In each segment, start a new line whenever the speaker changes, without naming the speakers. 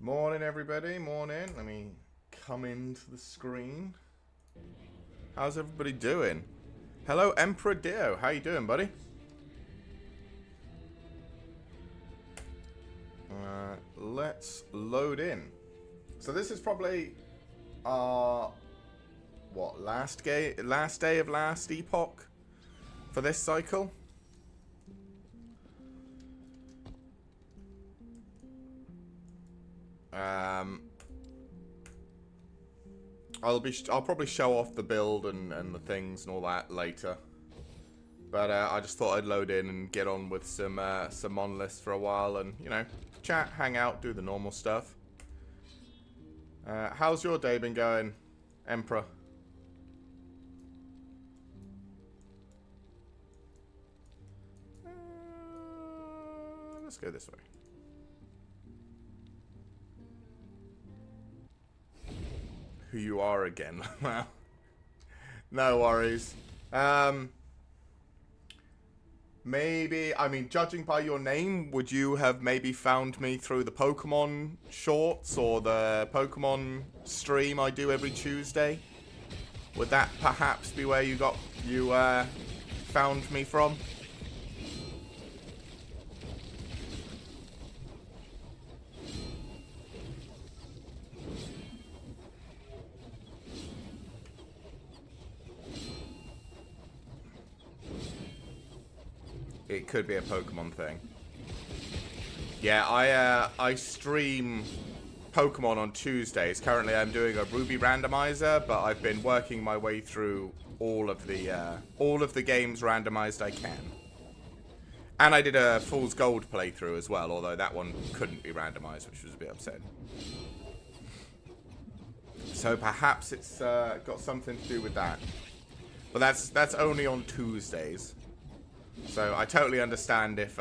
Morning, everybody. Morning. Let me come into the screen. How's everybody doing? Hello, Emperor Dio. How you doing, buddy? Let's load in. So this is probably our last day of last Epoch for this cycle. I'll probably show off the build and the things and all that later. But I just thought I'd load in and get on with some monoliths for a while and, you know, chat, hang out, do the normal stuff. How's your day been going, Emperor? Let's go this way. Who you are again. Well, no worries. Maybe, I mean, judging by your name, would you have maybe found me through the Pokemon shorts or the Pokemon stream I do every Tuesday? Would that perhaps be where you found me from? It could be a Pokemon thing. Yeah, I stream Pokemon on Tuesdays. Currently, I'm doing a Ruby randomizer, but I've been working my way through all of the games randomized I can. And I did a Fool's Gold playthrough as well, although that one couldn't be randomized, which was a bit upsetting. So perhaps it's got something to do with that. But that's only on Tuesdays. So I totally understand if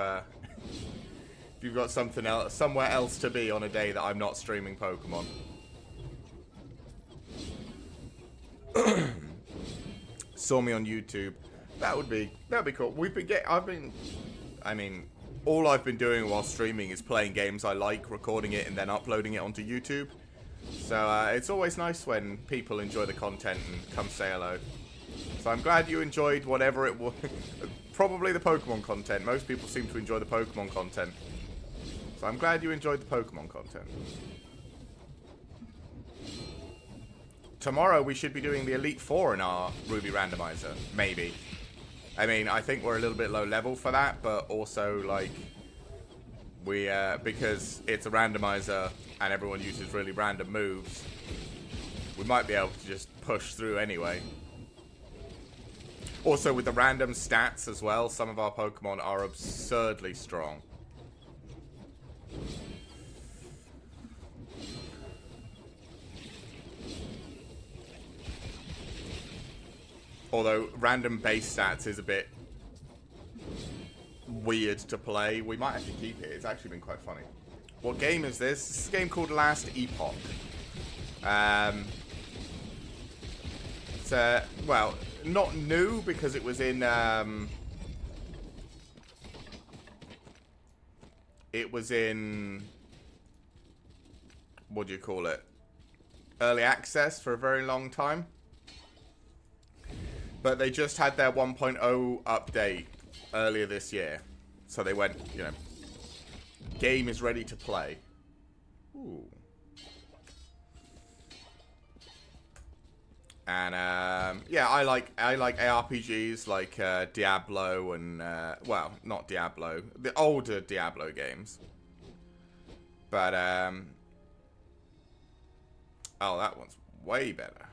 you've got somewhere else to be on a day that I'm not streaming Pokemon. Saw me on YouTube. That'd be cool. All I've been doing while streaming is playing games I like, recording it, and then uploading it onto YouTube. So it's always nice when people enjoy the content and come say hello. So I'm glad you enjoyed whatever it was. Probably the Pokemon content. Most people seem to enjoy the Pokemon content. So I'm glad you enjoyed the Pokemon content. Tomorrow we should be doing the Elite Four in our Ruby randomizer. Maybe. I mean, I think we're a little bit low level for that, but also, like, because it's a randomizer and everyone uses really random moves, we might be able to just push through anyway. Also, with the random stats as well, some of our Pokemon are absurdly strong. Although, random base stats is a bit weird to play. We might actually keep it. It's actually been quite funny. What game is this? This is a game called Last Epoch. It's, well, not new because it was in, what do you call it? Early access for a very long time. But they just had their 1.0 update earlier this year. So they went, you know, game is ready to play. Ooh. And yeah, I like ARPGs like Diablo and well, not Diablo, the older Diablo games. But oh, that one's way better.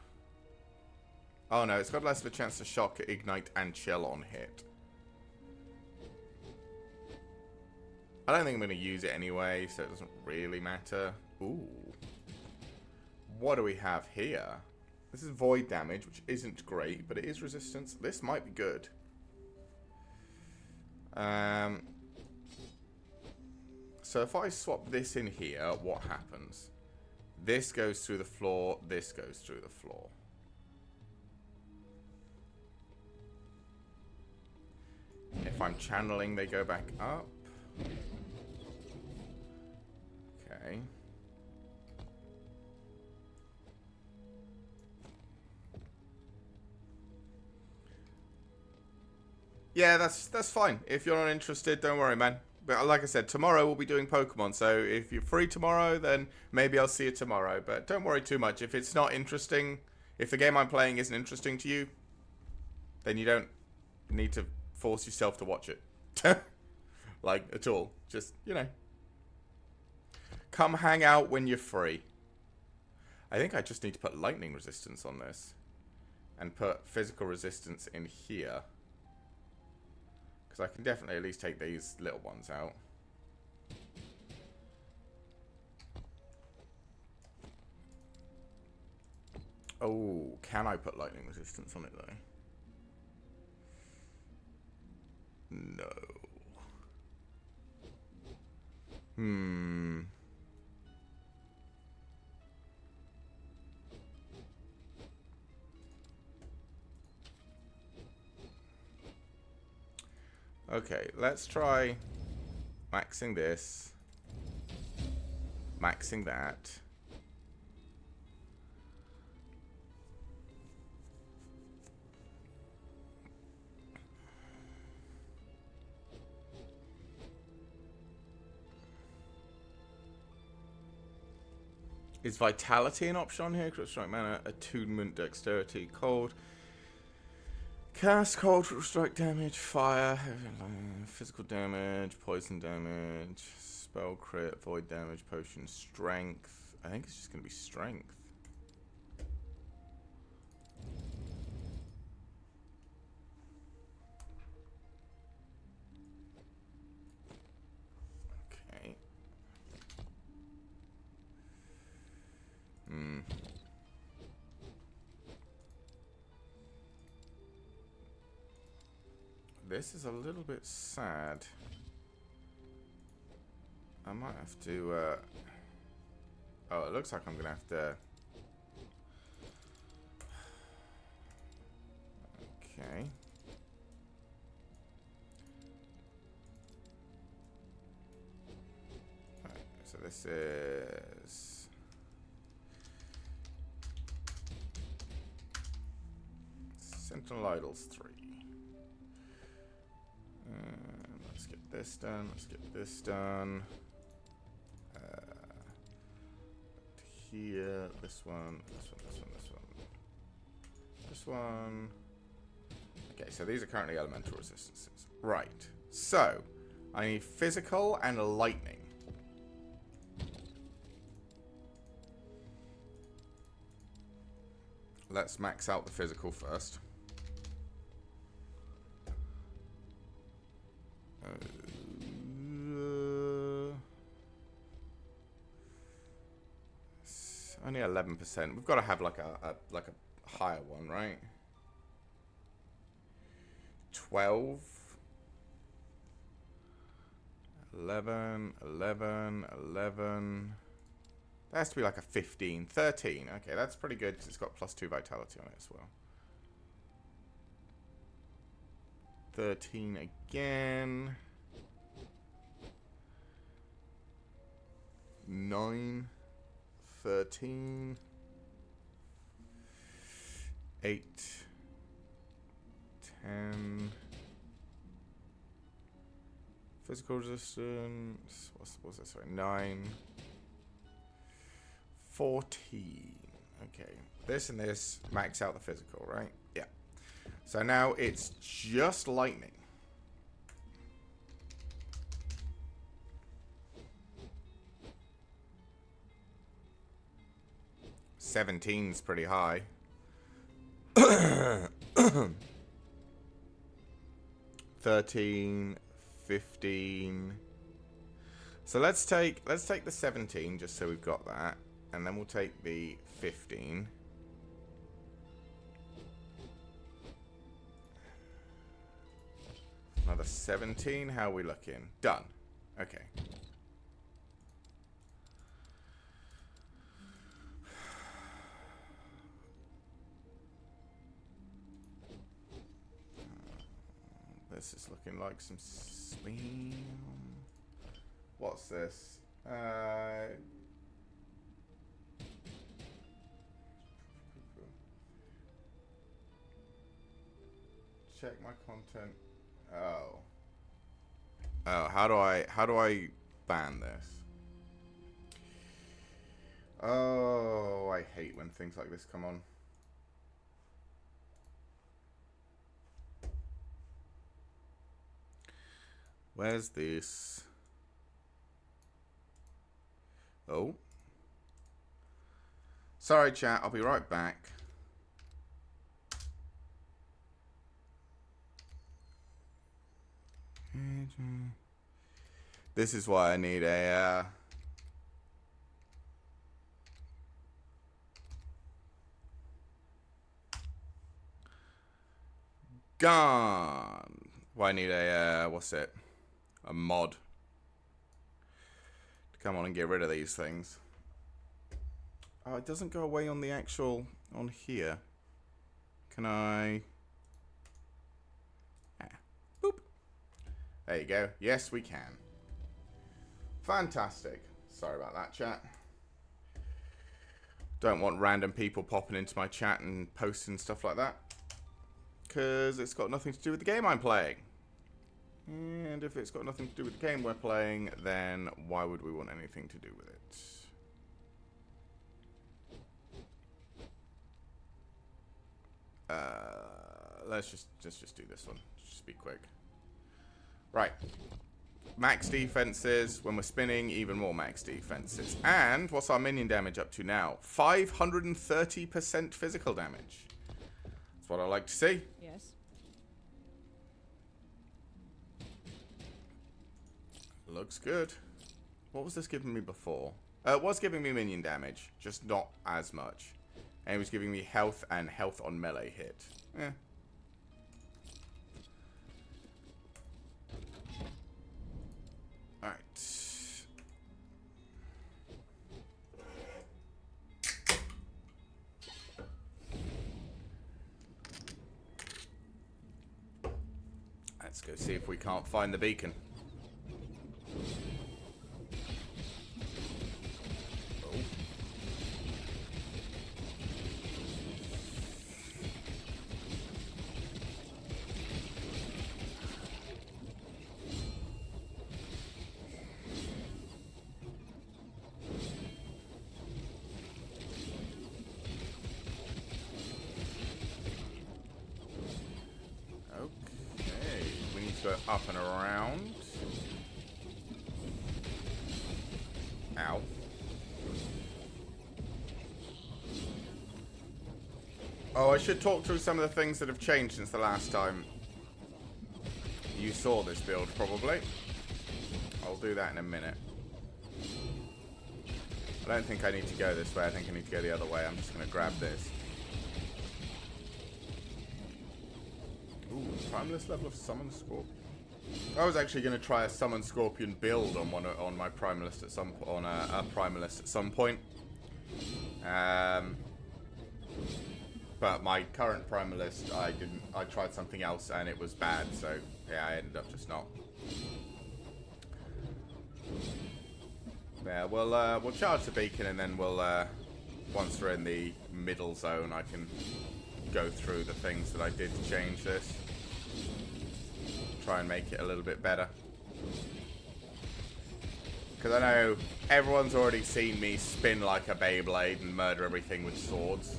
Oh no, it's got less of a chance to shock, ignite, and chill on hit. I don't think I'm going to use it anyway, so it doesn't really matter. Ooh. What do we have here? This is void damage, which isn't great, but it is resistance. This might be good. So if I swap this in here, what happens? This goes through the floor, this goes through the floor. If I'm channeling, they go back up. Okay. Yeah, that's fine. If you're not interested, don't worry, man. But like I said, tomorrow we'll be doing Pokemon. So if you're free tomorrow, then maybe I'll see you tomorrow. But don't worry too much. If it's not interesting, if the game I'm playing isn't interesting to you, then you don't need to force yourself to watch it. Like, at all. Just, come hang out when you're free. I think I just need to put lightning resistance on this. And put physical resistance in here. Because I can definitely at least take these little ones out. Oh, can I put lightning resistance on it though? No. Okay, let's try maxing this. Maxing that. Is Vitality an option on here? Critical Strike Mana, Attunement, Dexterity, Cold. Cast, Cold, Critical Strike damage, Fire, Physical damage, Poison damage, Spell Crit, Void damage, Potion, Strength. I think it's just going to be Strength. Okay. This is a little bit sad. I might have to, oh, it looks like I'm going to have to... Okay. Right, so this is... Sentinel Idols 3. Let's get this done. Let's get this done. Here, this one, this one, this one, this one. This one. Okay, so these are currently elemental resistances. Right. So, I need physical and lightning. Let's max out the physical first. Only 11%. We've got to have like a higher one, right? 12. 11, 11, 11. That has to be like a 15. 13. Okay, that's pretty good because it's got +2 vitality on it as well. 13 again. 9. 13. 8. 10. Physical resistance. What's this? Sorry, 9. 14. Okay. This and this max out the physical, right? Yeah. So now it's just lightning. Seventeen's pretty high. 13, 15. So let's take the 17 just so we've got that, and then we'll take the 15. Another 17. How are we looking? Done. Okay. This is looking like some spam. What's this? Check my content. Oh. Oh, how do I ban this? Oh, I hate when things like this come on. Where's this? Oh. Sorry, chat. I'll be right back. This is why I need a... Gone. Why I need a... what's it? A mod. To come on and get rid of these things. Oh, it doesn't go away on the actual... on here. Can I... Ah. Boop. There you go. Yes, we can. Fantastic. Sorry about that, chat. Don't want random people popping into my chat and posting stuff like that. Because it's got nothing to do with the game I'm playing. And if it's got nothing to do with the game we're playing, then why would we want anything to do with it? Let's just do this one. Just be quick. Right. Max defenses. When we're spinning, even more max defenses. And what's our minion damage up to now? 530% physical damage. That's what I like to see.
Yes.
Looks good. What was this giving me before? It was giving me minion damage, just not as much. And it was giving me health and health on melee hit. Eh. Alright. Let's go see if we can't find the beacon. Go up and around. Ow. Oh, I should talk through some of the things that have changed since the last time you saw this build, probably. I'll do that in a minute. I don't think I need to go this way. I think I need to go the other way. I'm just going to grab this. Ooh, primeless level of summon scorpion. I was actually going to try a summon scorpion build on my primalist at some a primalist at some point. But my current primalist, I tried something else and it was bad, so yeah, I ended up just not. Yeah, we'll charge the beacon and then we'll once we're in the middle zone, I can go through the things that I did to change this. Try and make it a little bit better. Because I know everyone's already seen me spin like a Beyblade and murder everything with swords.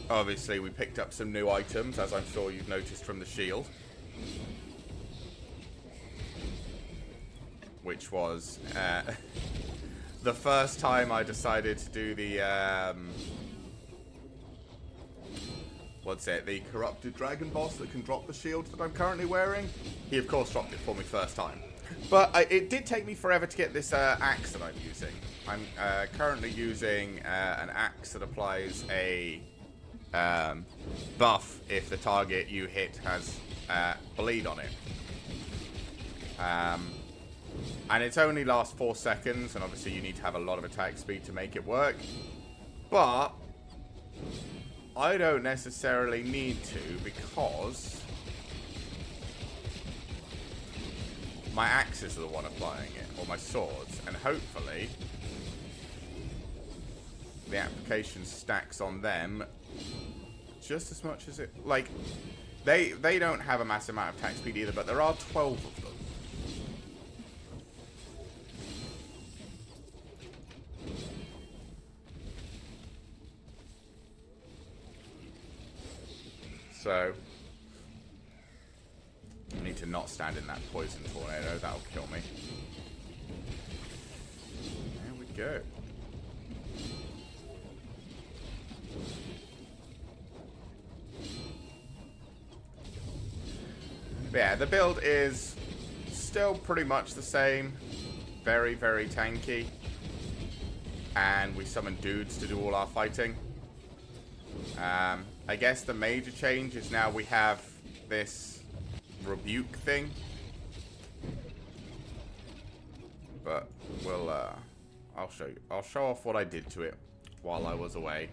Obviously, we picked up some new items, as I'm sure you've noticed from the shield. Which was the first time I decided to do the what's it? The corrupted dragon boss that can drop the shield that I'm currently wearing. He of course dropped it for me first time, but it did take me forever to get this axe that I'm using. I'm currently using an axe that applies a buff if the target you hit has bleed on it. And it only lasts 4 seconds, and obviously you need to have a lot of attack speed to make it work. But I don't necessarily need to, because my axes are the one applying it, or my swords, and hopefully the application stacks on them just as much as it... Like, they don't have a massive amount of attack speed either, but there are 12 of them. So, I need to not stand in that poison tornado. That'll kill me. There we go. But yeah, the build is still pretty much the same. Very, very tanky. And we summon dudes to do all our fighting. I guess the major change is now we have this rebuke thing. But we'll, I'll show you. I'll show off what I did to it while I was away.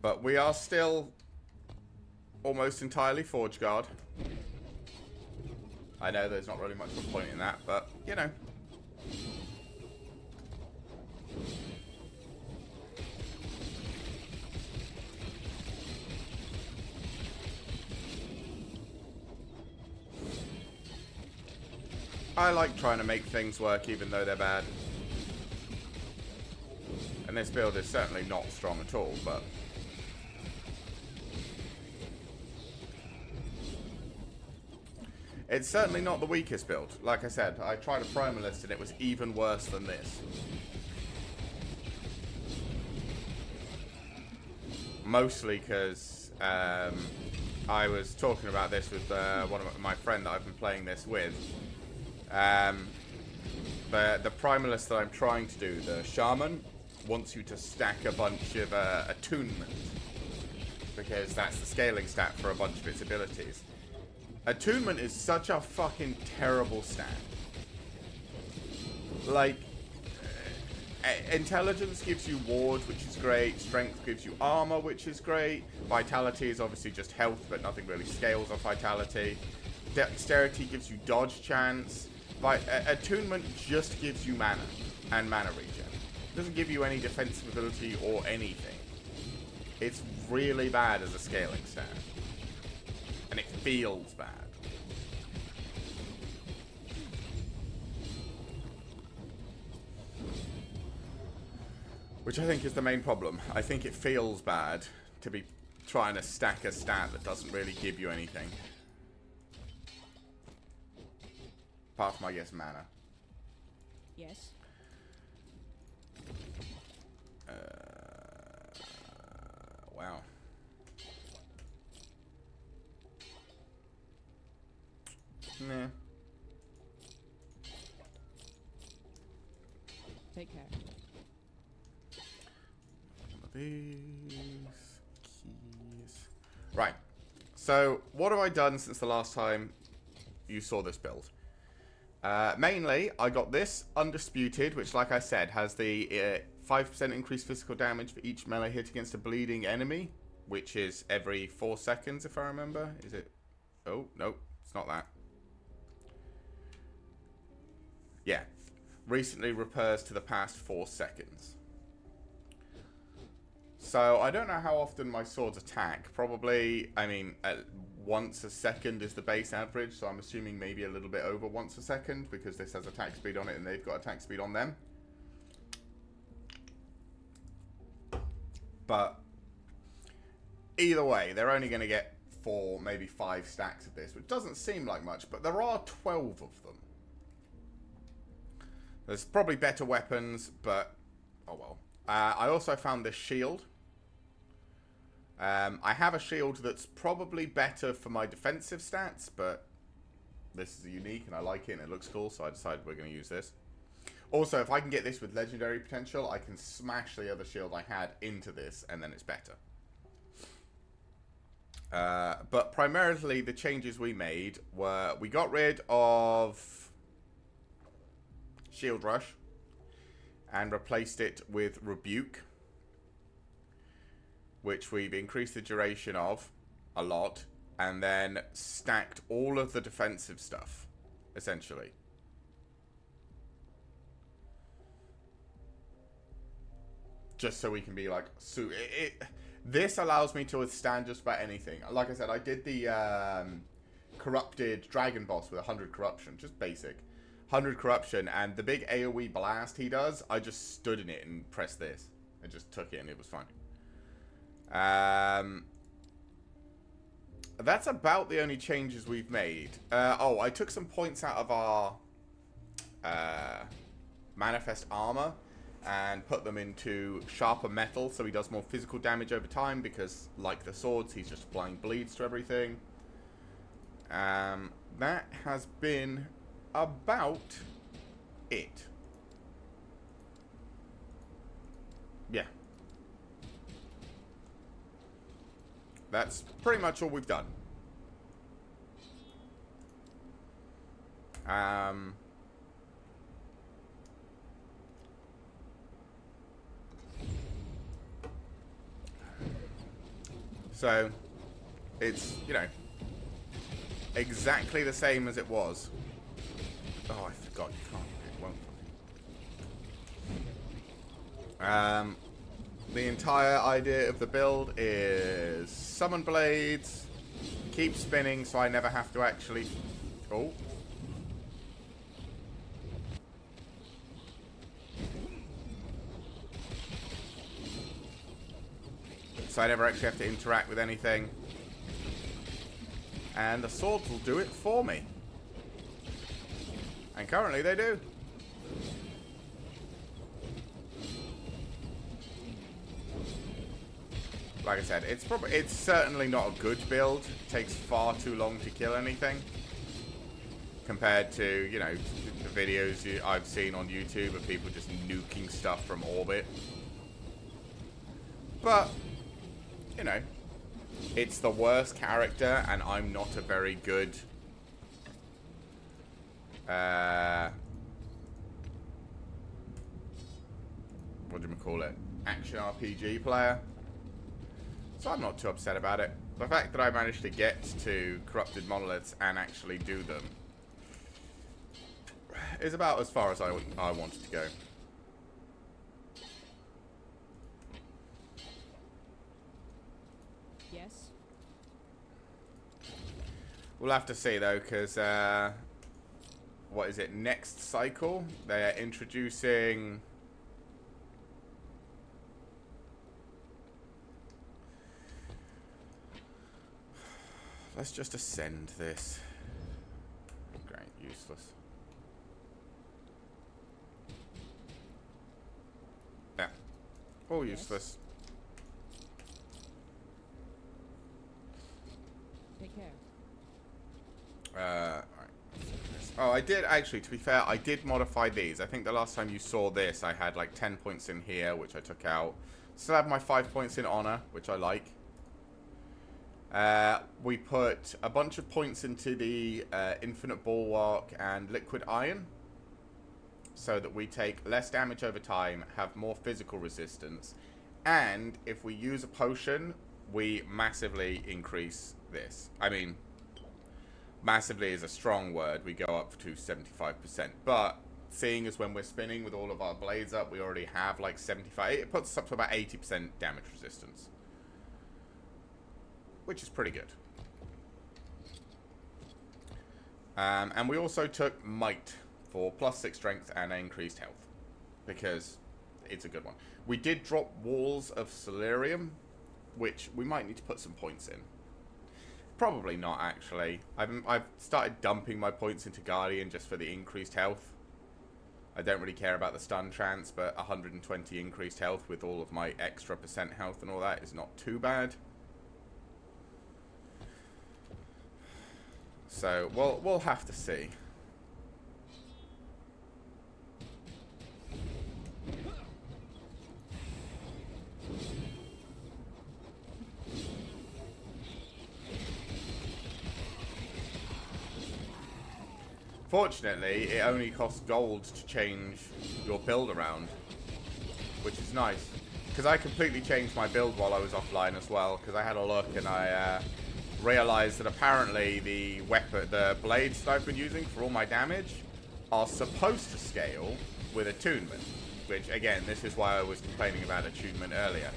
But we are still almost entirely Forge Guard. I know there's not really much of a point in that, but, you know. I like trying to make things work even though they're bad. And this build is certainly not strong at all, but... It's certainly not the weakest build. Like I said, I tried a Primalist and it was even worse than this. Mostly because I was talking about this with one of my friend that I've been playing this with. The Primalist that I'm trying to do, the Shaman, wants you to stack a bunch of attunement. Because that's the scaling stat for a bunch of its abilities. Attunement is such a fucking terrible stat. Like, intelligence gives you ward, which is great. Strength gives you armor, which is great. Vitality is obviously just health, but nothing really scales on vitality. Dexterity gives you dodge chance. Attunement just gives you mana and mana regen. It doesn't give you any defensive ability or anything. It's really bad as a scaling stat. And it feels bad. Which I think is the main problem. I think it feels bad to be trying to stack a stat that doesn't really give you anything. Apart from, I guess, mana.
Yes.
Wow. Nah.
Take care.
One of these keys. Right. So, what have I done since the last time you saw this build? Mainly, I got this Undisputed, which, like I said, has the 5% increased physical damage for each melee hit against a bleeding enemy, which is every 4 seconds, if I remember. Is it? Oh, no, it's not that. Yeah. Recently repairs to the past 4 seconds. So, I don't know how often my swords attack. Probably, I mean, once a second is the base average, so I'm assuming maybe a little bit over once a second, because this has attack speed on it and they've got attack speed on them. But either way, they're only going to get 4, maybe 5 stacks of this, which doesn't seem like much, but there are 12 of them. There's probably better weapons, but oh well. I also found this shield. I have a shield that's probably better for my defensive stats, but this is unique and I like it and it looks cool, so I decided we're going to use this. Also, if I can get this with legendary potential, I can smash the other shield I had into this and then it's better. But primarily the changes we made were we got rid of Shield Rush and replaced it with Rebuke, which we've increased the duration of a lot, and then stacked all of the defensive stuff, essentially. just so we can be like this allows me to withstand just about anything. Like I said, I did the corrupted dragon boss with 100 corruption, just basic 100 corruption, and the big AoE blast he does, I just stood in it and pressed this and just took it and it was fine. That's about the only changes we've made. Oh, I took some points out of our manifest armor and put them into sharper metal, so he does more physical damage over time, because like the swords, he's just applying bleeds to everything. That has been about it. Yeah. That's pretty much all we've done. So, it's, you know, exactly the same as it was. Oh, I forgot you can't. It won't. The entire idea of the build is summon blades, keep spinning so I never have to actually... Oh. So I never actually have to interact with anything. And the swords will do it for me. And currently they do. Like I said, it's certainly not a good build. It takes far too long to kill anything. Compared to, you know, the videos I've seen on YouTube of people just nuking stuff from orbit. But, you know, it's the worst character, and I'm not a very good what do you call it? Action RPG player. So I'm not too upset about it. The fact that I managed to get to corrupted monoliths and actually do them is about as far as I wanted to go.
Yes.
We'll have to see though, because what is it? Next cycle, they're introducing. Let's just ascend this. Great, useless. Yeah, all useless.
Take care.
Alright. Oh, I did actually, to be fair, I did modify these. I think the last time you saw this, I had like 10 points in here, which I took out. Still have my 5 points in honor, which I like. We put a bunch of points into the infinite bulwark and liquid iron, so that we take less damage over time, have more physical resistance, and if we use a potion, we massively increase this. I mean, massively is a strong word. We go up to 75%, but seeing as when we're spinning with all of our blades up, we already have like 75. It puts us up to about 80% damage resistance, which is pretty good. And we also took Might for +6 strength and increased health, because it's a good one. We did drop Walls of Solarium, which we might need to put some points in. Probably not, actually. I've started dumping my points into Guardian just for the increased health. I don't really care about the stun chance, but 120 increased health with all of my extra % health and all that is not too bad. So, we'll have to see. Fortunately, it only costs gold to change your build around, which is nice. Because I completely changed my build while I was offline as well, because I had a look and I realized that apparently the blades that I've been using for all my damage are supposed to scale with attunement. which again, this is why I was complaining about attunement earlier.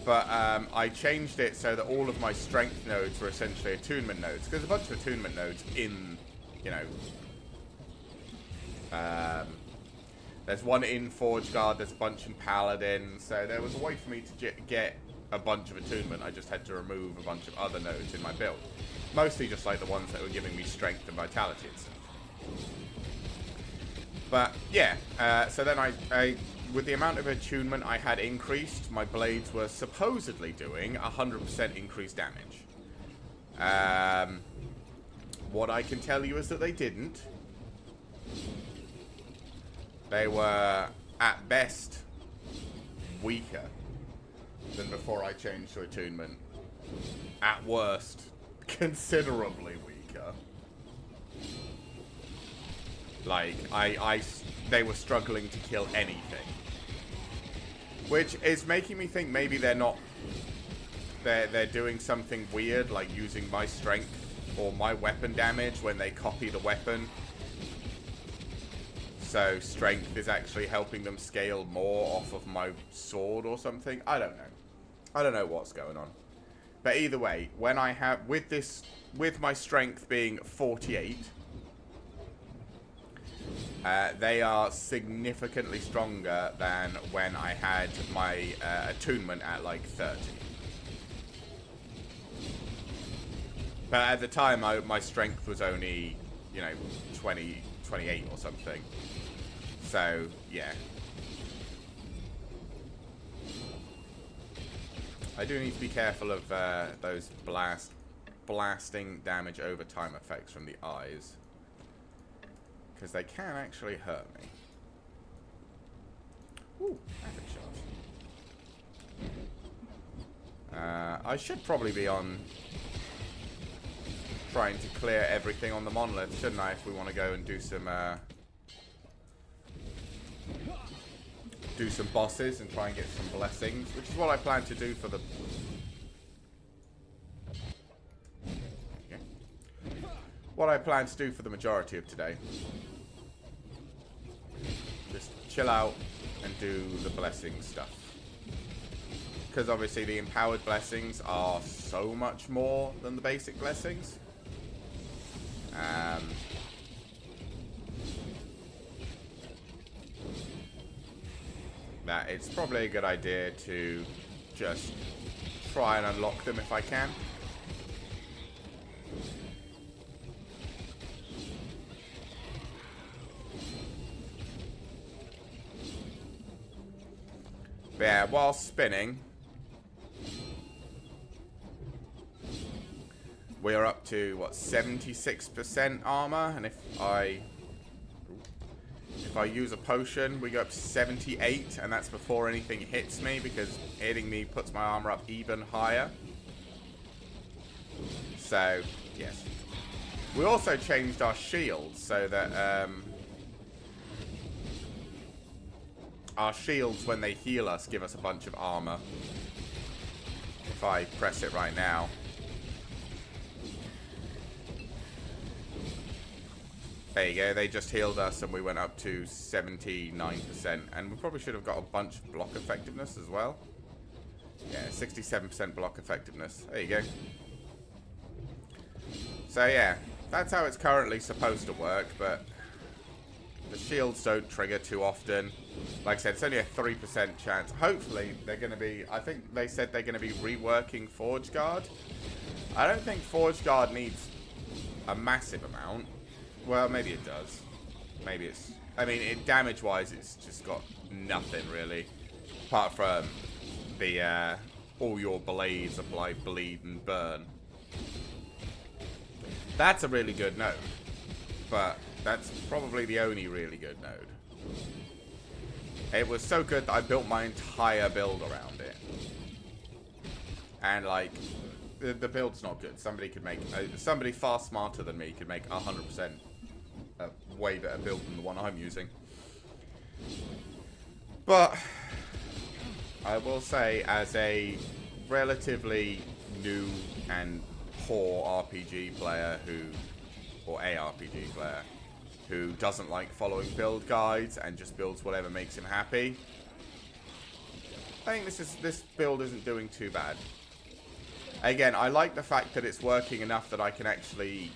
But I changed it so that all of my strength nodes were essentially attunement nodes. Because there's a bunch of attunement nodes in, you know... there's one in Forge Guard, there's a bunch in Paladin. So there was a way for me to get a bunch of attunement. I just had to remove a bunch of other nodes in my build. Mostly just like the ones that were giving me strength and vitality and stuff. But, yeah. So then I with the amount of attunement I had increased, my blades were supposedly doing 100% increased damage. What I can tell you is that they didn't. They were, at best, weaker than before I changed to attunement. At worst, considerably weaker. Like, they were struggling to kill anything. Which is making me think maybe they're not... They're doing something weird, like using my strength or my weapon damage when they copy the weapon. So strength is actually helping them scale more off of my sword or something. I don't know. I don't know what's going on. But either way, when I have... With my strength being 48... they are significantly stronger than when I had my attunement at like 30. But at the time, my strength was only, you know, 20, 28 or something. So, yeah. I do need to be careful of those blasting damage over time effects from the eyes. Because they can actually hurt me. Ooh, traffic shot. I should probably be on trying to clear everything on the monolith, shouldn't I? If we want to go and do some bosses and try and get some blessings, which is what I plan to do for the... Okay. What I plan to do for the majority of today. Just chill out and do the blessing stuff. Because obviously the empowered blessings are so much more than the basic blessings. That it's probably a good idea to just try and unlock them if I can. But yeah, while spinning, we're up to, what, 76% armor, and if I use a potion, we go up to 78, and that's before anything hits me, because hitting me puts my armor up even higher. So, yes. We also changed our shields, so that, our shields, when they heal us, give us a bunch of armor. If I press it right now. There you go, they just healed us and we went up to 79%. And we probably should have got a bunch of block effectiveness as well. Yeah, 67% block effectiveness. There you go. So yeah, that's how it's currently supposed to work, but the shields don't trigger too often. Like I said, it's only a 3% chance. Hopefully, they're going to be... I think they said they're going to be reworking Forge Guard. I don't think Forge Guard needs a massive amount. Well, maybe it does. Maybe it's... I mean, damage-wise, it's just got nothing, really. Apart from the, all your blades apply bleed and burn. That's a really good node. But that's probably the only really good node. It was so good that I built my entire build around it. And, like, the build's not good. Somebody could make... somebody far smarter than me could make 100% a way better build than the one I'm using. But I will say, as a relatively new and poor RPG player or ARPG player, who doesn't like following build guides and just builds whatever makes him happy. I think this build isn't doing too bad. Again, I like the fact that it's working enough that I can actually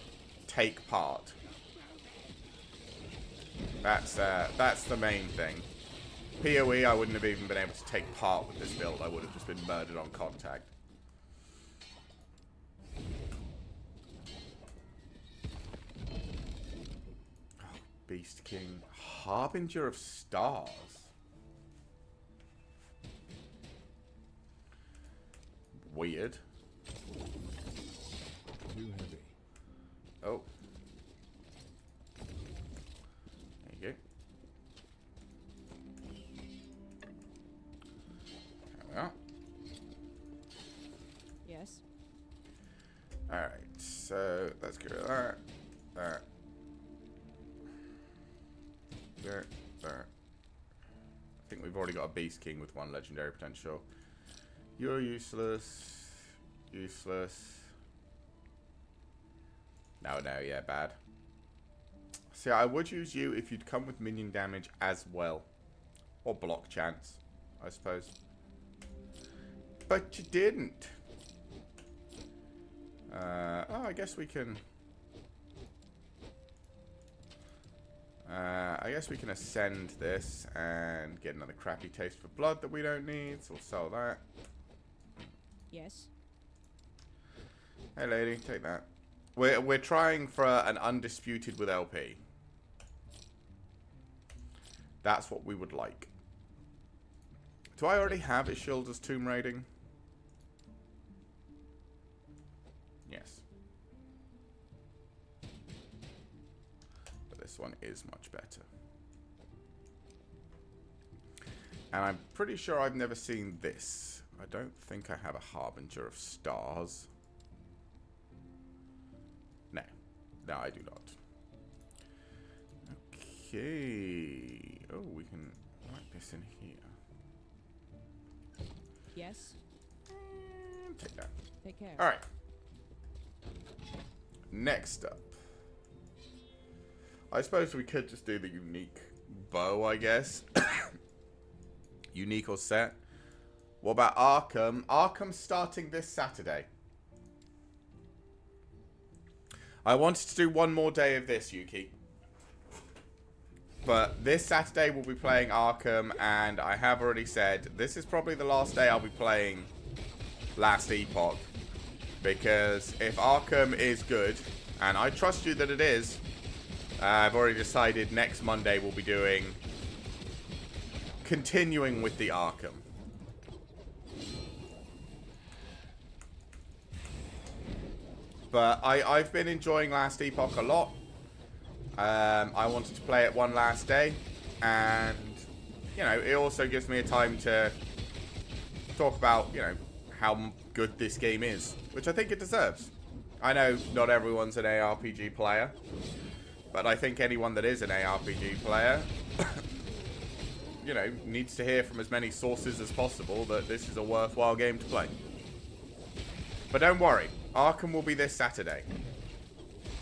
take part. That's the main thing. PoE, I wouldn't have even been able to take part with this build. I would have just been murdered on contact. Oh, Beast King. Harbinger of Stars. Weird.
Too heavy.
Oh. There you go. There we are.
Yes.
Alright, so let's get rid of that. That. There. There. I think we've already got a Beast King with 1 legendary potential. You're useless. Useless. No, yeah, bad. See, I would use you if you'd come with minion damage as well. Or block chance, I suppose. But you didn't. Oh, I guess we can... I guess we can ascend this and get another crappy taste for blood that we don't need, so we'll sell that.
Yes.
Hey lady, take that. We're trying for an undisputed with LP. That's what we would like. Do I already have Ishilda's tomb raiding? Yes. But this one is much better. And I'm pretty sure I've never seen this. I don't think I have a Harbinger of Stars. No. No, I do not. Okay. Oh, we can whack this in here.
Yes.
And take that.
Take care.
Alright. Next up. I suppose we could just do the unique bow, I guess. Unique or set. What about Arkham? Arkham's starting this Saturday. I wanted to do one more day of this, Yuki. But this Saturday we'll be playing Arkham, and I have already said this is probably the last day I'll be playing Last Epoch. Because if Arkham is good, and I trust you that it is, I've already decided next Monday we'll be continuing with the Arkham. But I've been enjoying Last Epoch a lot. I wanted to play it one last day. And, you know, it also gives me a time to talk about, you know, how good this game is. Which I think it deserves. I know not everyone's an ARPG player. But I think anyone that is an ARPG player, you know, needs to hear from as many sources as possible that this is a worthwhile game to play. But don't worry. Arkham will be this Saturday.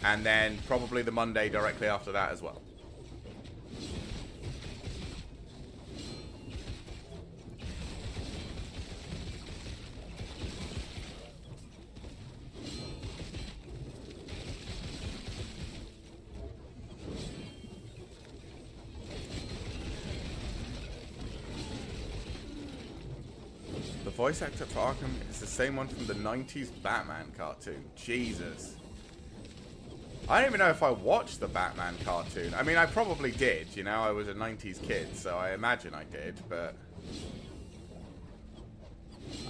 And then probably the Monday directly after that as well. The voice actor for Arkham is the same one from the 90s Batman cartoon. Jesus. I don't even know if I watched the Batman cartoon. I mean, I probably did. You know, I was a 90s kid, so I imagine I did, but...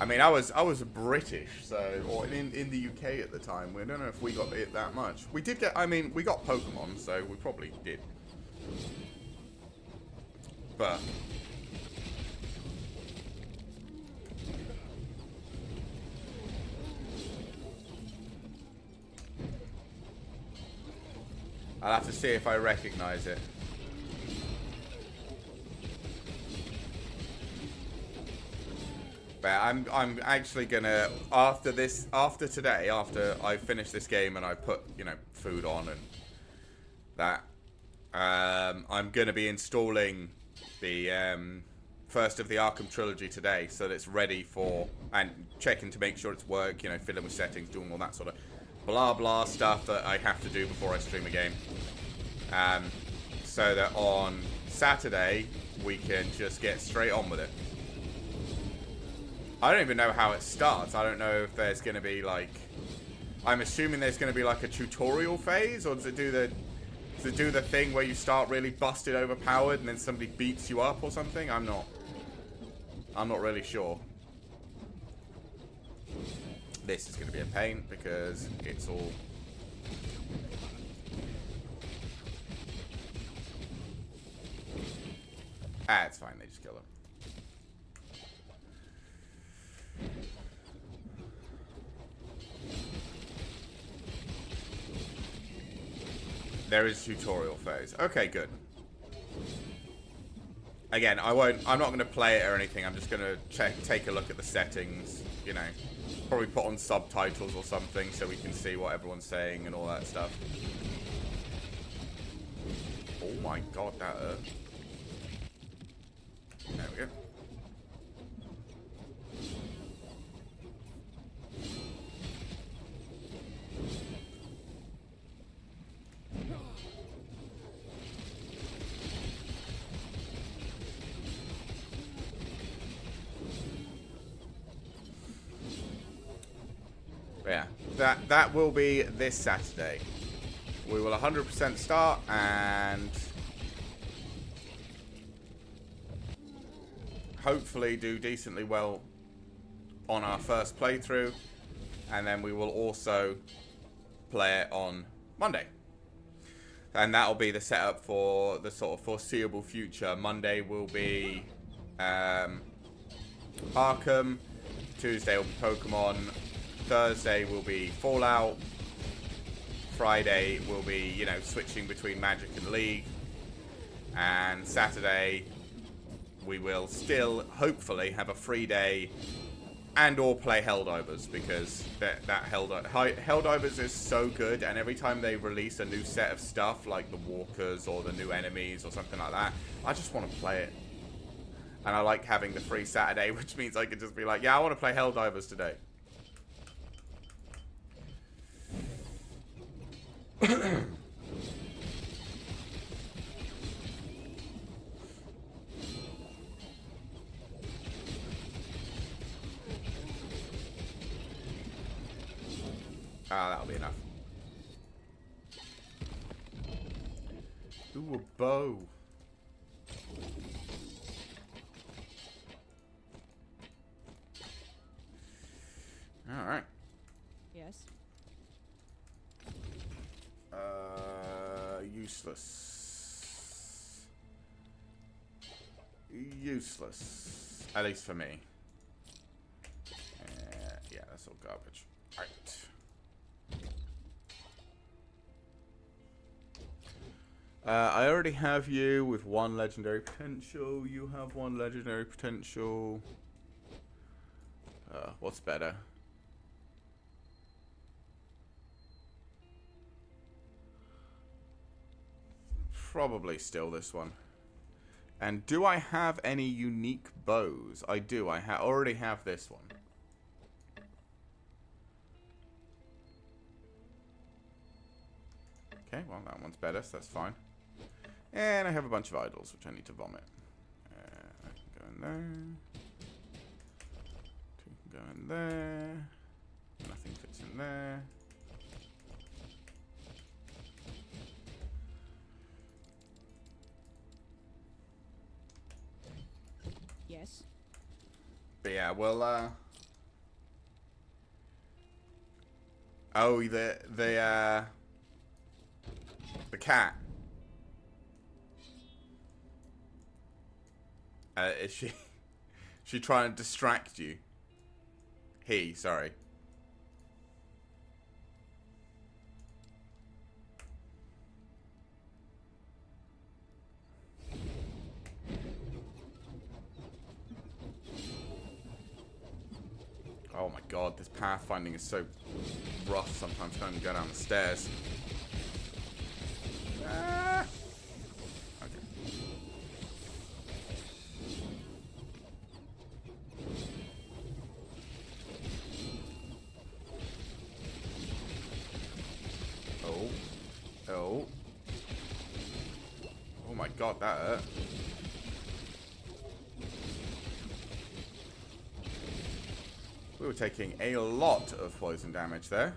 I mean, I was British, so... Or in the UK at the time. I don't know if we got it that much. We did get... I mean, we got Pokemon, so we probably did. But... I'll have to see if I recognize it. But I'm actually gonna after today, after I finish this game and I put, you know, food on and that, I'm going to be installing the first of the Arkham trilogy today, so that it's ready for, and checking to make sure it's work, you know, fiddling with settings, doing all that sort of blah blah stuff that I have to do before I stream a game. So that on Saturday we can just get straight on with it. I don't even know how it starts. I don't know if there's going to be like, I'm assuming there's going to be like a tutorial phase, or does it do the thing where you start really busted overpowered and then somebody beats you up or something? I'm not really sure. This is going to be a pain because it's all... Ah, it's fine. They just kill them. There is a tutorial phase. Okay, good. Again, I'm not going to play it or anything. I'm just going to take a look at the settings, you know. Probably put on subtitles or something so we can see what everyone's saying and all that stuff. Oh my god, that hurt. There we go. Yeah, that will be this Saturday. We will 100% start and hopefully do decently well on our first playthrough, and then we will also play it on Monday. And that'll be the setup for the sort of foreseeable future. Monday will be Arkham, Tuesday will be Pokemon, Thursday will be Fallout, Friday will be, you know, switching between Magic and League, and Saturday we will still hopefully have a free day and or play Helldivers, because that Helldivers is so good, and every time they release a new set of stuff like the walkers or the new enemies or something like that, I just want to play it. And I like having the free Saturday, which means I can just be like, yeah, I want to play Helldivers today. That'll be enough. Ooh, a bow. Alright.
Yes.
Useless. Useless. At least for me. Yeah, that's all garbage. Right. I already have you with 1 legendary potential. You have 1 legendary potential. What's better? Probably still this one. And do I have any unique bows? I do. I already have this one. Okay, well that one's better, so that's fine. And I have a bunch of idols, which I need to vomit. I can go in there. 2 can go in there. Nothing fits in there.
Yes.
But yeah, well, oh, the cat. Is she trying to distract you? Sorry. Oh my god, this pathfinding is so rough sometimes. Can't even go down the stairs. Ah. god, that hurt. We were taking a lot of poison damage there.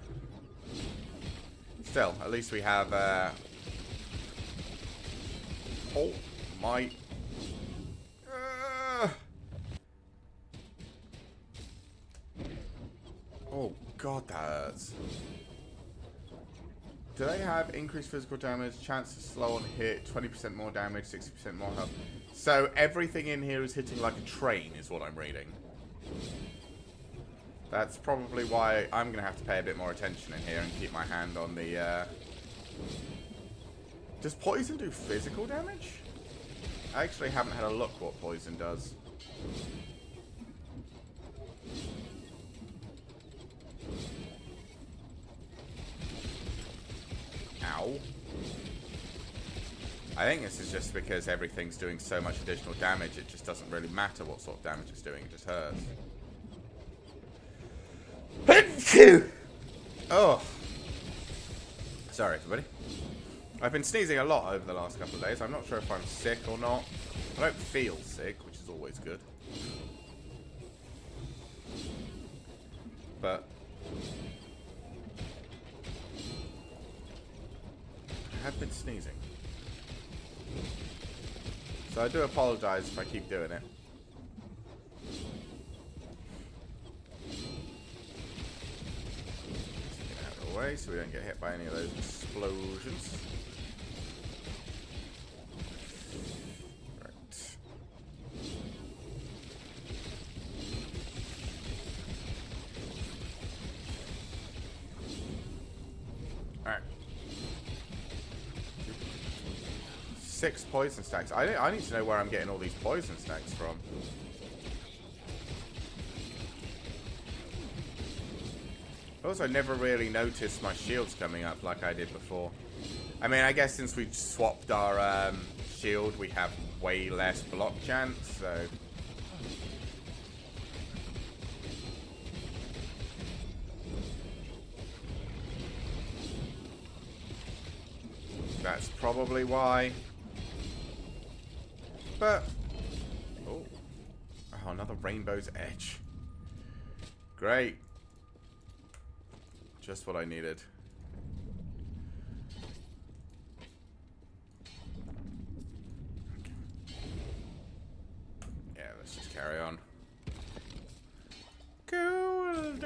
Still, at least we have, oh my... Oh god, that hurts. Do they have increased physical damage, chance to slow on hit, 20% more damage, 60% more health? So everything in here is hitting like a train, is what I'm reading. That's probably why I'm going to have to pay a bit more attention in here and keep my hand on the... Does poison do physical damage? I actually haven't had a look what poison does. Ow. I think this is just because everything's doing so much additional damage, it just doesn't really matter what sort of damage it's doing, it just hurts. Oh. Sorry, everybody. I've been sneezing a lot over the last couple of days. I'm not sure if I'm sick or not. I don't feel sick, which is always good. But I have been sneezing. So I do apologize if I keep doing it. Get out of the way so we don't get hit by any of those explosions. Right. Alright. 6 poison stacks. I need to know where I'm getting all these poison stacks from. Also, I never really noticed my shields coming up like I did before. I mean, I guess since we swapped our shield, we have way less block chance, so... That's probably why. But... Oh, another Rainbow's Edge. Great. Just what I needed. Yeah, let's just carry on. Gold.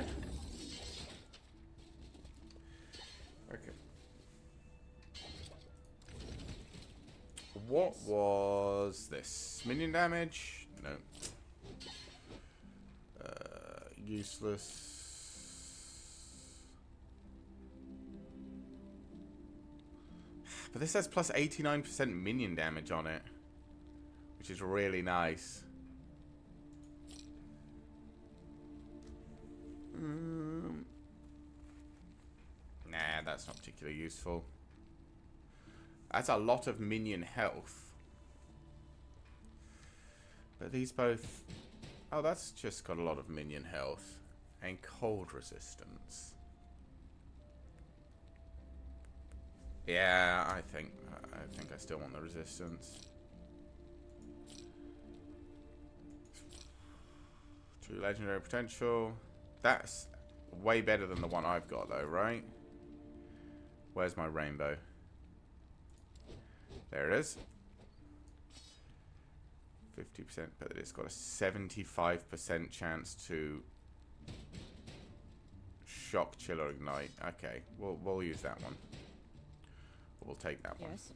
Okay. What was this? Minion damage? No. Useless. But this has plus 89% minion damage on it, which is really nice. Nah, that's not particularly useful. That's a lot of minion health. But these both... Oh, that's just got a lot of minion health. And cold resistance. Yeah, I think I still want the resistance. 2 legendary potential. That's way better than the one I've got though, right? Where's my rainbow? There it is. 50%, but it's got a 75% chance to shock, chill, or ignite. Okay, we'll use that one. We'll take that one.
Yes.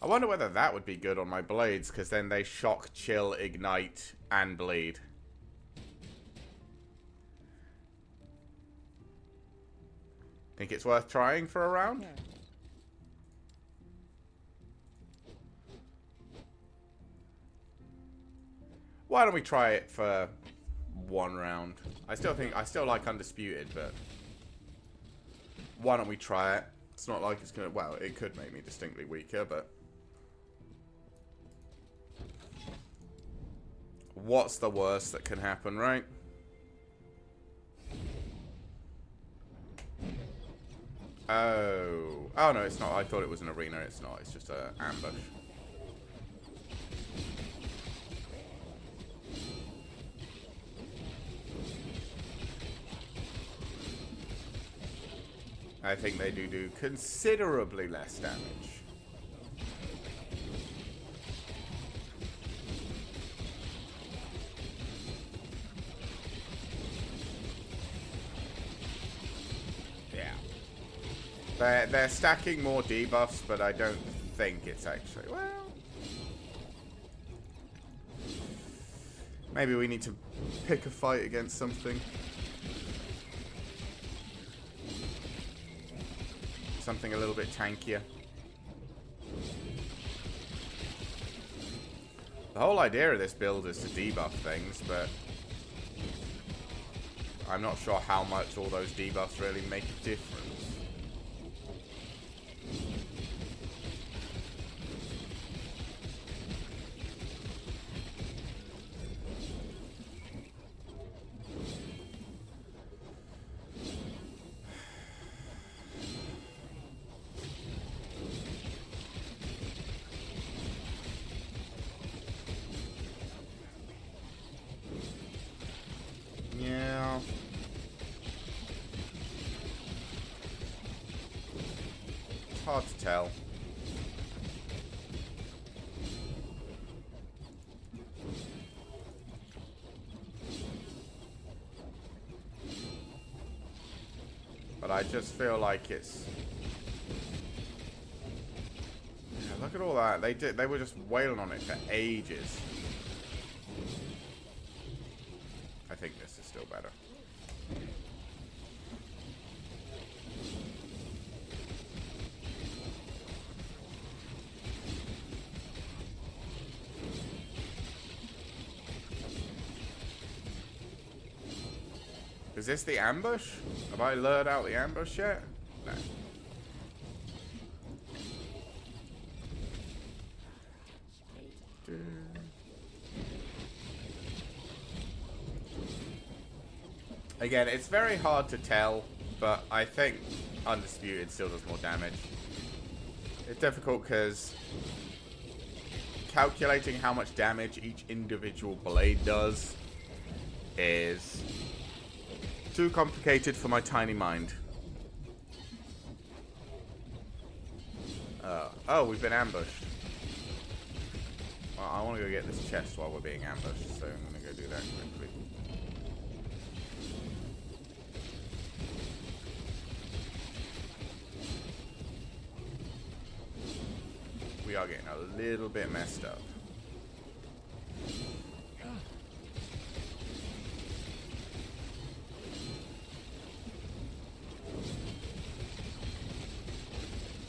I wonder whether that would be good on my blades, because then they shock, chill, ignite, and bleed. Think it's worth trying for a round?
Yeah.
Why don't we try it for 1 round? I still like Undisputed, but why don't we try it? It's not like it's gonna, well, it could make me distinctly weaker, but what's the worst that can happen, right? Oh no, it's not. I thought it was an arena. It's not. It's just an ambush. I think they do considerably less damage. Yeah. They're stacking more debuffs, but I don't think it's actually... Well... Maybe we need to pick a fight against something. Something a little bit tankier. The whole idea of this build is to debuff things, but I'm not sure how much all those debuffs really make a difference. Yeah. It's hard to tell. But I just feel like it's... Yeah, look at all that. They were just wailing on it for ages. I think this is still better. Is this the ambush? Have I lured out the ambush yet? No. Again, it's very hard to tell, but I think Undisputed still does more damage. It's difficult because calculating how much damage each individual blade does is too complicated for my tiny mind. Oh, we've been ambushed. Well, I want to go get this chest while we're being ambushed, so I'm going to go do that quickly. We are getting a little bit messed up.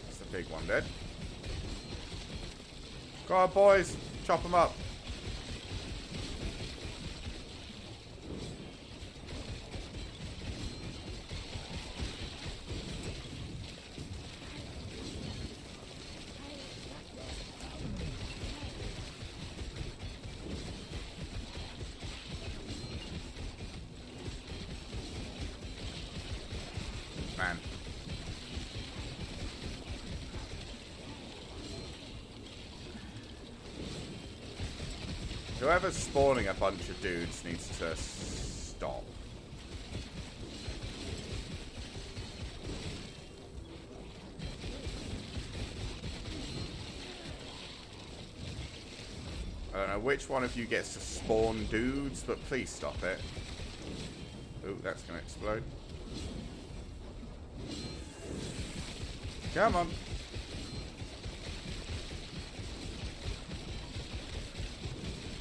That's the big one dead. Go on, boys. Chop them up. Man. Whoever's spawning a bunch of dudes needs to stop. I don't know which one of you gets to spawn dudes, but please stop it. Ooh, that's gonna explode. Come on.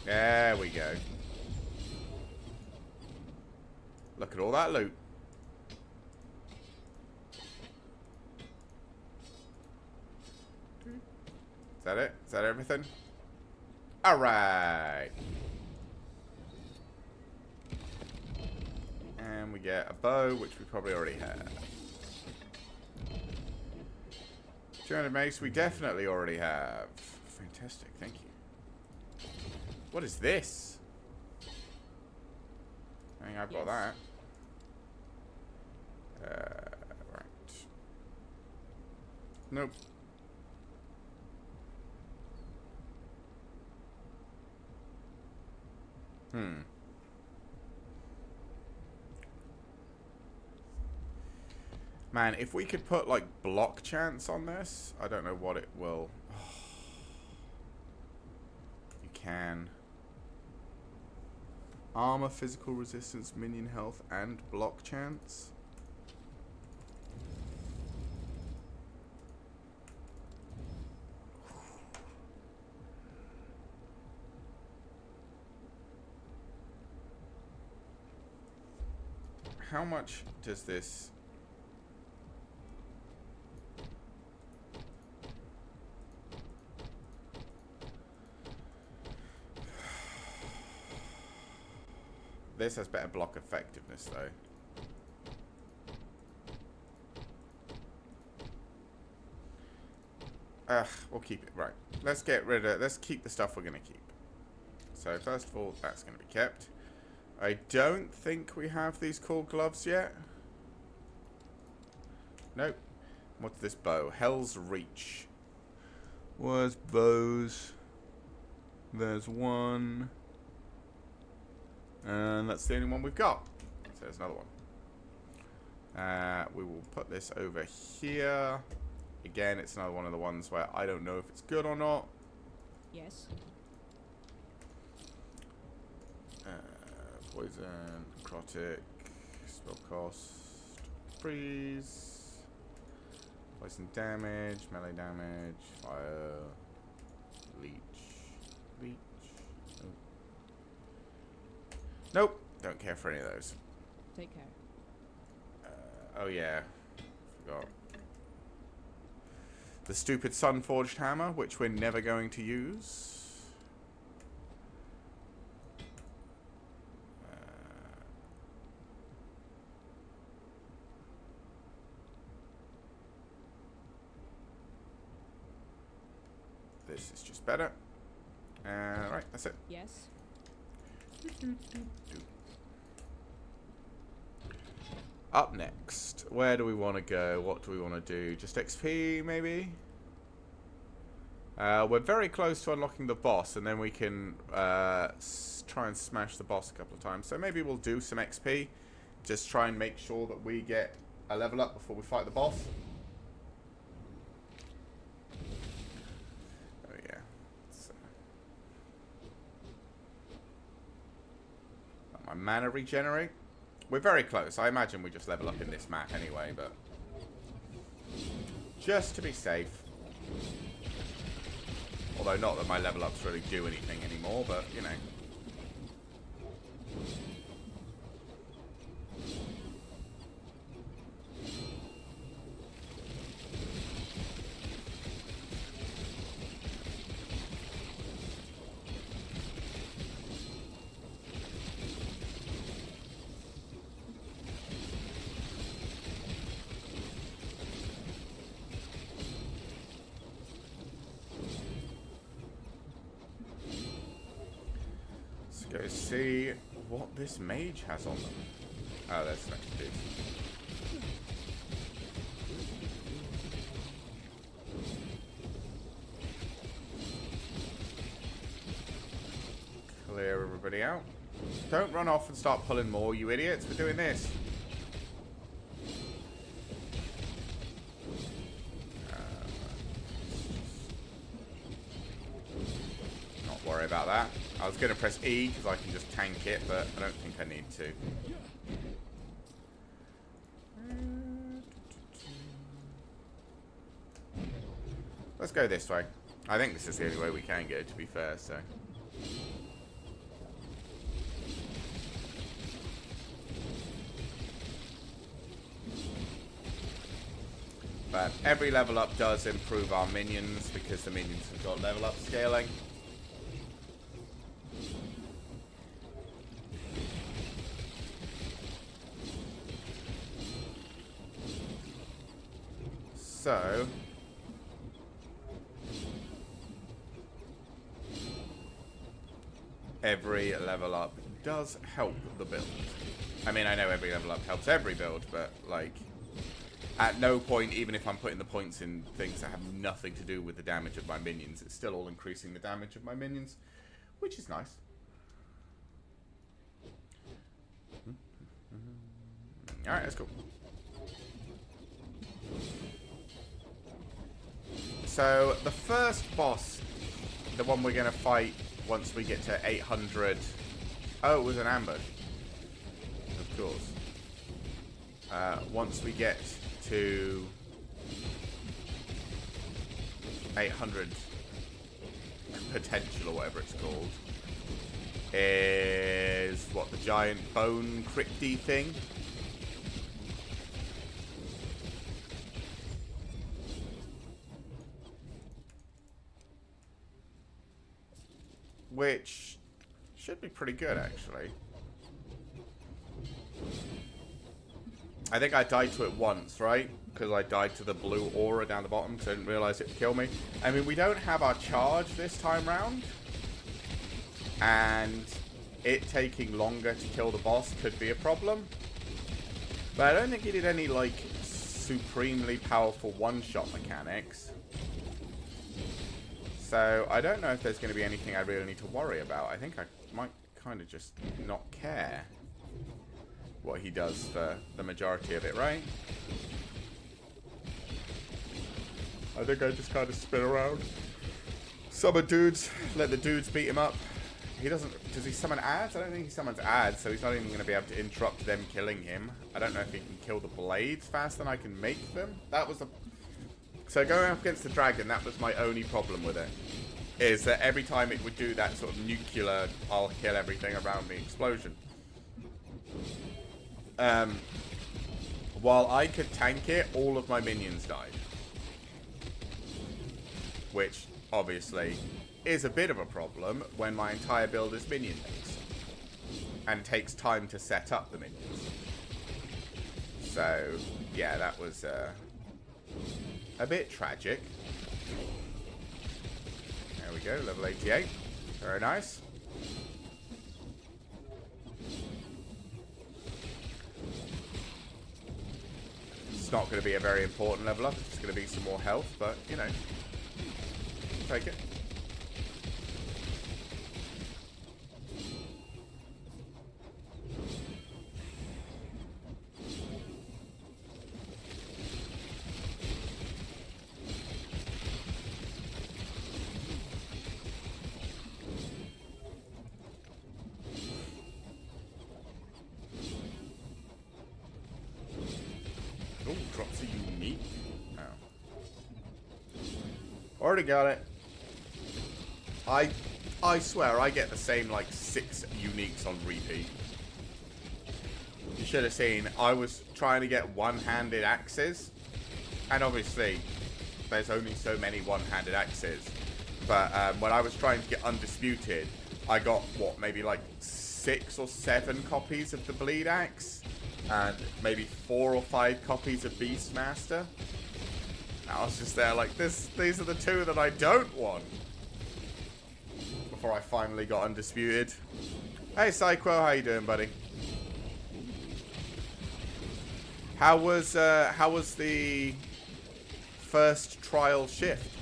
There we go. Look at all that loot. Is that it? Is that everything? Alright. And we get a bow, which we probably already have. 200 mace, we definitely already have. Fantastic, thank you. What is this? I think I've got that. Right. Nope. Man, if we could put, like, block chance on this, I don't know what it will... You can. Armor, physical resistance, minion health, and block chance. How much does this... This has better block effectiveness, though. We'll keep it. Right. Let's get rid of... Let's keep the stuff we're going to keep. So, first of all, that's going to be kept. I don't think we have these cool gloves yet. Nope. What's this bow? Hell's Reach. Where's bows? There's one. And that's the only one we've got. So there's another one. We will put this over here. Again, it's another one of the ones where I don't know if it's good or not.
Yes.
Poison, necrotic, spell cost, freeze, poison damage, melee damage, fire, leech. Oh. Nope, don't care for any of those.
Take care.
Oh yeah, forgot. The stupid sun-forged hammer, which we're never going to use. This is just better. Right, that's it.
Yes.
Up next, where do we want to go? What do we want to do? Just XP, maybe? We're very close to unlocking the boss, and then we can try and smash the boss a couple of times. So maybe we'll do some XP. Just try and make sure that we get a level up before we fight the boss. Oh yeah. Let my mana regenerate. We're very close. I imagine we just level up in this map anyway, but just to be safe. Although not that my level ups really do anything anymore, but you know. Go see what this mage has on them. Oh, that's next dude. Clear everybody out. Don't run off and start pulling more, you idiots. We're doing this. Not worry about that. I was going to press E because I can just tank it, but I don't think I need to. Let's go this way. I think this is the only way we can go, to be fair, so. But every level up does improve our minions because the minions have got level up scaling. So, every level up does help the build. I mean, I know every level up helps every build, but, like, at no point, even if I'm putting the points in things that have nothing to do with the damage of my minions, it's still all increasing the damage of my minions, which is nice. Alright, let's go. So the first boss, the one we're going to fight once we get to 800. Oh, it was an ambush. Of course. Once we get to 800 potential or whatever it's called, is what, the giant bone crypty thing? Which should be pretty good, actually. I think I died to it once, right? Because I died to the blue aura down the bottom, so I didn't realize it would kill me. I mean, we don't have our charge this time round. And it taking longer to kill the boss could be a problem. But I don't think he did any, like, supremely powerful one-shot mechanics. So I don't know if there's going to be anything I really need to worry about. I think I might kind of just not care what he does for the majority of it, right? I think I just kind of spin around. Summon dudes, let the dudes beat him up. He doesn't... Does he summon ads? I don't think he summons ads, so he's not even going to be able to interrupt them killing him. I don't know if he can kill the blades faster than I can make them. That was the... So going up against the dragon, that was my only problem with it. Is that every time it would do that sort of nuclear, I'll kill everything around me explosion. While I could tank it, all of my minions died. Which, obviously, is a bit of a problem when my entire build is minion-based. And takes time to set up the minions. So, yeah, that was a bit tragic. There we go, level 88. Very nice. It's not going to be a very important level up. It's going to be some more health, but, you know, take it. Oh, drops a unique. Oh. Already got it. I swear I get the same like 6 uniques on repeat. You should have seen. I was trying to get one-handed axes, and obviously there's only so many one-handed axes. But when I was trying to get undisputed, I got what, maybe like 6 or 7 copies of the bleed axe, and maybe 4 or 5 copies of Beastmaster. I was just there like, these are the 2 that I don't want. Before I finally got undisputed. Hey Psycho, how you doing, buddy? How was the first trial shift?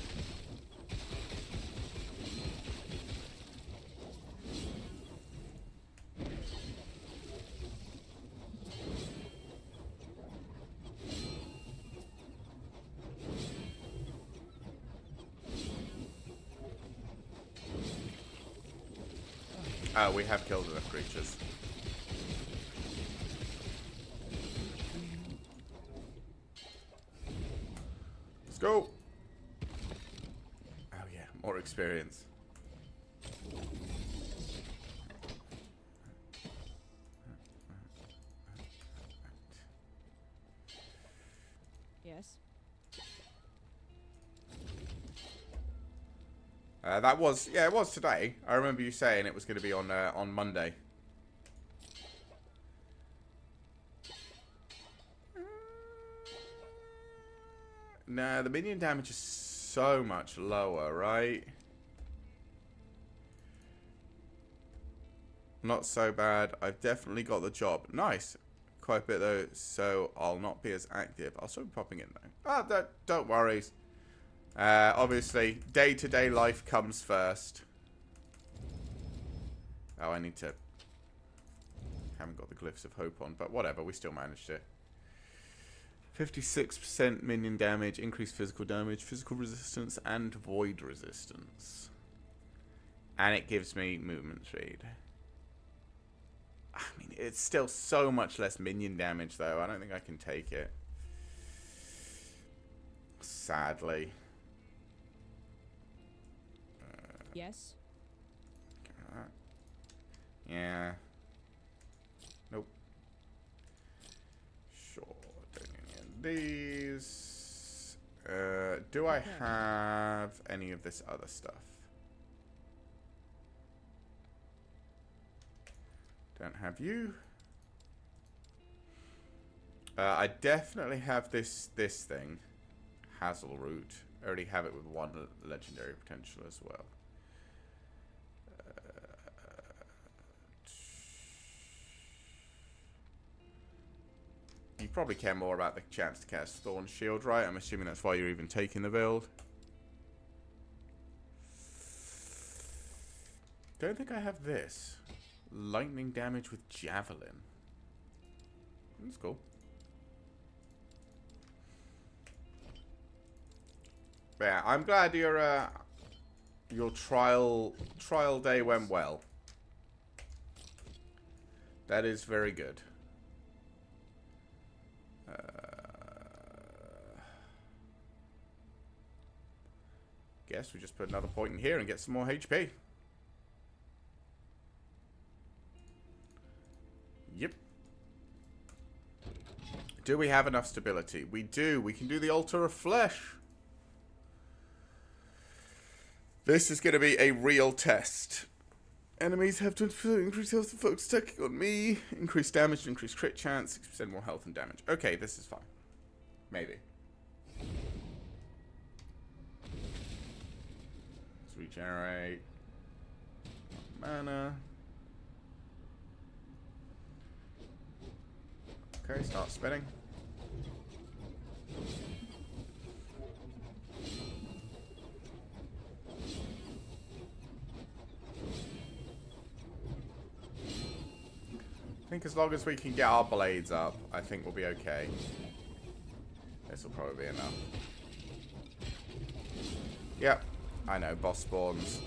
Oh, we have killed enough creatures. Let's go. Oh yeah, more experience.
Yes.
That was, yeah, it was today. I remember you saying it was going to be on Monday. Nah, the minion damage is so much lower, right? Not so bad. I've definitely got the job. Nice. Quite a bit though, so I'll not be as active. I'll still be popping in though. Oh, don't worry. Obviously, day-to-day life comes first. Oh, I need to... Haven't got the Glyphs of Hope on, but whatever, we still managed it. 56% minion damage, increased physical damage, physical resistance, and void resistance. And it gives me movement speed. I mean, it's still so much less minion damage, though. I don't think I can take it. Sadly.
Yes.
Yeah. Nope. Sure. These. Do I have any of this other stuff? Don't have you. I definitely have this thing. Hazel Root. I already have it with one legendary potential as well. You probably care more about the chance to cast Thorn Shield, right? I'm assuming that's why you're even taking the build. Don't think I have this. Lightning damage with Javelin. That's cool. But yeah, I'm glad your trial day went well. That is very good. Guess we just put another point in here and get some more HP. Yep. Do we have enough stability? We do. We can do the Altar of Flesh. This is going to be a real test. Enemies have 20% increased health and focus attacking on me. Increased damage, increased crit chance, 6% more health and damage. Okay, this is fine. Maybe. Let's regenerate. Mana. Okay, start spinning. I think as long as we can get our blades up, I think we'll be okay. This will probably be enough. Yep, I know, boss spawns.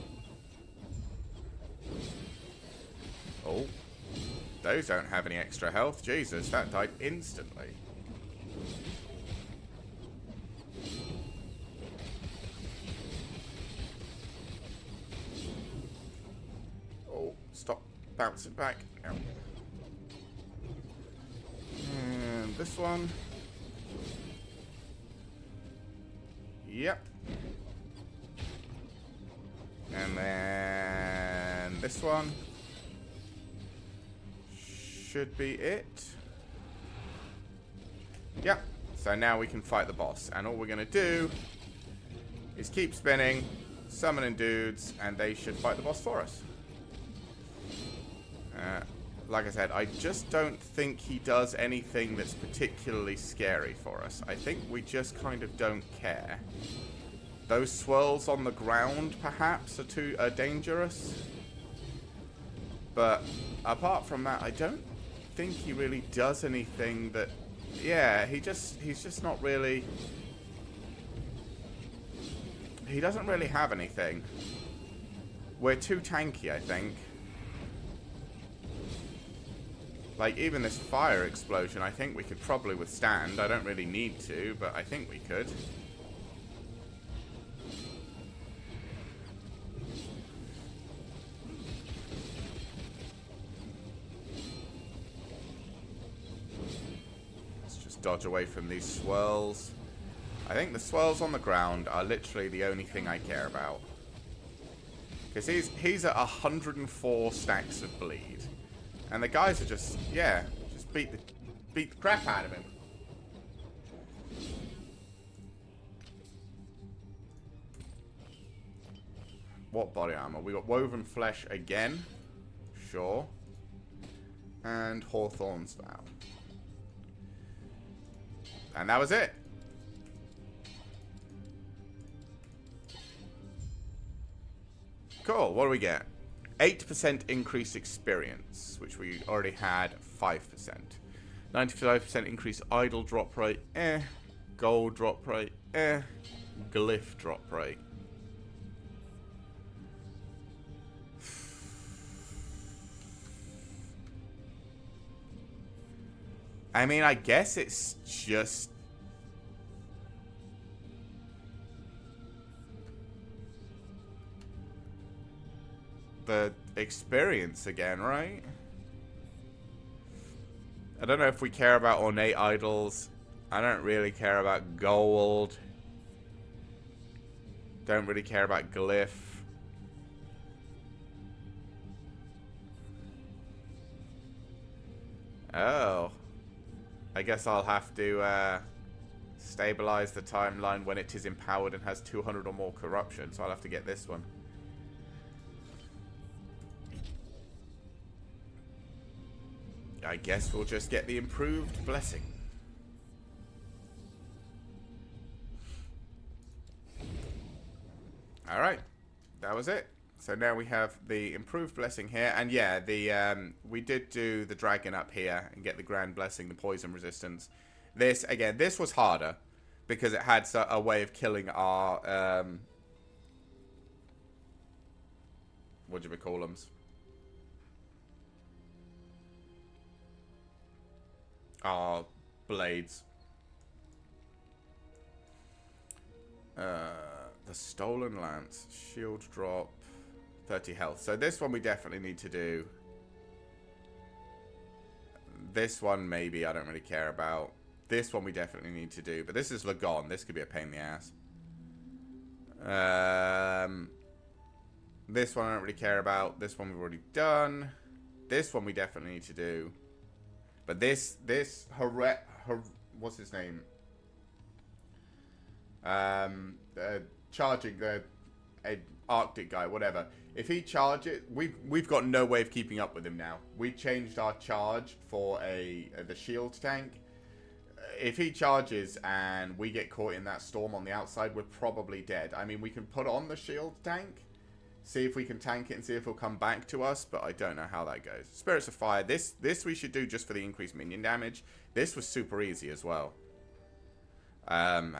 Oh. Those don't have any extra health. Jesus, that died instantly. Oh, stop bouncing back. Ow. And this one. Yep. And then this one. Should be it. Yep. So now we can fight the boss. And all we're going to do is keep spinning, summoning dudes, and they should fight the boss for us. Like I said, I just don't think he does anything that's particularly scary for us. I think we just kind of don't care. Those swirls on the ground, perhaps, are dangerous. But apart from that, I don't think he really does anything that... Yeah, he's just not really... He doesn't really have anything. We're too tanky, I think. Like, even this fire explosion, I think we could probably withstand. I don't really need to, but I think we could. Let's just dodge away from these swirls. I think the swirls on the ground are literally the only thing I care about. Because he's at 104 stacks of bleed. And the guys are just, yeah, just beat the crap out of him. What body armor? We got Woven Flesh again. Sure. And Hawthorne's Vow. And that was it. Cool. What do we get? 8% increased experience, which we already had 5%. 95% increase idle drop rate. Gold drop rate. Glyph drop rate. I mean, I guess it's just... the experience again, right? I don't know if we care about ornate idols. I don't really care about gold. Don't really care about glyph. Oh. I guess I'll have to stabilize the timeline when it is empowered and has 200 or more corruption. So I'll have to get this one. I guess we'll just get the improved blessing. Alright. That was it. So now we have the improved blessing here. And yeah, the we did do the dragon up here and get the grand blessing, the poison resistance. This, again, this was harder because it had a way of killing our... what do we call them? Our blades. The stolen lance. Shield drop. 30 health. So this one we definitely need to do. This one maybe I don't really care about. This one we definitely need to do. But this is Lagon. This could be a pain in the ass. This one I don't really care about. This one we've already done. This one we definitely need to do. But what's his name? Charging the Arctic guy, whatever. If he charges, we've got no way of keeping up with him now. We changed our charge for the shield tank. If he charges and we get caught in that storm on the outside, we're probably dead. I mean, we can put on the shield tank, see if we can tank it and see if he'll come back to us, but I don't know how that goes. Spirits of Fire, this we should do just for the increased minion damage. This was super easy as well. And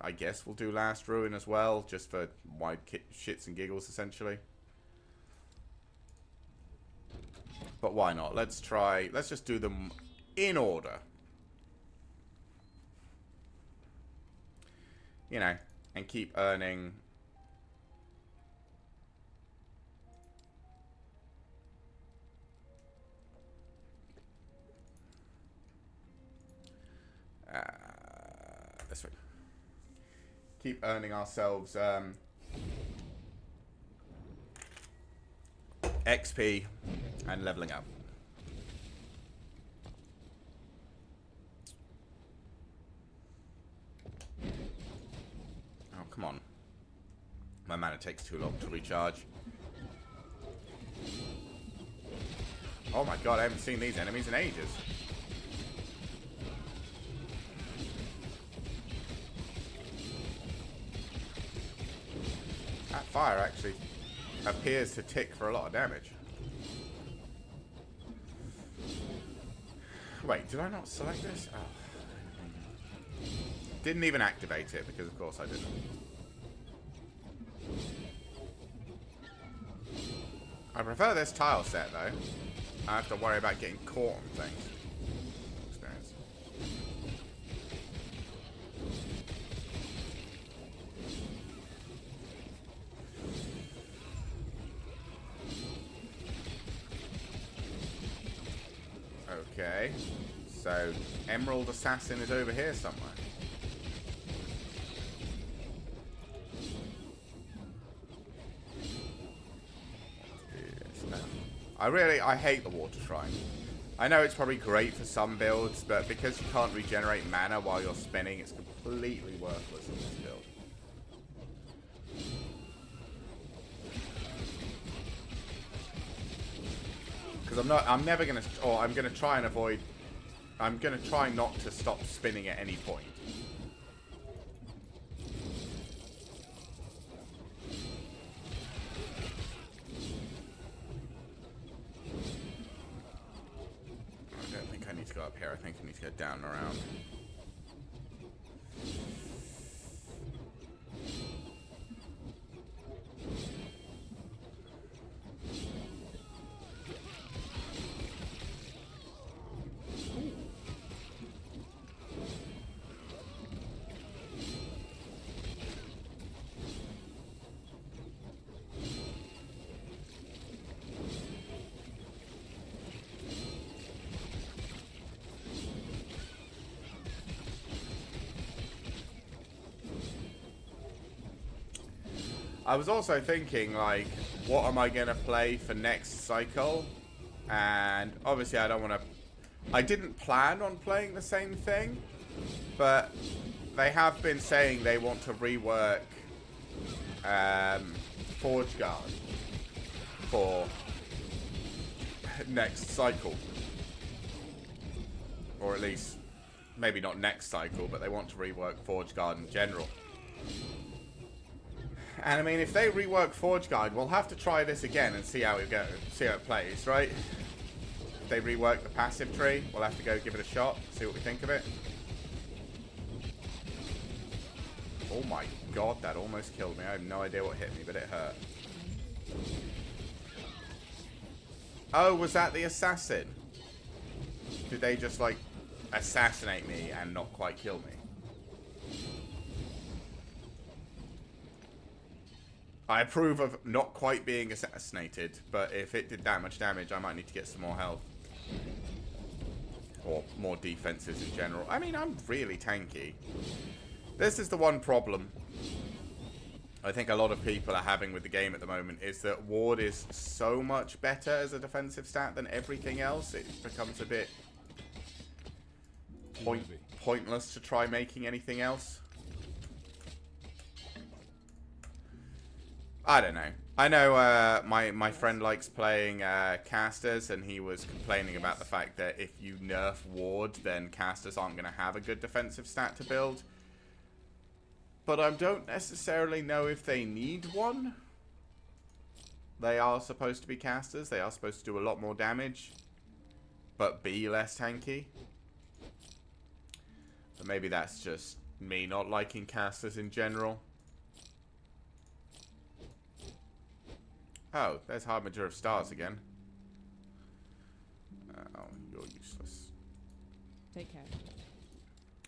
I guess we'll do Last Ruin as well, just for wide shits and giggles, essentially. But why not? Let's just do them in order. You know, and keep earning... this way. Keep earning ourselves XP and leveling up. Oh, come on. My mana takes too long to recharge. Oh my god, I haven't seen these enemies in ages. That fire actually appears to tick for a lot of damage. Wait, did I not select this? Oh. Didn't even activate it because of course I didn't. I prefer this tile set though. I have to worry about getting caught on things. Experience. Okay, so Emerald Assassin is over here somewhere. I hate the Water Shrine. I know it's probably great for some builds, but because you can't regenerate mana while you're spinning, it's completely worthless in this build. Because I'm never gonna, or I'm gonna try and avoid, I'm gonna try not to stop spinning at any point. I don't think I need to go up here. I think I need to go down and around. I was also thinking, like, what am I going to play for next cycle? And obviously I don't want to... I didn't plan on playing the same thing, but they have been saying they want to rework Forge Guard for next cycle. Or at least, maybe not next cycle, but they want to rework Forge Guard in general. And I mean, if they rework Forge Guide, we'll have to try this again and see how it goes, see how it plays, right? If they rework the passive tree, we'll have to go give it a shot, see what we think of it. Oh my god, that almost killed me. I have no idea what hit me, but it hurt. Oh, was that the assassin? Did they just, like, assassinate me and not quite kill me? I approve of not quite being assassinated, but if it did that much damage, I might need to get some more health. Or more defenses in general. I mean, I'm really tanky. This is the one problem I think a lot of people are having with the game at the moment, is that Ward is so much better as a defensive stat than everything else. It becomes a bit pointless to try making anything else. I don't know. I know my friend likes playing casters, and he was complaining about the fact that if you nerf Ward, then casters aren't going to have a good defensive stat to build. But I don't necessarily know if they need one. They are supposed to be casters. They are supposed to do a lot more damage, but be less tanky. But maybe that's just me not liking casters in general. Oh, there's Harbinger of Stars again. Oh, you're useless.
Take care.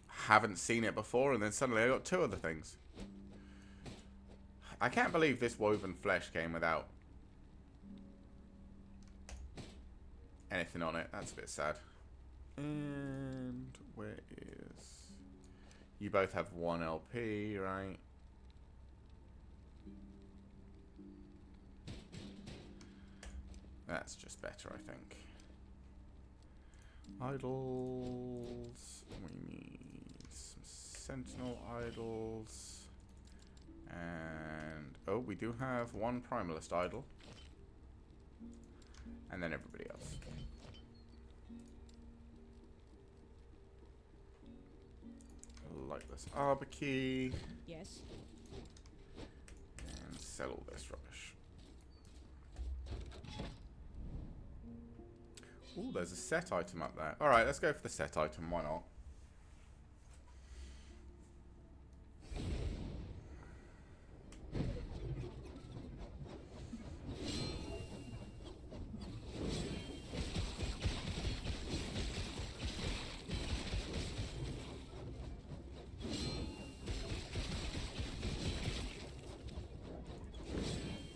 Haven't seen it before, and then suddenly I got two other things. I can't believe this woven flesh came without anything on it. That's a bit sad. And where is... You both have 1 LP, right? That's just better, I think. Idols. We need some Sentinel idols. And... oh, we do have 1 Primalist idol. And then everybody else. Lightless Arbor Key.
Yes.
And sell all this rubbish. Ooh, there's a set item up there. Alright, let's go for the set item. Why not?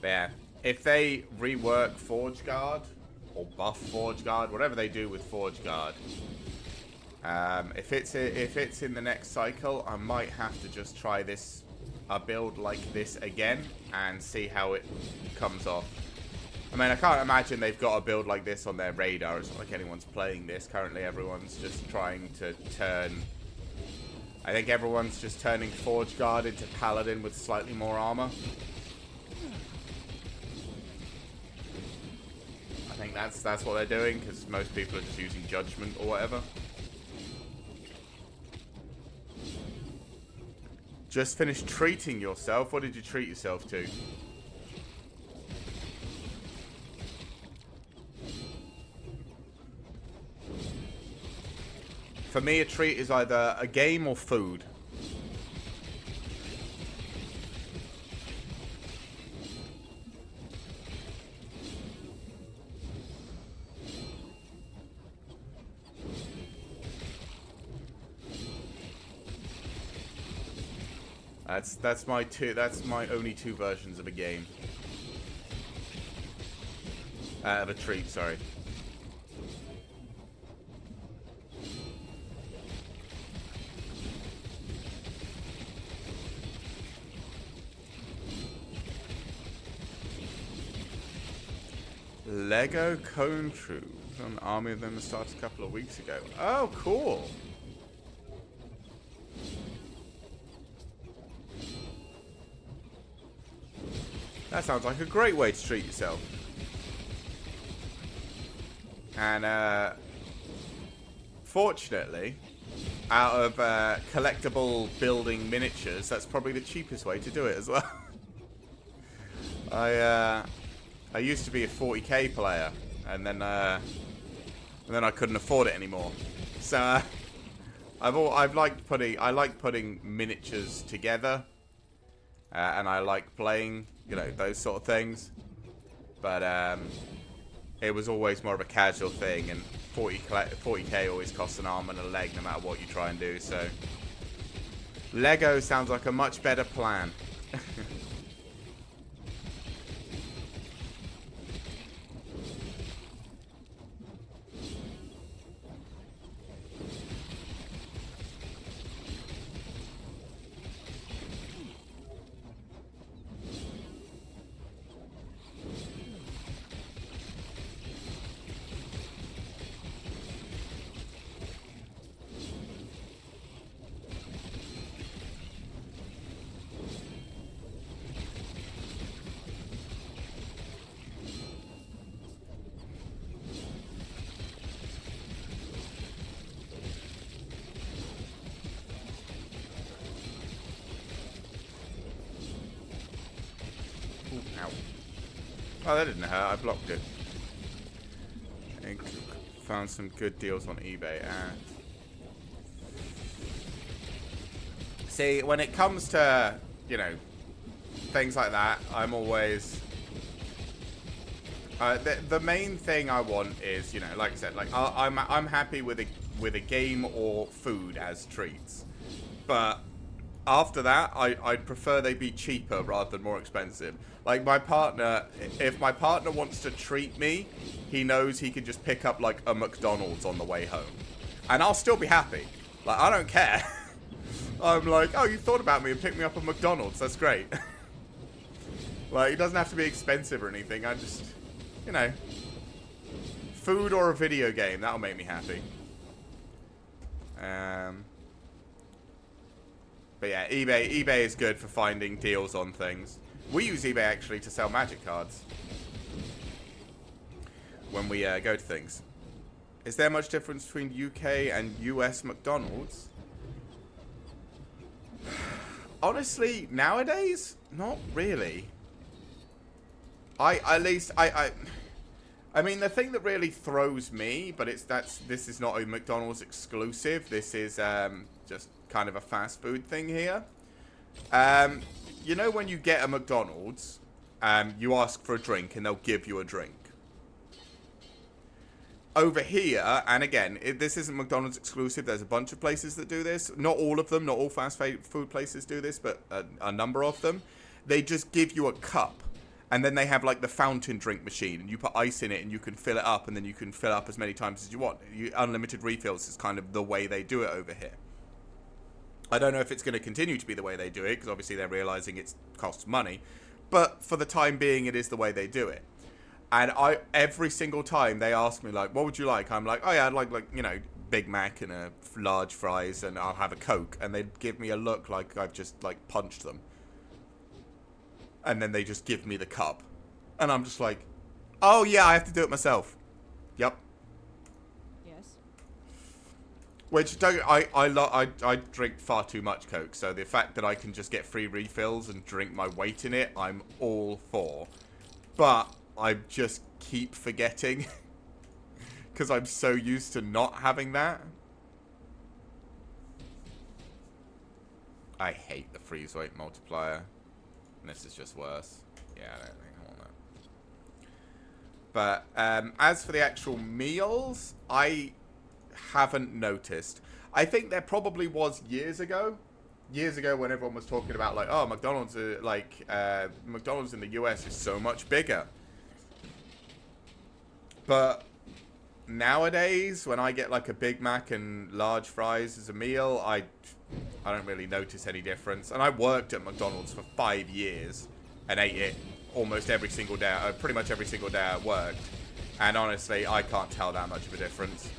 Yeah. If they rework Forge Guard, or buff Forge Guard, whatever they do with Forge Guard. If it's in the next cycle, I might have to just try a build like this again and see how it comes off. I mean, I can't imagine they've got a build like this on their radar. It's not like anyone's playing this currently. Everyone's just trying to turn... I think everyone's just turning Forge Guard into Paladin with slightly more armor. I think that's what they're doing, because most people are just using Judgment or whatever. Just finished treating yourself? What did you treat yourself to? For me, a treat is either a game or food. That's my only two versions of a game. Of a treat, sorry. Lego Cone Troop. An army of them that started a couple of weeks ago. Oh, cool. That sounds like a great way to treat yourself. And, fortunately, out of collectible building miniatures, that's probably the cheapest way to do it as well. I used to be a 40k player, and then I couldn't afford it anymore. So I like putting miniatures together, and I like playing, you know, those sort of things. But it was always more of a casual thing, and 40k always costs an arm and a leg no matter what you try and do. So Lego sounds like a much better plan. Ow. Oh, that didn't hurt. I blocked it. And found some good deals on eBay. See, when it comes to, you know, things like that, I'm always... the main thing I want is, you know, like I said, like I'm happy with a game or food as treats, but after that, I'd prefer they be cheaper rather than more expensive. Like my partner, if my partner wants to treat me, he knows he can just pick up like a McDonald's on the way home, and I'll still be happy. Like I don't care. I'm like, oh, you thought about me and picked me up a McDonald's. That's great. Like it doesn't have to be expensive or anything. I just, you know, food or a video game, that'll make me happy. But yeah, eBay is good for finding deals on things. We use eBay actually to sell magic cards when we go to things. Is there much difference between UK and US McDonald's? Honestly, nowadays, not really. I mean, the thing that really throws me, but this is not a McDonald's exclusive. This is just kind of a fast food thing here. You know when you get a McDonald's, you ask for a drink and they'll give you a drink. Over here, and again, this isn't McDonald's exclusive. There's a bunch of places that do this. Not all of them, not all fast food places do this, but a number of them. They just give you a cup. And then they have like the fountain drink machine, and you put ice in it, and you can fill it up, and then you can fill up as many times as you want. Unlimited refills is kind of the way they do it over here. I don't know if it's going to continue to be the way they do it, because obviously they're realizing it costs money. But for the time being, it is the way they do it. And every single time they ask me like, what would you like? I'm like, oh yeah, I'd like you know, Big Mac and a large fries, and I'll have a Coke. And they'd give me a look like I've just like punched them. And then they just give me the cup. And I'm just like, oh yeah, I have to do it myself. Yep.
Yes.
Which I drink far too much Coke, so the fact that I can just get free refills and drink my weight in it, I'm all for. But I just keep forgetting because I'm so used to not having that. I hate the freeze weight multiplier. And this is just worse. Yeah, I don't think I want that. But as for the actual meals, I haven't noticed. I think there probably was years ago when everyone was talking about like, oh, McDonald's McDonald's in the US is so much bigger. But nowadays, when I get like a Big Mac and large fries as a meal, I don't really notice any difference. And I worked at McDonald's for 5 years and ate it almost every single day, pretty much every single day I worked. And honestly, I can't tell that much of a difference.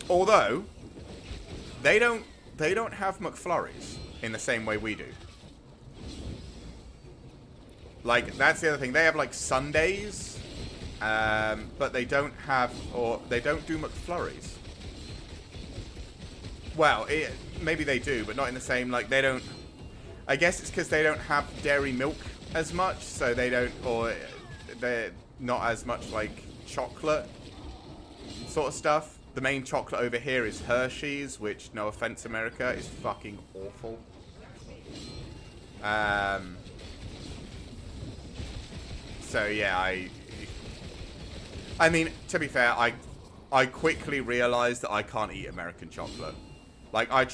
Although they don't have McFlurries in the same way we do. Like, that's the other thing. They have like Sundays, but they don't do McFlurries. Well, maybe they do, but not in the same, like, they don't. I guess it's because they don't have dairy milk as much, so they don't, or they're not as much like chocolate sort of stuff. The main chocolate over here is Hershey's, which, no offense, America, is fucking awful. So yeah, I mean, to be fair, I quickly realized that I can't eat American chocolate. Like, I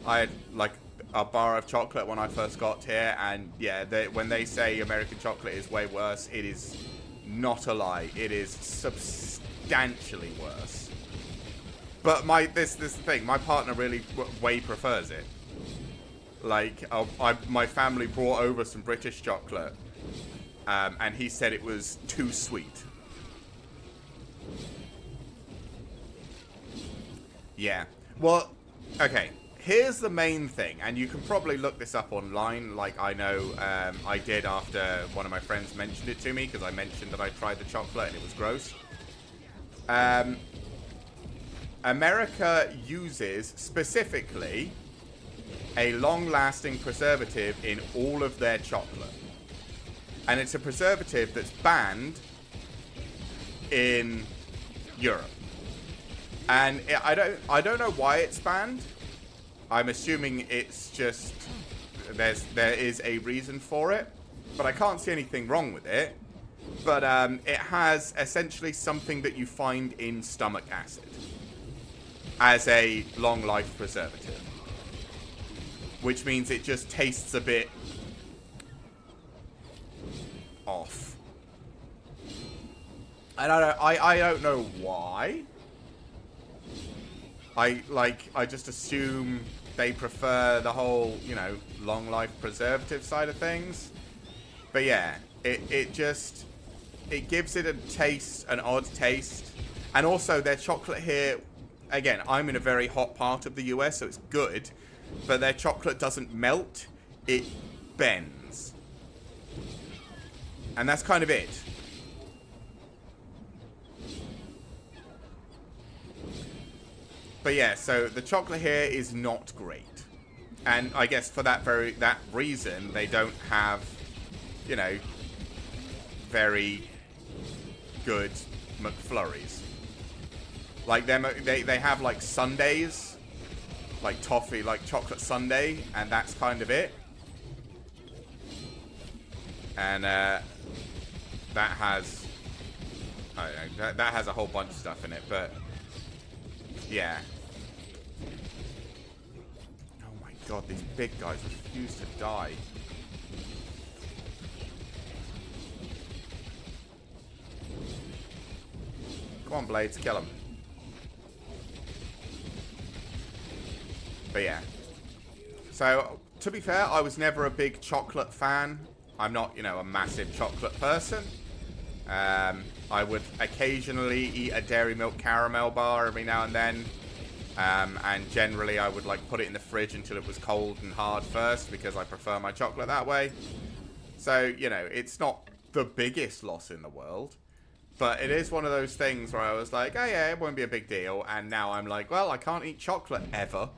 had like a bar of chocolate when I first got here, and yeah, when they say American chocolate is way worse, it is not a lie. It is substantially worse. But this thing, my partner really way prefers it. Like, my family brought over some British chocolate, and he said it was too sweet. Yeah. Well, okay. Here's the main thing, and you can probably look this up online, like I know I did after one of my friends mentioned it to me, because I mentioned that I tried the chocolate and it was gross. America uses, specifically, a long-lasting preservative in all of their chocolate. And it's a preservative that's banned in Europe. And I don't know why it's banned. I'm assuming it's just there is a reason for it, but I can't see anything wrong with it. But it has essentially something that you find in stomach acid as a long life preservative, which means it just tastes a bit off. And I don't know why. I just assume they prefer the whole, you know, long life preservative side of things. But yeah, it gives it a taste, an odd taste. And also their chocolate here, again, I'm in a very hot part of the US, so it's good, but their chocolate doesn't melt, it bends. And that's kind of it. But yeah, so the chocolate here is not great. And I guess for that reason, they don't have, you know, very good McFlurries. Like, they have, like, sundaes, like toffee, like chocolate sundae, and that's kind of it. And that has, I don't know, that has a whole bunch of stuff in it, but yeah. Oh my god, these big guys refuse to die. Come on, Blades, kill him. But yeah. So, to be fair, I was never a big chocolate fan. I'm not, you know, a massive chocolate person. I would occasionally eat a Dairy Milk caramel bar every now and then. And generally I would like put it in the fridge until it was cold and hard first, because I prefer my chocolate that way. So, you know, it's not the biggest loss in the world. But it is one of those things where I was like, oh yeah, it won't be a big deal. And now I'm like, well, I can't eat chocolate ever.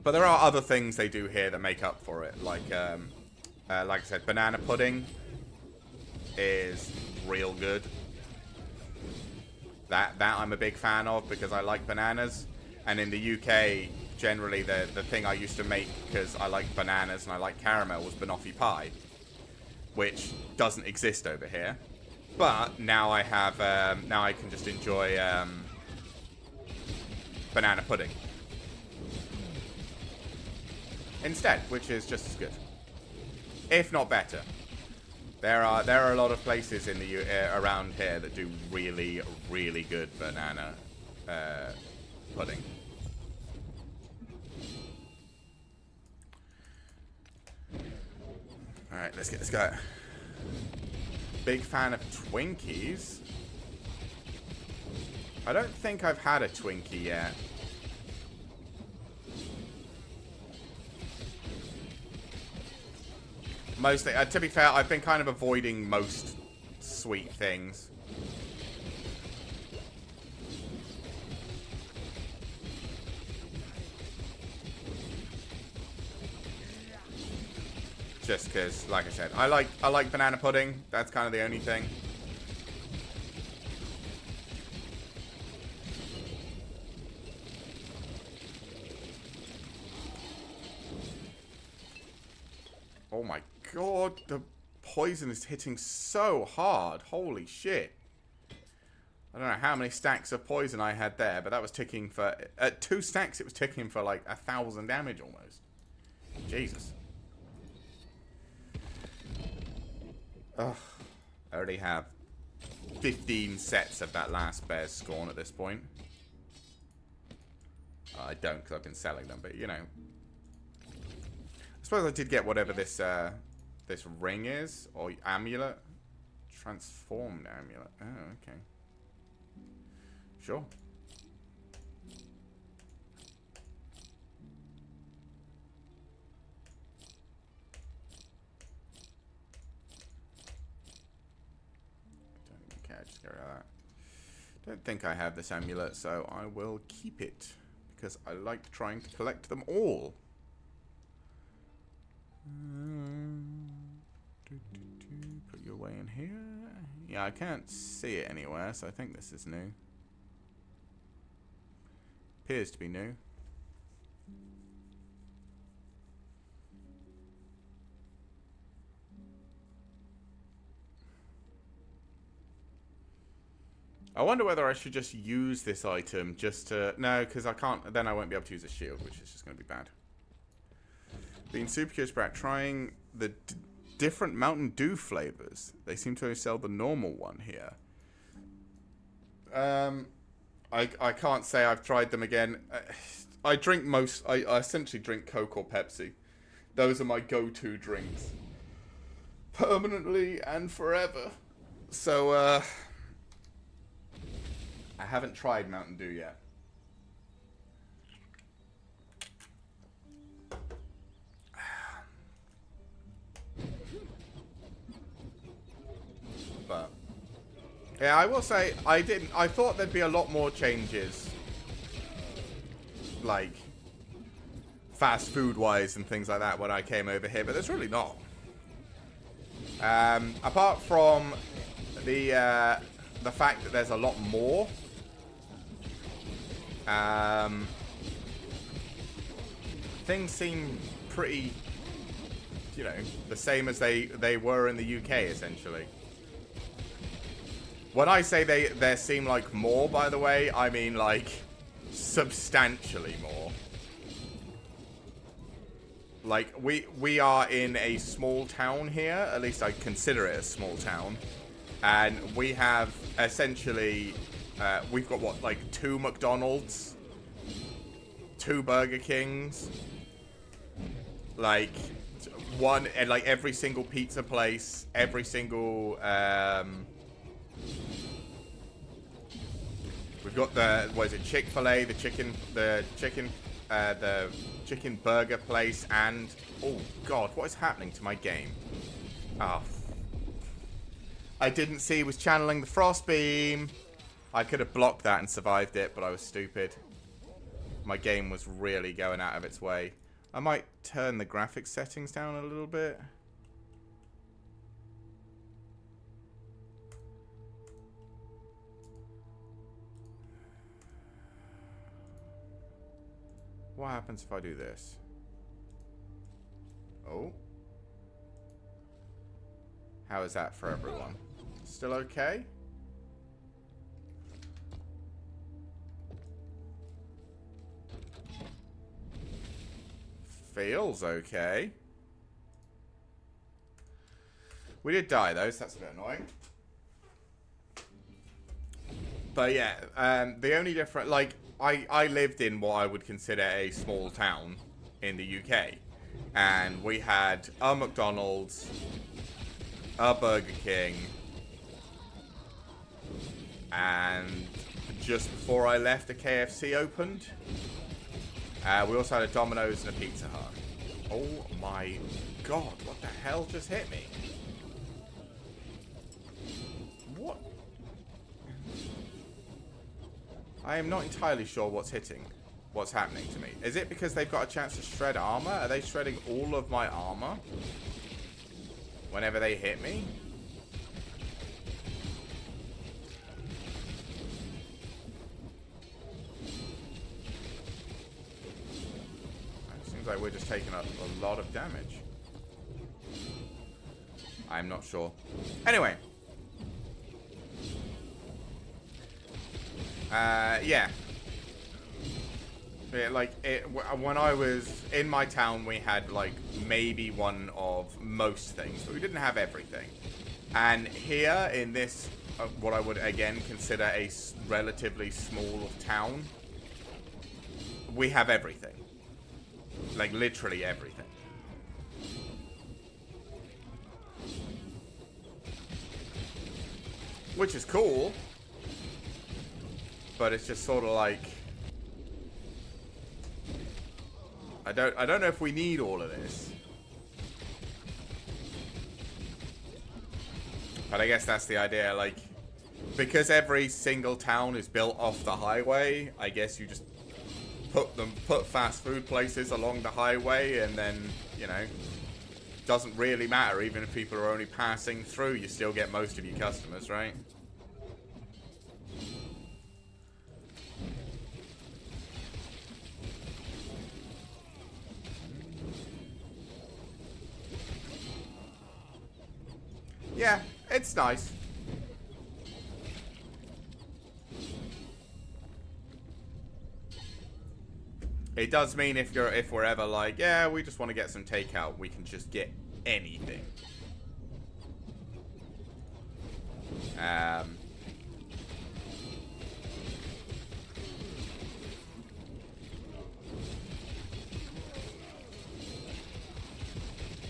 But there are other things they do here that make up for it. Like I said, banana pudding is real good. That I'm a big fan of because I like bananas. And in the UK, generally the thing I used to make because I like bananas and I like caramel was banoffee pie, which doesn't exist over here. But now I have now I can just enjoy banana pudding instead, which is just as good, if not better. There are a lot of places in the around here that do really, really good banana pudding. All right, let's get this guy. Big fan of Twinkies. I don't think I've had a Twinkie yet. Mostly, to be fair, I've been kind of avoiding most sweet things. Just because, like I said, I like banana pudding. That's kind of the only thing. Oh my god, the poison is hitting so hard. Holy shit. I don't know how many stacks of poison I had there, but that was ticking for... At 2 stacks, it was ticking for like 1,000 damage almost. Jesus. Ugh. I already have 15 sets of that last bear's scorn at this point. I don't, because I've been selling them, but you know. I suppose I did get whatever this this ring is, or amulet. Transformed amulet. Oh, okay. Sure. Don't even care, just get rid of that. Don't think I have this amulet, so I will keep it. Because I like trying to collect them all. Put your way in here. Yeah, I can't see it anywhere, so I think this is new. Appears to be new. I wonder whether I should just use this item just to... No, because I can't... Then I won't be able to use a shield, which is just going to be bad. Being super curious about trying the different Mountain Dew flavors. They seem to sell the normal one here. I can't say I've tried them again. I drink most... I essentially drink Coke or Pepsi. Those are my go-to drinks. Permanently and forever. So, I haven't tried Mountain Dew yet. But yeah, I will say I thought there'd be a lot more changes, like fast food wise and things like that when I came over here, but there's really not. Apart from the fact that there's a lot more. Things seem pretty, you know, the same as they were in the UK essentially. When I say they seem like more, by the way, I mean like substantially more. Like we are in a small town here, at least I consider it a small town, and we have essentially we've got what, like 2 McDonald's, 2 Burger Kings, like one, and like every single pizza place, every single we've got the, what is it, Chick-fil-A, the chicken burger place, and oh god, what is happening to my game? Oh, I didn't see it was channeling the frost beam. I could have blocked that and survived it, but I was stupid. My game was really going out of its way. I might turn the graphics settings down a little bit. What happens if I do this? Oh. How is that for everyone? Still okay? Feels okay. We did die though, so that's a bit annoying. But yeah, the only difference, like, I lived in what I would consider a small town in the UK. And we had a McDonald's, a Burger King, and just before I left, a KFC opened. We also had a Domino's and a Pizza Hut. Oh my god, what the hell just hit me? What? I am not entirely sure what's happening to me. Is it because they've got a chance to shred armor? Are they shredding all of my armor whenever they hit me? It seems like we're just taking a lot of damage. I'm not sure. Anyway. Yeah. When I was in my town, we had like maybe one of most things, but we didn't have everything. And here in this, what I would again consider a relatively small town, we have everything. Like literally everything. Which is cool. But it's just sort of like, I don't know if we need all of this. But I guess that's the idea, like, because every single town is built off the highway, I guess you just put fast food places along the highway, and then, you know, doesn't really matter. Even if people are only passing through, you still get most of your customers, right? Yeah, it's nice. It does mean if we're ever like, yeah, we just want to get some takeout, we can just get anything.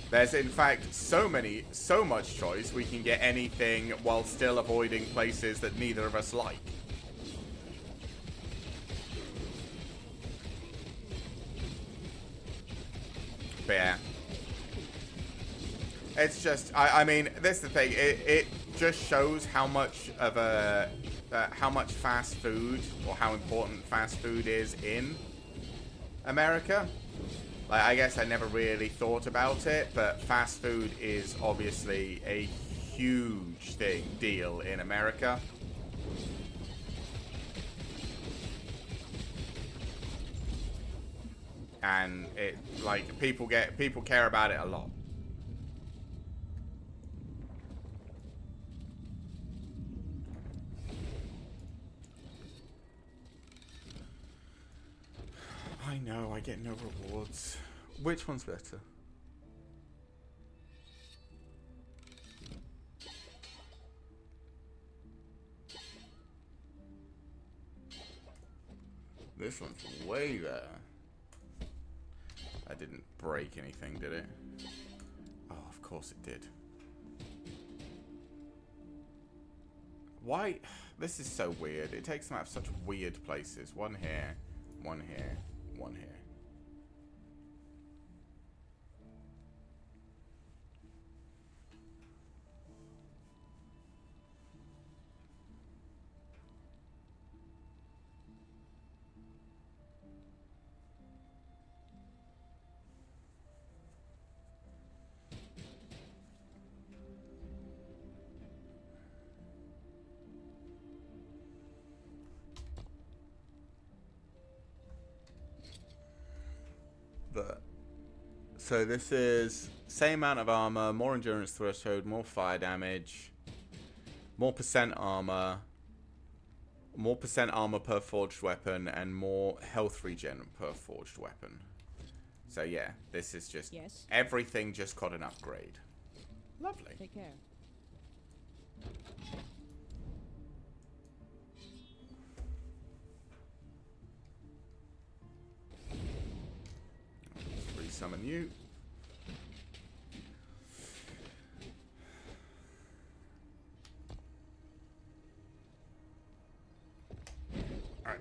There's in fact so much choice, we can get anything while still avoiding places that neither of us like. But yeah. It's just, I mean, this is the thing, it just shows how much of a, how much fast food, or how important fast food is in America. Like, I guess I never really thought about it, but fast food is obviously a huge deal in America. And it, like, people care about it a lot. I know, I get no rewards. Which one's better? This one's way better. That didn't break anything, did it? Oh, of course it did. Why? This is so weird. It takes them out of such weird places. One here, one here, one here. But so this is same amount of armor, more endurance threshold, more fire damage, more percent armor per forged weapon, and more health regen per forged weapon. So yeah, this is just everything just got an upgrade. Lovely.
Take care.
Summon you. Alright.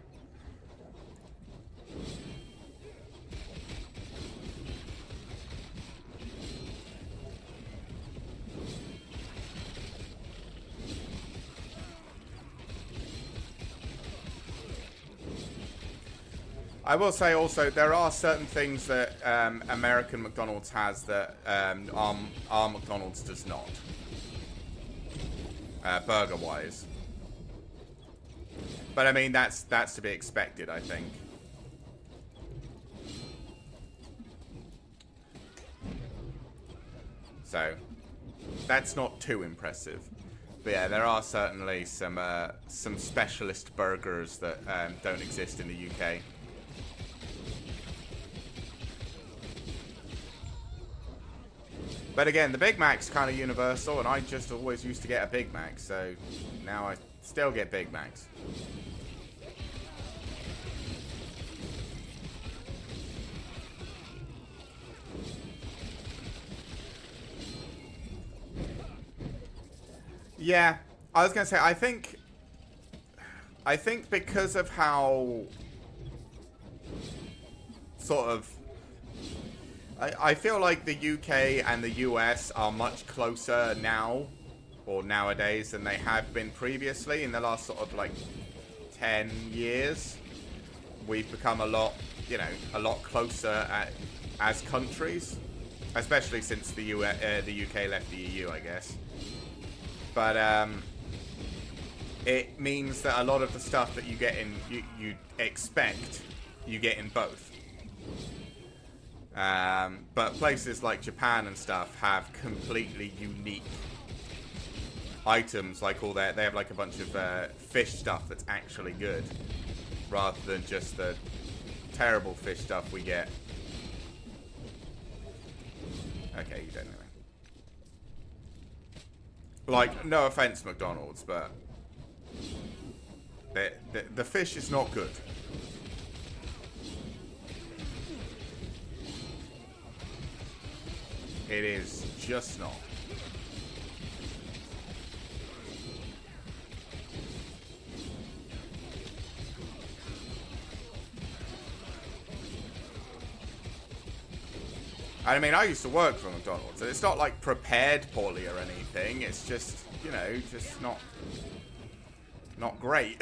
I will say also, there are certain things that American McDonald's has that our McDonald's does not. Burger-wise. But I mean, that's to be expected, I think. So, that's not too impressive. But yeah, there are certainly some specialist burgers that don't exist in the UK. But again, the Big Mac's kind of universal, and I just always used to get a Big Mac, so now I still get Big Macs. Yeah, I was gonna say, I think because of how sort of I feel like the UK and the US are much closer now, or nowadays, than they have been previously. In the last sort of like 10 years, we've become a lot closer as countries, especially since the UK left the EU, I guess. But it means that a lot of the stuff that you get in, you expect, you get in both. But places like Japan and stuff have completely unique items, like they have like a bunch of fish stuff that's actually good, rather than just the terrible fish stuff we get. Okay, you don't know. Like, no offense, McDonald's, but the fish is not good. It is just not. I mean, I used to work for McDonald's, and it's not like prepared poorly or anything. It's just, you know, just not great.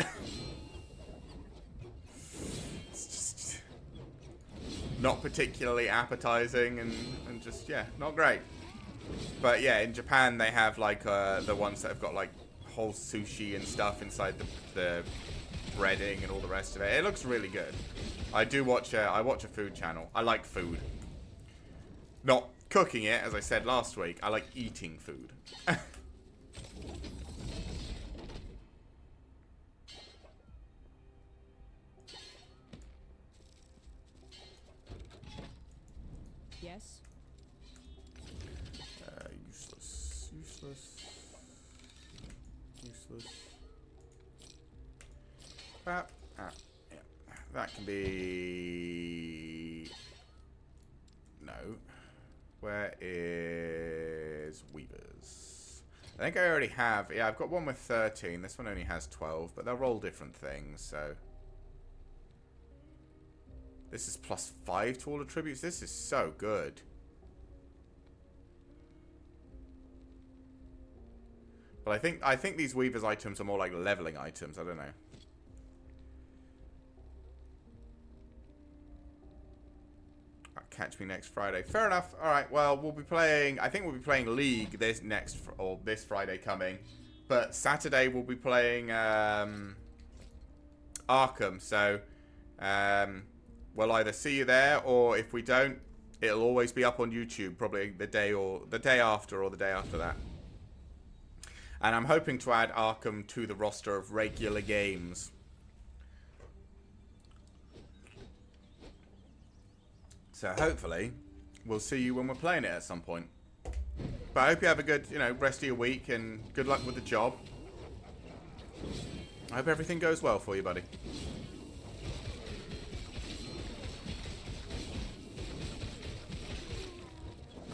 It's just not particularly appetizing, and just, yeah, not great. But yeah, in Japan they have like the ones that have got like whole sushi and stuff inside the breading and all the rest of it. It looks really good. I watch a food channel. I like food. Not cooking it, as I said last week. I like eating food.
Yes.
Useless. Yeah. That can be... No. Where is Weavers? I think I already have... Yeah, I've got one with 13. This one only has 12, but they're all different things, so... This is +5 to all attributes. This is so good. But I think these Weavers items are more like leveling items. I don't know. Catch me next Friday. Fair enough. All right. Well, we'll be playing. I think we'll be playing League this Friday coming. But Saturday we'll be playing Arkham. So we'll either see you there, or if we don't, it'll always be up on YouTube, probably the day after or the day after that. And I'm hoping to add Arkham to the roster of regular games. So hopefully, we'll see you when we're playing it at some point. But I hope you have a good, rest of your week, and good luck with the job. I hope everything goes well for you, buddy.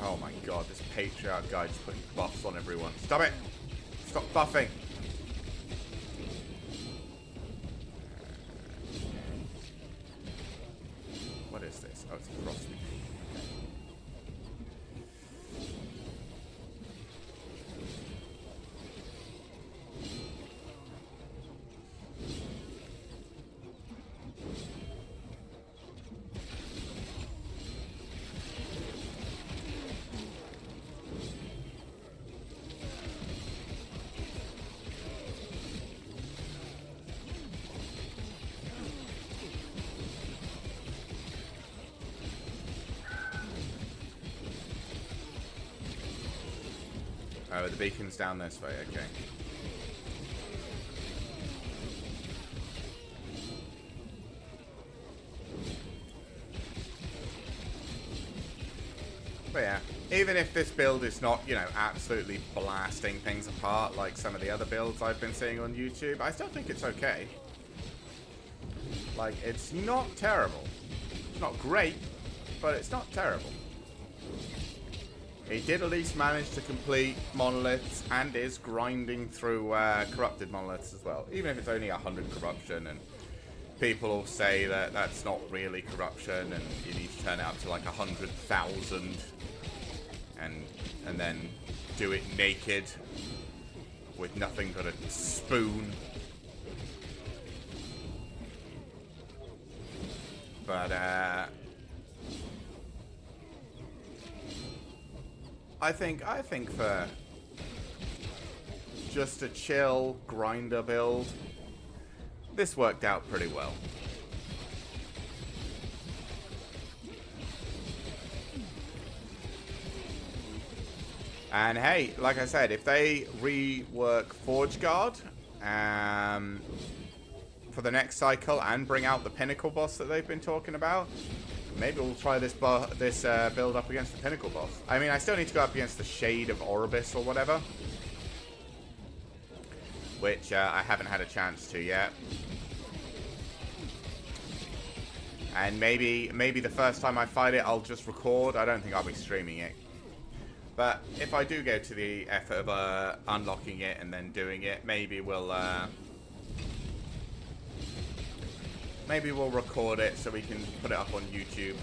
Oh my god, this Patriarch guy just putting buffs on everyone. Stop it! Stop buffing! What is this? Oh, it's a frost. Oh, the beacon's down this way, okay. But yeah, even if this build is not, absolutely blasting things apart like some of the other builds I've been seeing on YouTube, I still think it's okay. Like, it's not terrible. It's not great, but it's not terrible. He did at least manage to complete monoliths and is grinding through corrupted monoliths as well. Even if it's only 100 corruption, and people will say that that's not really corruption and you need to turn it up to like 100,000 and then do it naked with nothing but a spoon. But I think for just a chill grinder build, this worked out pretty well. And hey, like I said, if they rework Forge Guard for the next cycle and bring out the Pinnacle boss that they've been talking about, maybe we'll try this build up against the Pinnacle boss. I mean, I still need to go up against the Shade of Oribus or whatever, which I haven't had a chance to yet. And maybe the first time I fight it, I'll just record. I don't think I'll be streaming it. But if I do go to the effort of unlocking it and then doing it, maybe we'll record it so we can put it up on YouTube.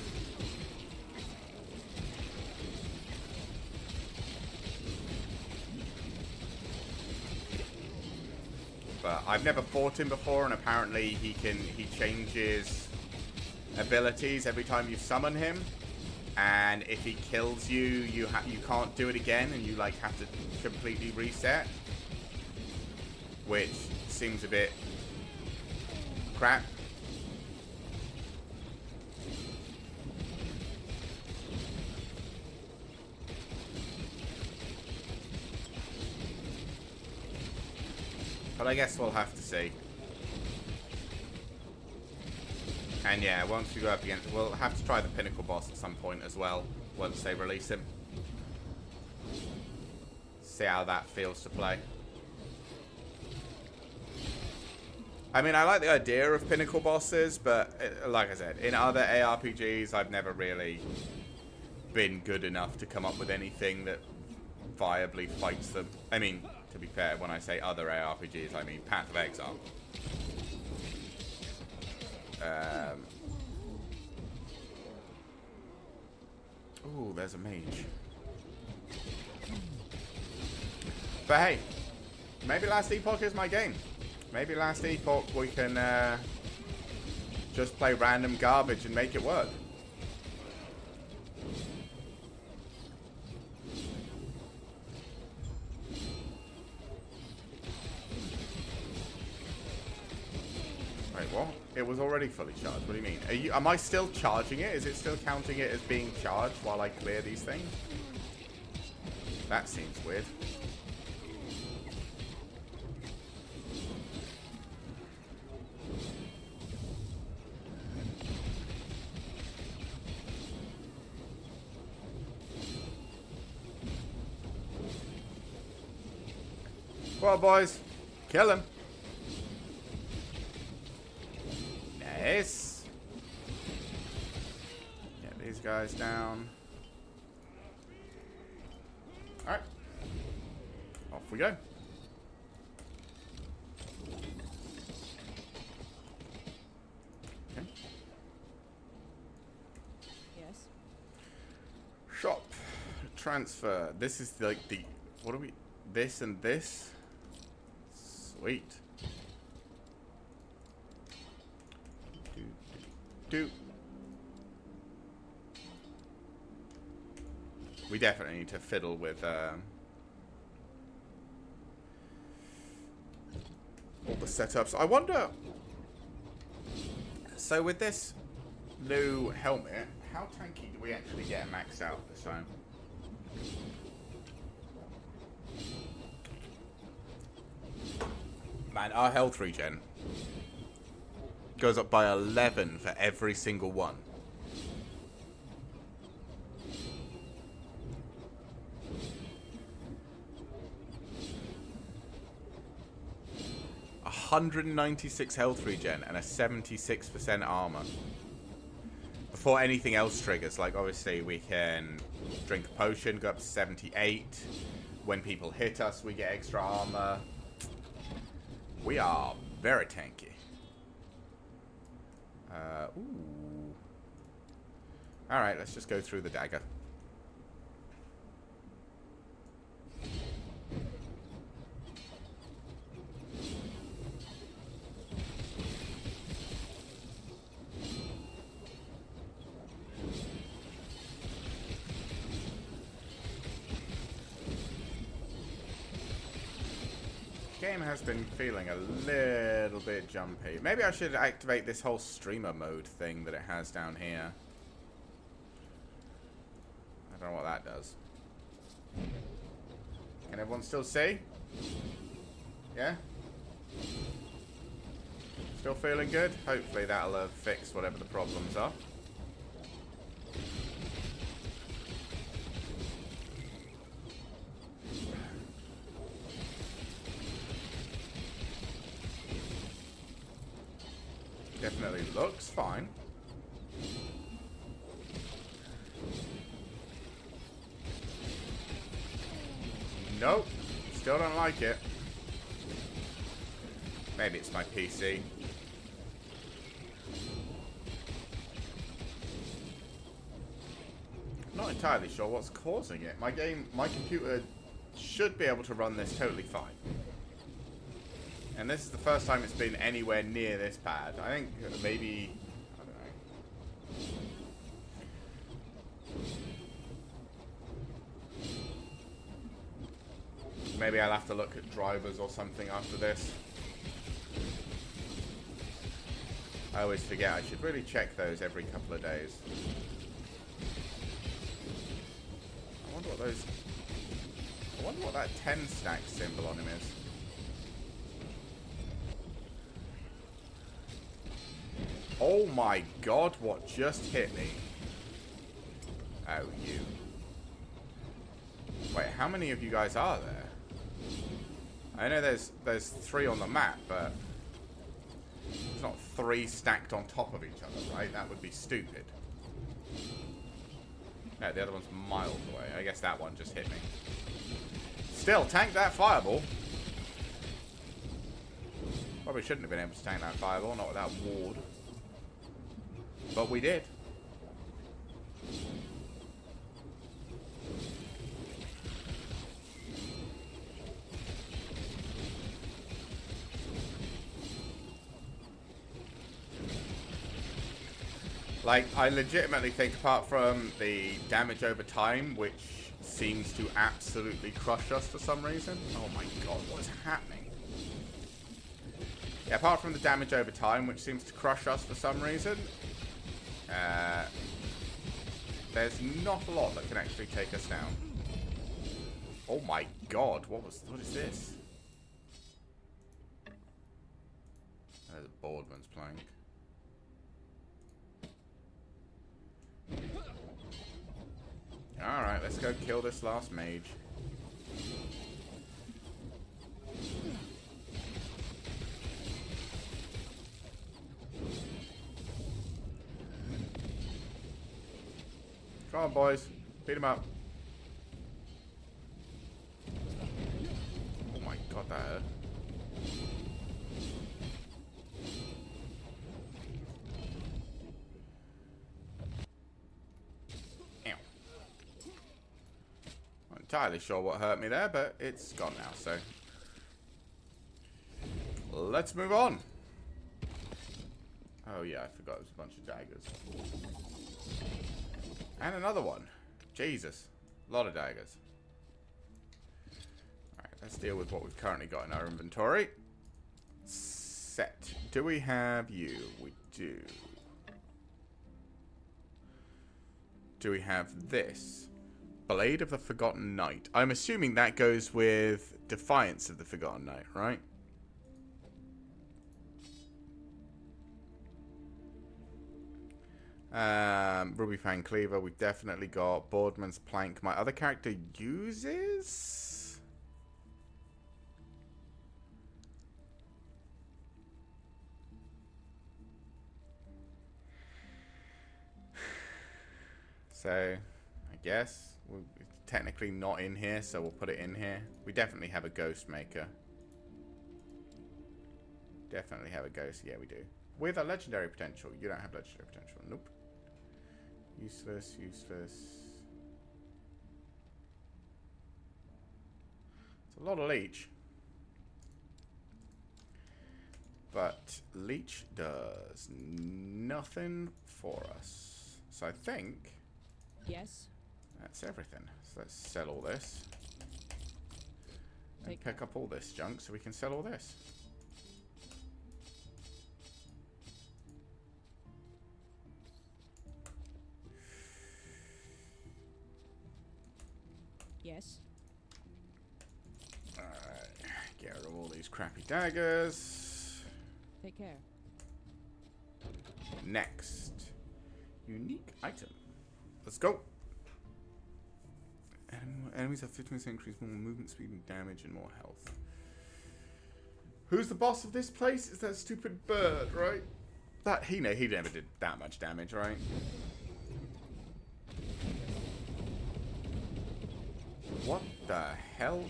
But I've never fought him before, and apparently he changes abilities every time you summon him. And if he kills you, you can't do it again, and you like have to completely reset, which seems a bit crap. But I guess we'll have to see. And yeah, once we go up against, we'll have to try the Pinnacle boss at some point as well, once they release him. See how that feels to play. I mean, I like the idea of Pinnacle bosses, but like I said, in other ARPGs, I've never really been good enough to come up with anything that viably fights them. I mean, to be fair, when I say other ARPGs, I mean Path of Exile. Ooh, there's a mage. But hey, maybe Last Epoch is my game. Maybe Last Epoch we can just play random garbage and make it work. Wait, what? It was already fully charged. What do you mean? Am I still charging it? Is it still counting it as being charged while I clear these things? That seems weird. Well, boys, kill him. Nice. Get these guys down. Alright. Off we go. Okay.
Yes.
Shop. Transfer. This is like the... What are we... This and this? Sweet. Do. We definitely need to fiddle with all the setups. I wonder... So with this new helmet, how tanky do we actually get maxed out this time? Man, our health regen goes up by 11 for every single one. A 196 health regen and a 76% armor. Before anything else triggers, like obviously we can drink a potion, go up to 78. When people hit us, we get extra armor. We are very tanky. Ooh. Alright, let's just go through the dagger. Game has been feeling a little bit jumpy. Maybe I should activate this whole streamer mode thing that it has down here. I don't know what that does. Can everyone still see? Yeah? Still feeling good? Hopefully that'll have fixed whatever the problems are. Definitely looks fine. Nope. Still don't like it. Maybe it's my PC. Not entirely sure what's causing it. My computer should be able to run this totally fine. And this is the first time it's been anywhere near this bad. I think maybe... I don't know. Maybe I'll have to look at drivers or something after this. I always forget. I should really check those every couple of days. I wonder what those... I wonder what that 10 stack symbol on him is. Oh my god, what just hit me? Oh, you. Wait, how many of you guys are there? I know there's 3 on the map, but it's not 3 stacked on top of each other, right? That would be stupid. Yeah, the other one's miles away. I guess that one just hit me. Still, tank that fireball. Probably shouldn't have been able to tank that fireball, not without ward. But we did. Like, I legitimately think apart from the damage over time, which seems to absolutely crush us for some reason. Oh my god, what is happening? Yeah, apart from the damage over time, which seems to crush us for some reason, there's not a lot that can actually take us down. Oh my god, what is this? There's a Boardman's plank. Alright, let's go kill this last mage. Come on, boys. Beat him up. Oh my god, that hurt. Ow. Not entirely sure what hurt me there, but it's gone now, so... Let's move on. Oh yeah, I forgot it was a bunch of daggers. And another one. Jesus. A lot of daggers. Alright, let's deal with what we've currently got in our inventory. Set. Do we have you? We do. Do we have this? Blade of the Forgotten Knight. I'm assuming that goes with Defiance of the Forgotten Knight, right? Ruby Fang Cleaver, we've definitely got. Boardman's Plank. My other character uses... So, I guess we're technically not in here, so we'll put it in here. We definitely have a Ghost Maker. Definitely have a Ghost. Yeah, we do. With a Legendary Potential. You don't have Legendary Potential. Nope. Useless, useless. It's a lot of Leech. But Leech does nothing for us. So I think...
Yes.
That's everything. So let's sell all this. And pick up all this junk so we can sell all this.
Yes.
Alright. Get rid of all these crappy daggers.
Take care.
Next. Unique item. Let's go. Enemies have 15% increase more movement speed and damage and more health. Who's the boss of this place? It's that stupid bird, right? That he never did that much damage, right? What the hell?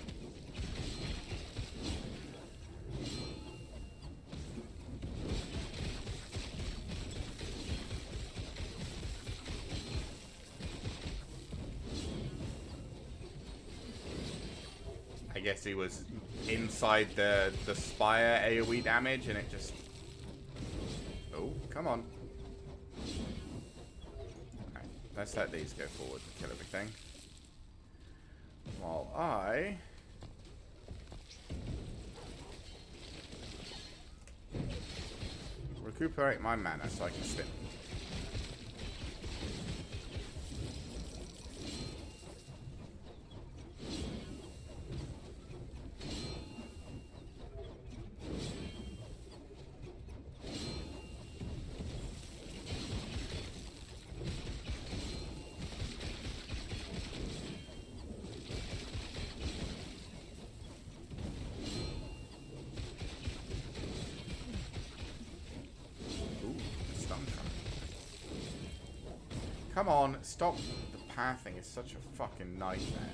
I guess he was inside the spire AoE damage and it just... Oh, come on. Alright, let's let these go forward and kill everything. While I... recuperate my mana so I can spin. Come on, stop the pathing. It's such a fucking nightmare.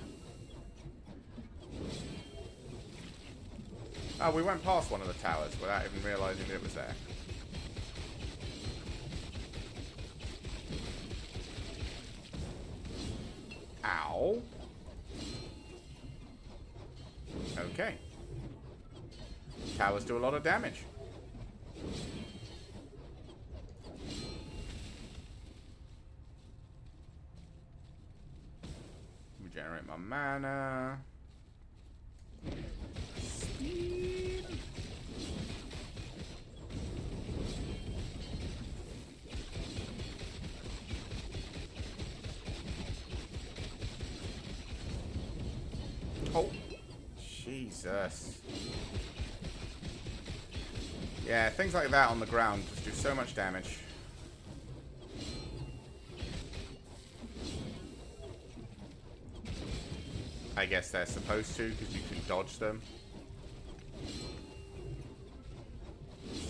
Oh, we went past one of the towers without even realizing that it was there. Ow. Okay. Towers do a lot of damage. Regenerate my mana. Speed. Jesus. Yeah, things like that on the ground just do so much damage. I guess they're supposed to, because you can dodge them.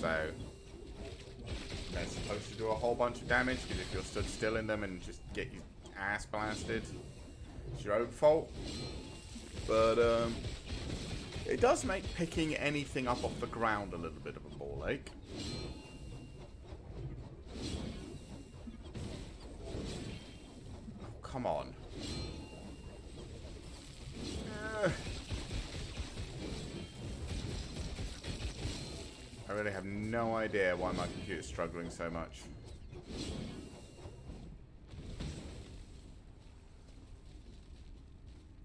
So, they're supposed to do a whole bunch of damage, because if you're stood still in them and just get your ass blasted, it's your own fault. But, it does make picking anything up off the ground a little bit of a ball ache. Oh, come on. I really have no idea why my computer's struggling so much.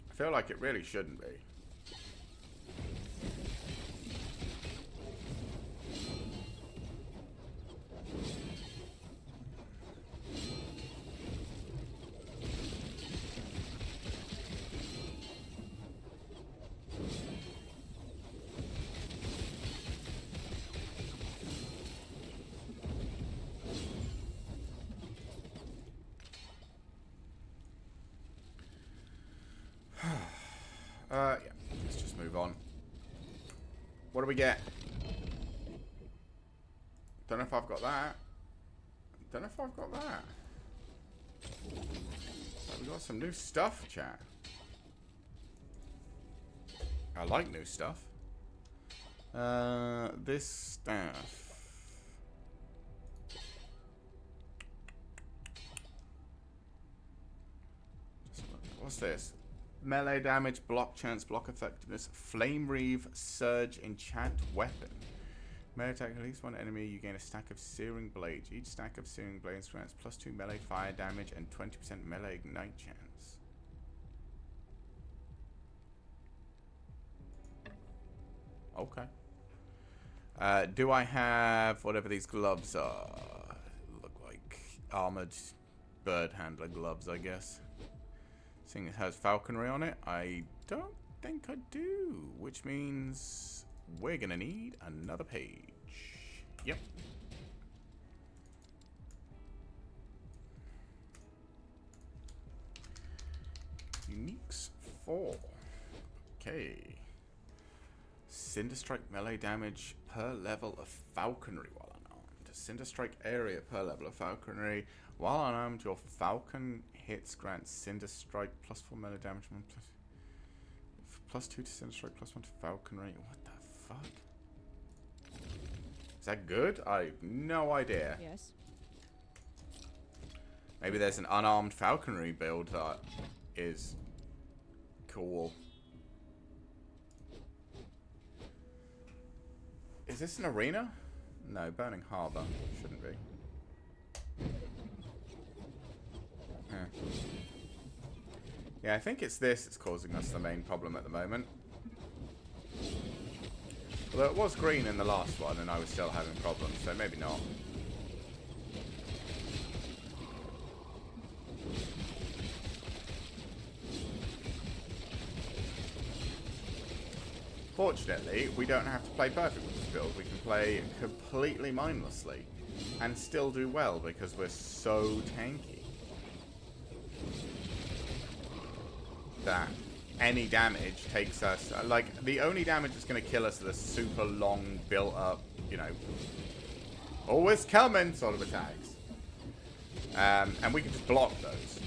I feel like it really shouldn't be. Yeah, let's just move on. What do we get? Don't know if I've got that. Don't know if I've got that. We got some new stuff, chat. I like new stuff. This stuff. What's this? Melee damage, block chance, block effectiveness, flame reeve, surge, enchant weapon. Melee attack at least one enemy, you gain a stack of searing blades. Each stack of searing blades grants +2 melee fire damage and 20% melee ignite chance. Okay. Do I have whatever these gloves are? Look like armored bird handler gloves, I guess. Seeing it has falconry on it, I don't think I do. Which means we're gonna need another page. Yep. Uniques 4. Okay. Cinder Strike melee damage per level of falconry while unarmed. Cinder Strike area per level of falconry. While unarmed, your falcon hits grant Cinder Strike +4 melee damage, +2 to Cinder Strike, +1 to falconry. What the fuck? Is that good? I have no idea.
Yes.
Maybe there's an unarmed falconry build that is cool. Is this an arena? No, Burning Harbor. Shouldn't be. Yeah, I think it's this that's causing us the main problem at the moment. Although it was green in the last one and I was still having problems, so maybe not. Fortunately, we don't have to play perfect with this build. We can play completely mindlessly and still do well because we're so tanky. That any damage takes us, like, the only damage that's going to kill us are the super long built up, you know, always coming sort of attacks. And we can just block those.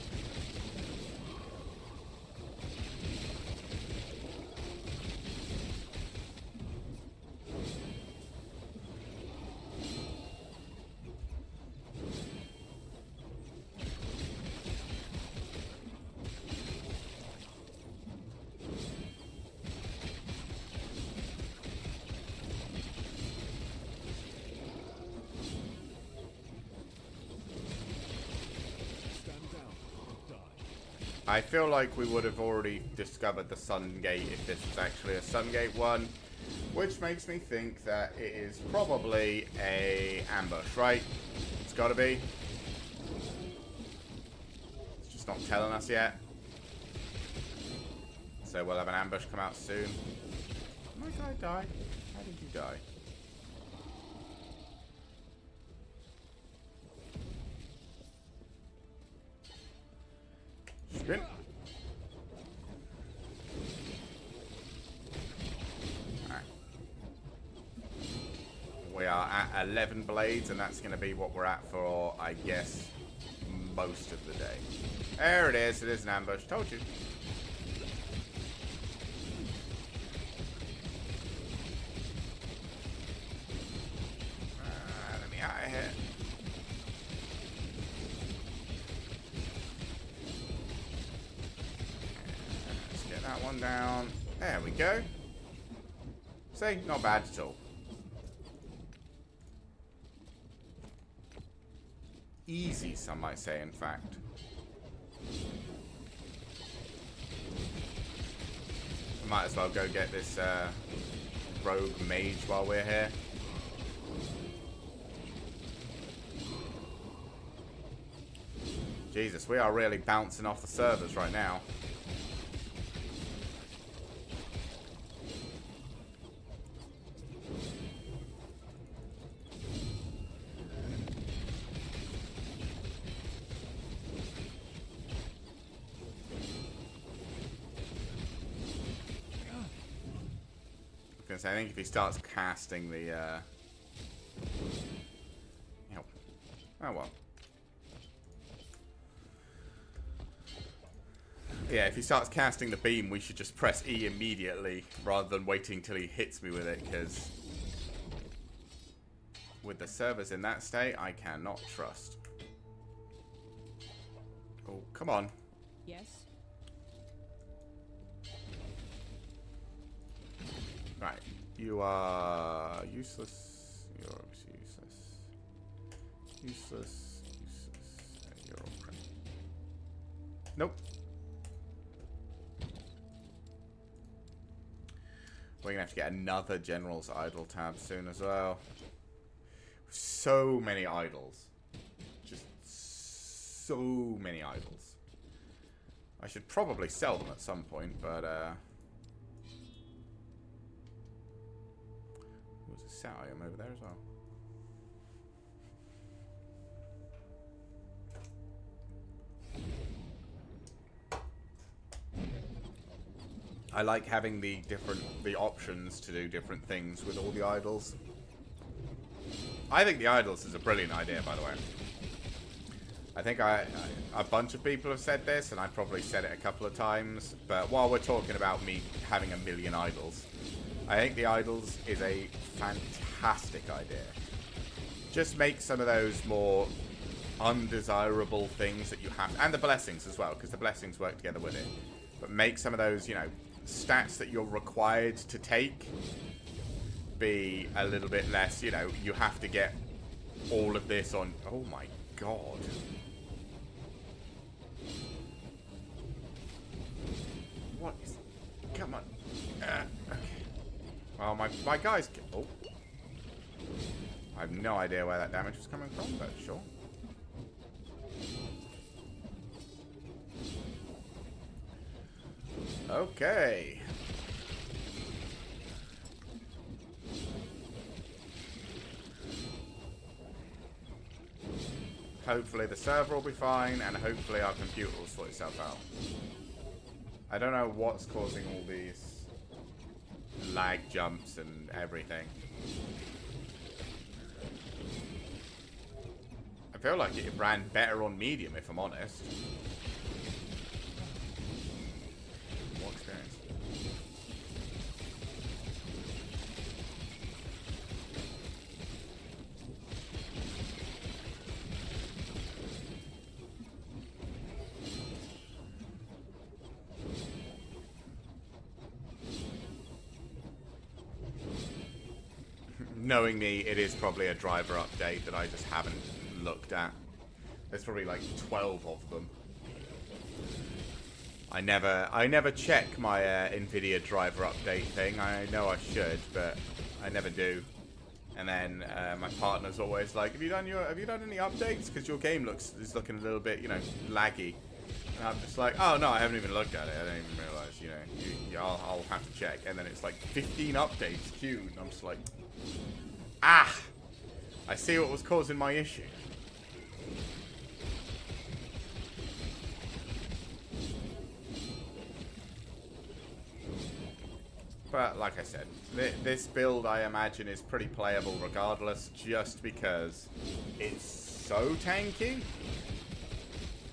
I feel like we would have already discovered the Sun Gate if this was actually a Sun Gate one, which makes me think that it is probably a ambush, right? It's gotta be. It's just not telling us yet. So we'll have an ambush come out soon. My guy died. How did you die? Sprint. Alright. We are at 11 blades, and that's going to be what we're at for, I guess, most of the day. There it is. It is an ambush. Told you. Let me out of here. Let's get that one down. There we go. See? Not bad at all. Easy, some might say, in fact. Might as well go get this rogue mage while we're here. Jesus, we are really bouncing off the servers right now. I think if he starts casting the, oh well. Yeah, if he starts casting the beam, we should just press E immediately, rather than waiting till he hits me with it, because with the servers in that state, I cannot trust. Oh, come on.
Yes.
Right, you are useless. You're obviously useless. Useless. And you're all crap. Nope. We're gonna have to get another General's Idol tab soon as well. So many idols. Just so many idols. I should probably sell them at some point, but set item over there as well. I like having the options to do different things with all the idols. I think the idols is a brilliant idea, by the way. I think a bunch of people have said this, and I probably said it a couple of times, but while we're talking about me having a million idols, I think the idols is a fantastic idea. Just make some of those more undesirable things that you have, and the blessings as well, because the blessings work together with it. But make some of those, you know, stats that you're required to take be a little bit less, you know, you have to get all of this on. Oh my god. What is... Come on. Okay. Well, my guys... Oh. I have no idea where that damage was coming from, but sure. Okay. Hopefully the server will be fine, and hopefully our computer will sort itself out. I don't know what's causing all these lag jumps and everything. I feel like it ran better on medium, if I'm honest. More experience. Knowing me, it is probably a driver update that I just haven't looked at. There's probably like 12 of them. I never check my Nvidia driver update thing. I know I should, but I never do. And then my partner's always like, "Have you done any updates? Because your game is looking a little bit, you know, laggy." And I'm just like, oh no, I haven't even looked at it. I didn't even realize, you know, I'll have to check. And then it's like 15 updates queued. And I'm just like, ah, I see what was causing my issue. But like I said, this build I imagine is pretty playable regardless, just because it's so tanky.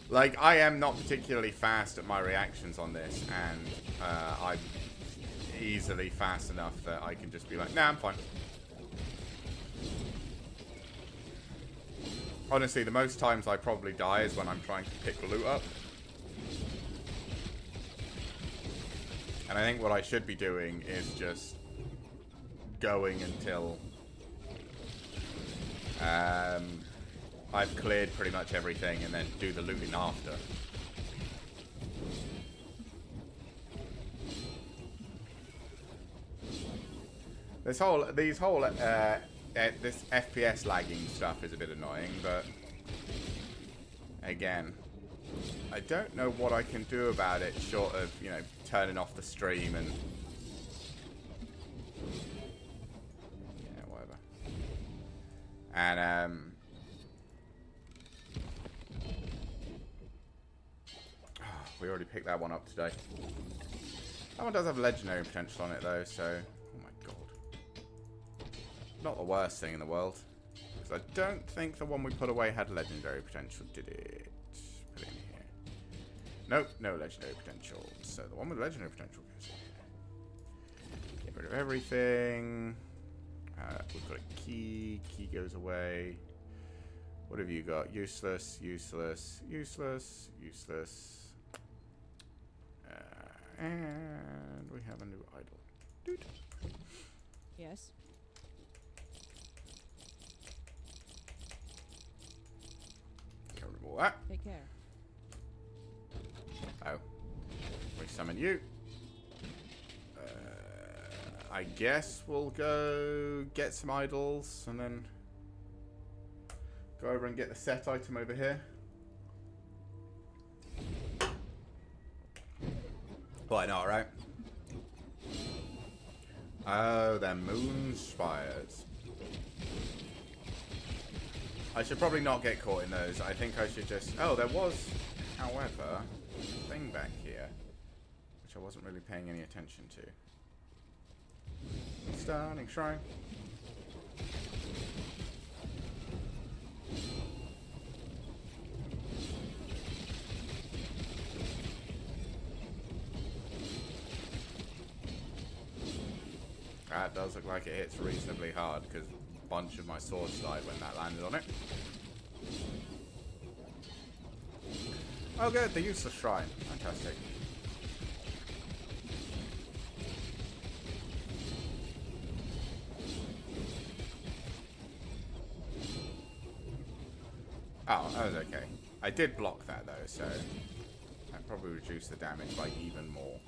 Like, I am not particularly fast at my reactions on this, and I'm easily fast enough that I can just be like, nah, I'm fine. Honestly, the most times I probably die is when I'm trying to pick loot up. And I think what I should be doing is just going until I've cleared pretty much everything and then do the looting after. This FPS lagging stuff is a bit annoying, but again, I don't know what I can do about it short of, you know, turning off the stream and yeah, whatever. And we already picked that one up today. That one does have legendary potential on it though, so oh my god. Not the worst thing in the world. Because I don't think the one we put away had legendary potential, did it? Put it in here. Nope, no legendary potential. So the one with legendary potential goes in here. Get rid of everything. We've got a key. Key goes away. What have you got? Useless, useless, useless, useless. And we have a new idol. Dude.
Yes.
Get rid of all that.
Take care.
Oh. Resummon you. I guess we'll go get some idols and then go over and get the set item over here. Well, I know, right? Oh, they're moon spires. I should probably not get caught in those. I think I should just... Oh, there was, however, a thing back here, which I wasn't really paying any attention to. Stunning shrine. That does look like it hits reasonably hard, because a bunch of my swords died when that landed on it. Oh good, the useless shrine. Fantastic. Oh, that was okay. I did block that though, so that probably reduced the damage by even more.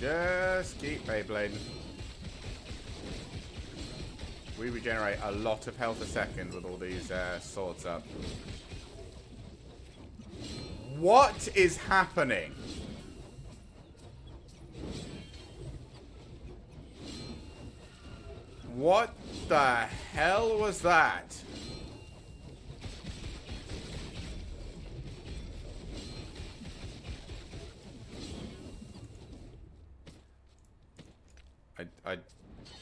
Just keep Beyblading. We regenerate a lot of health a second with all these swords up. What is happening? What the hell was that?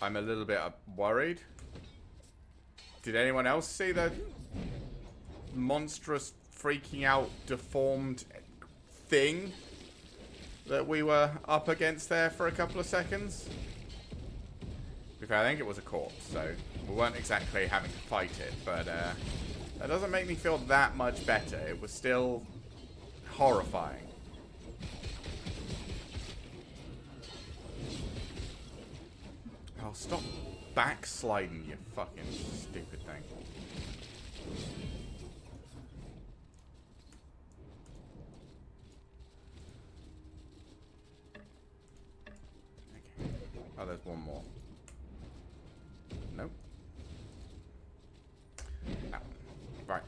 I'm a little bit worried. Did anyone else see the monstrous, freaking out, deformed thing that we were up against there for a couple of seconds? Because I think it was a corpse, so we weren't exactly having to fight it, but that doesn't make me feel that much better. It was still horrifying. Oh, stop backsliding, you fucking stupid thing. Okay. Oh, there's one more. Nope. That one. Right.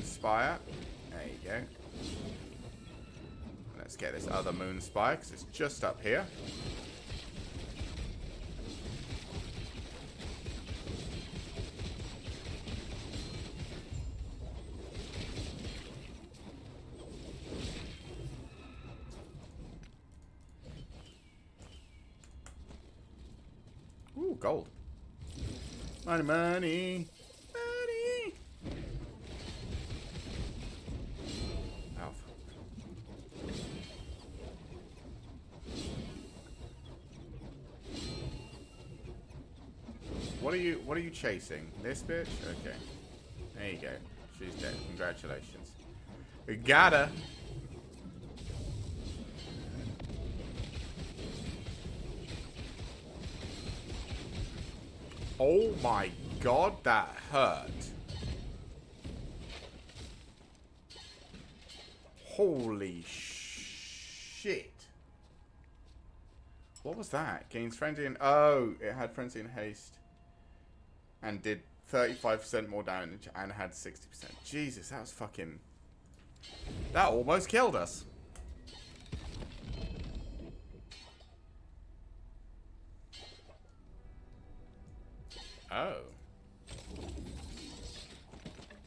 Spire. There you go. Let's get this other moon spire because it's just up here. Ooh, gold. Money, money. What are you chasing? This bitch? Okay. There you go. She's dead. Congratulations. We got her. Oh my god, that hurt. Holy shit. What was that? Gains frenzy and... Oh, it had frenzy and haste. And did 35% more damage and had 60%. Jesus, that was fucking... That almost killed us. Oh.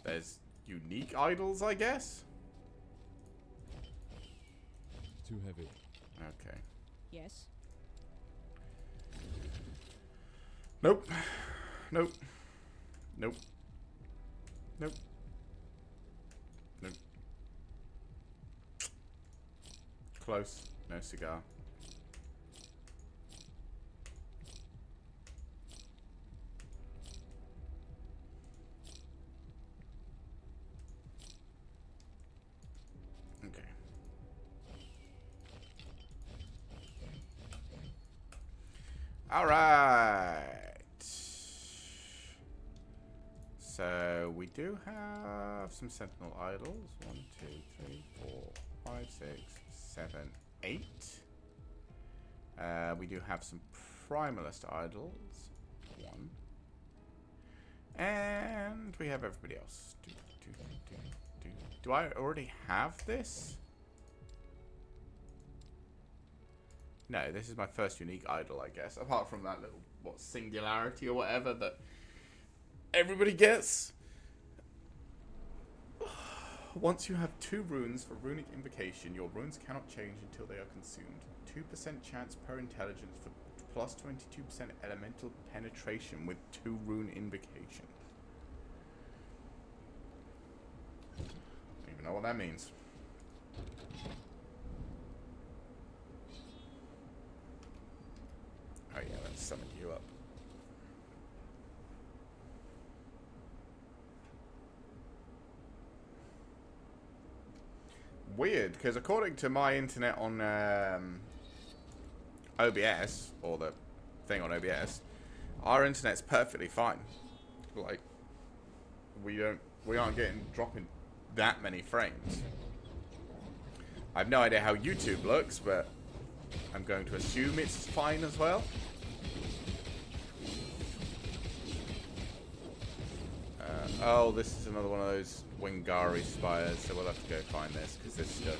There's unique idols, I guess?
Too heavy.
Okay.
Yes.
Nope. Nope. Nope. Nope. Nope. Close. No cigar. Okay. All right. So we do have some Sentinel idols. 1, 2, 3, 4, 5, 6, 7, 8. We do have some Primalist idols. 1. And we have everybody else. Do I already have this? No, this is my first unique idol, I guess. Apart from that little, what, singularity or whatever that everybody gets. Once you have 2 runes for runic invocation, your runes cannot change until they are consumed. 2% chance per intelligence for plus 22% elemental penetration with 2 rune invocation. Don't even know what that means. Oh yeah, let's summon you up. Weird, because according to my internet on OBS, or the thing on OBS, our internet's perfectly fine. Like, we aren't dropping that many frames. I have no idea how YouTube looks, but I'm going to assume it's fine as well. Oh, this is another one of those Wingari spires, so we'll have to go find this, because this does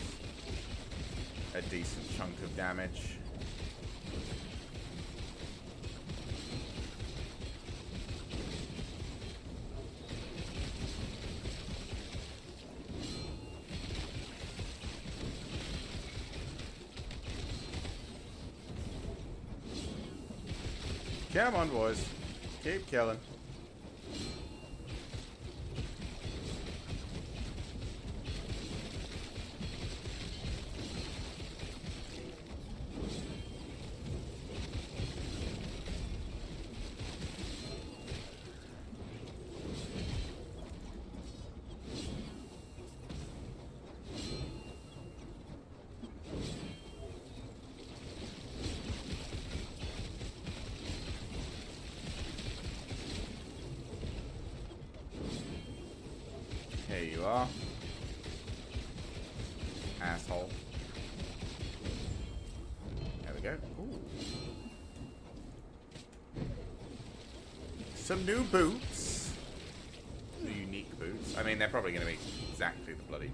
a decent chunk of damage. Come on, boys. Keep killing. Here you are. Asshole. There we go. Ooh. Some new boots. The unique boots. I mean, they're probably going to be exactly the bloody...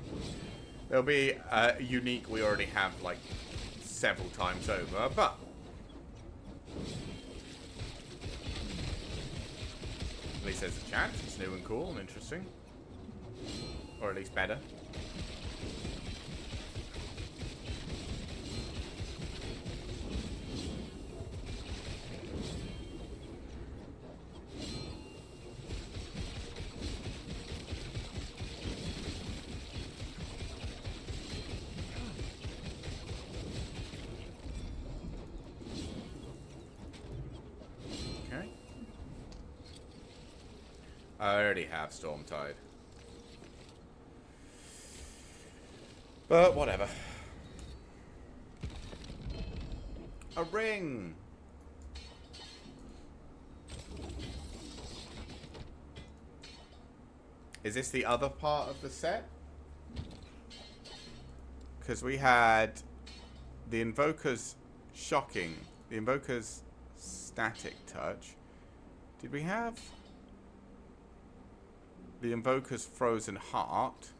They'll be unique we already have, like, several times over, but... At least there's a chance. It's new and cool and interesting. Or at least better. Okay. I already have Stormtide. But whatever. A ring! Is this the other part of the set? Because we had the Invoker's Shocking, the Invoker's Static Touch. Did we have the Invoker's Frozen Heart?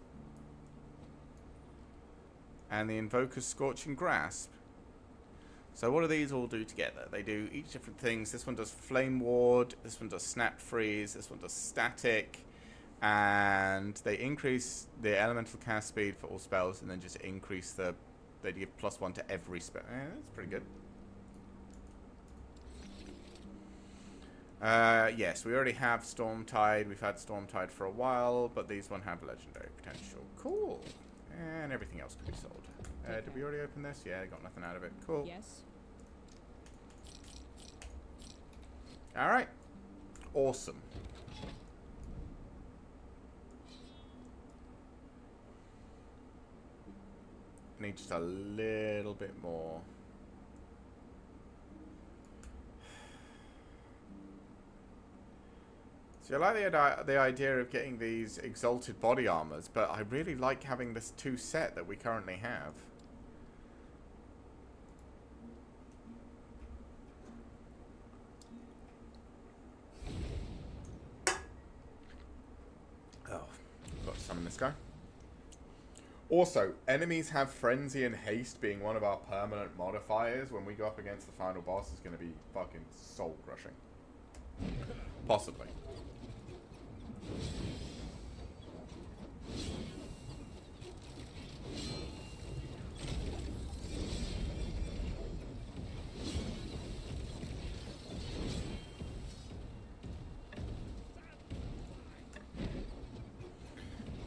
And the Invoker's Scorching Grasp. So what do these all do together? They do each different things. This one does Flame Ward, this one does Snap Freeze, this one does Static, and they increase the elemental cast speed for all spells, and then just increase the... They give +1 to every spell. That's pretty good. Yes, we already have Stormtide. We've had Stormtide for a while, but these one have legendary potential. Cool. And everything else can be sold. Did we already open this? Yeah, got nothing out of it. Cool.
Yes.
Alright. Awesome. Need just a little bit more. See, I like the idea of getting these exalted body armors, but I really like having this 2 set that we currently have. Oh, got to summon this guy. Also, enemies have Frenzy and Haste being one of our permanent modifiers when we go up against the final boss is going to be fucking soul crushing. Possibly.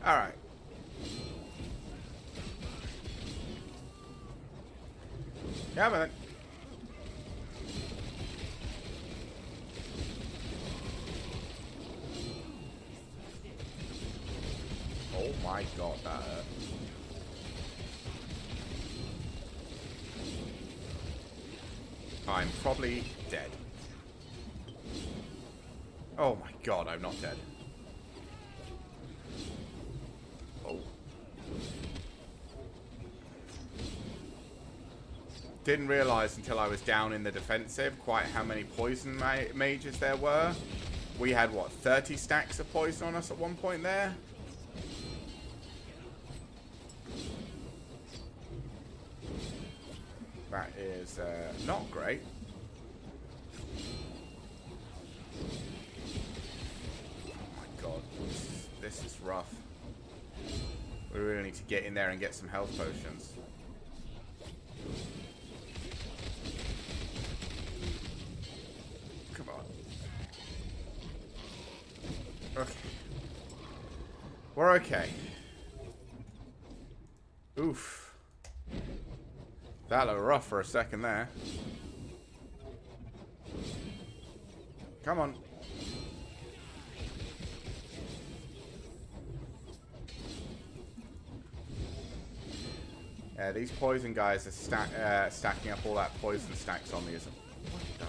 All right. Yeah, man. Oh my god, that hurt. I'm probably dead. Oh my god, I'm not dead. Oh. Didn't realize until I was down in the defensive quite how many poison mages there were. We had, what, 30 stacks of poison on us at one point there? That is not great. Oh my god, this is rough. We really need to get in there and get some health potions. Come on. Okay. We're okay. Oof. That looked rough for a second there. Come on. Yeah, these poison guys are stacking up all that poison stacks on me. What the?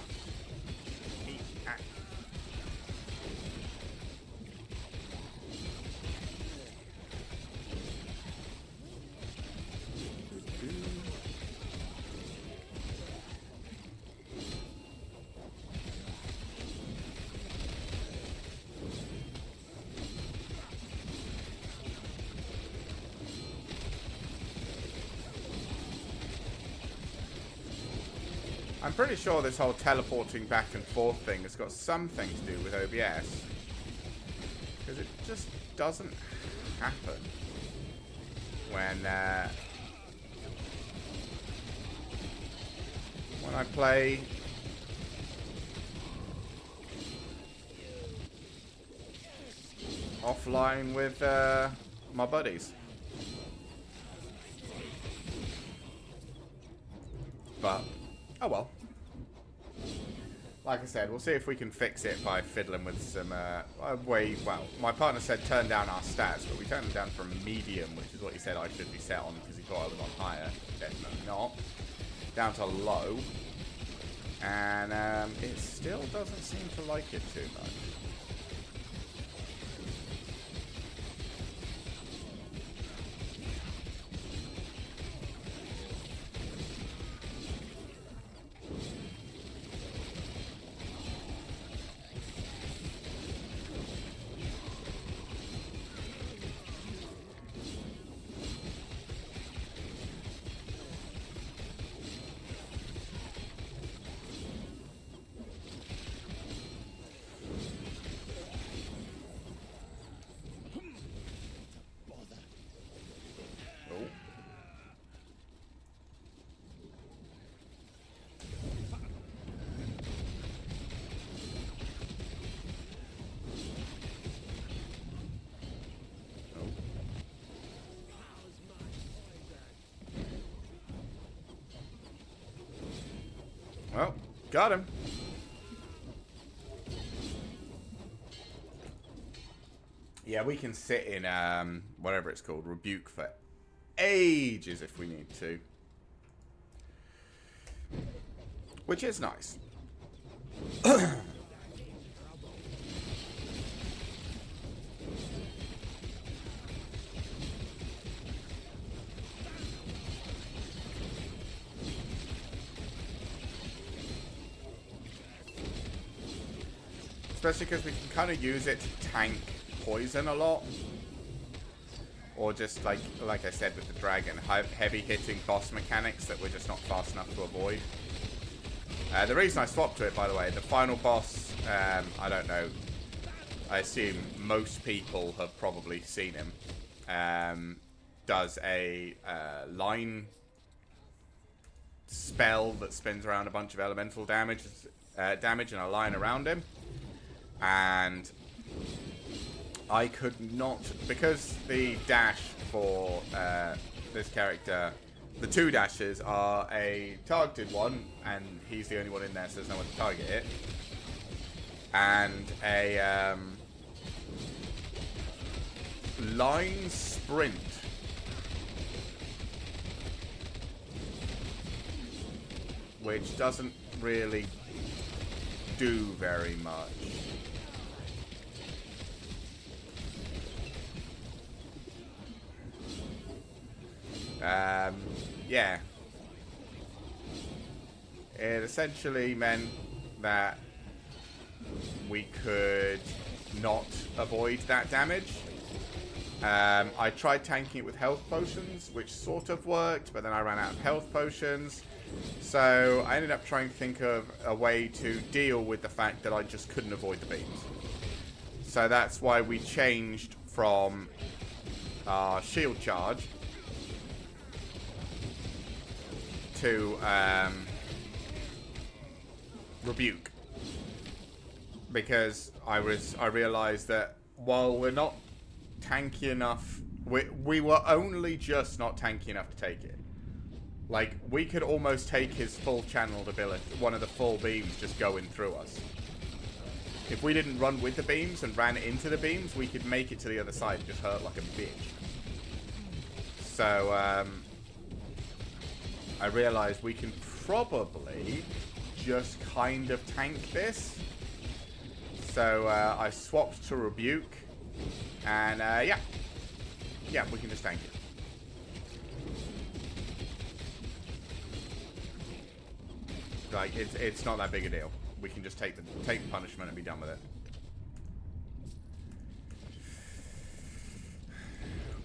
I'm pretty sure this whole teleporting back and forth thing has got something to do with OBS. Because it just doesn't happen when I play offline with my buddies. But, oh well. Like I said, we'll see if we can fix it by fiddling with some well, my partner said turn down our stats, but we turned them down from medium, which is what he said I should be set on because he thought I was on higher. Definitely not. Down to low. And it still doesn't seem to like it too much. Well, got him. Yeah, we can sit in whatever it's called, Rebuke, for ages if we need to. Which is nice. Especially because we can kind of use it to tank poison a lot. Or just, like I said with the dragon, heavy hitting boss mechanics that we're just not fast enough to avoid. The reason I swapped to it, by the way, the final boss, I don't know. I assume most people have probably seen him. Does a line spell that spins around a bunch of elemental damage and a line around him. And I could not, because the dash for this character, the two dashes are a targeted one, and he's the only one in there, so there's no one to target it, and a line sprint. Which doesn't really do very much. Yeah. It essentially meant that we could not avoid that damage. I tried tanking it with health potions, which sort of worked, but then I ran out of health potions. So I ended up trying to think of a way to deal with the fact that I just couldn't avoid the beams. So that's why we changed from our shield charge to rebuke, because I realized that while we're not tanky enough, we were only just not tanky enough to take it. Like, we could almost take his full channeled ability, one of the full beams just going through us. If we didn't run with the beams and ran into the beams, we could make it to the other side and just hurt like a bitch. So I realized we can probably just kind of tank this. So I swapped to Rebuke. And yeah, we can just tank it. Like, it's not that big a deal. We can just take the punishment and be done with it.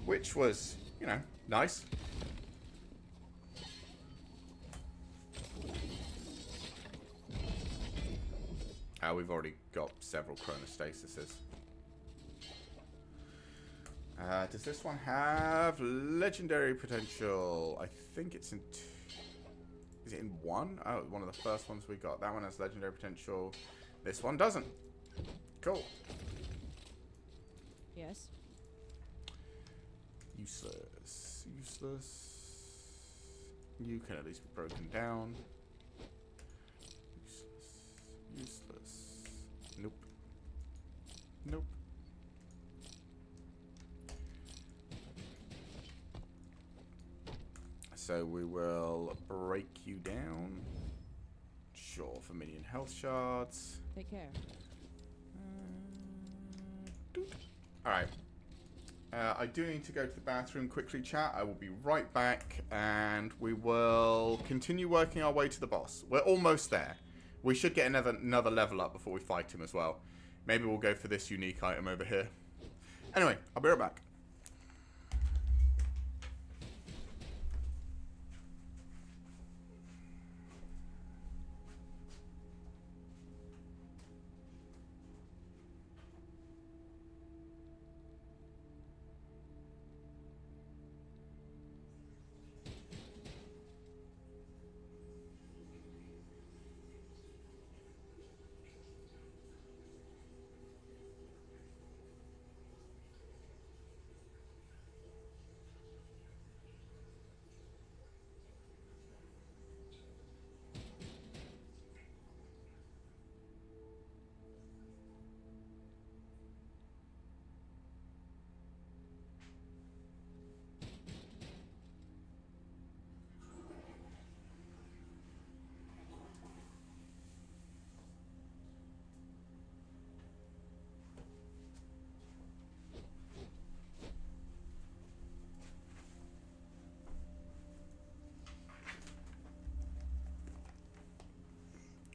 Which was, you know, nice. We've already got several chronostasises. Does this one have legendary potential? I think it's in... Is it in 1? Oh, one of the first ones we got. That one has legendary potential. This one doesn't. Cool.
Yes.
Useless. Useless. You can at least be broken down. Useless. Useless. Nope. Nope. So we will break you down. Sure, for minion health shards.
Take care.
Alright. I do need to go to the bathroom quickly, chat. I will be right back, and we will continue working our way to the boss. We're almost there. We should get another level up before we fight him as well. Maybe we'll go for this unique item over here. Anyway, I'll be right back.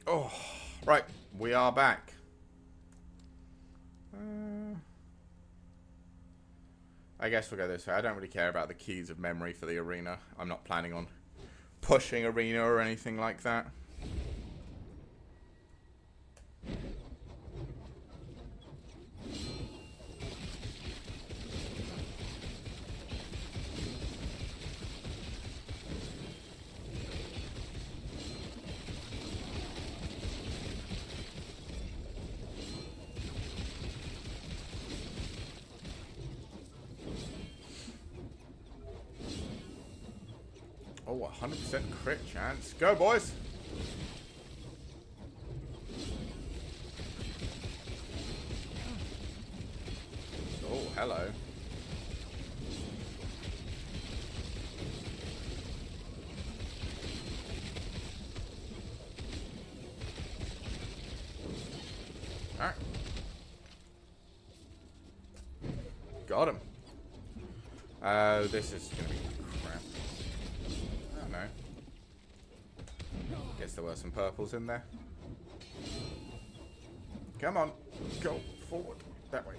Oh, right. We are back. I guess we'll go this way. I don't really care about the keys of memory for the arena. I'm not planning on pushing arena or anything like that. Oh, 100% crit chance. Go, boys! Oh, hello. Alright. Got him. Oh, this is gonna be crap. Oh no. Guess there were some purples in there. Come on. Go forward. That way.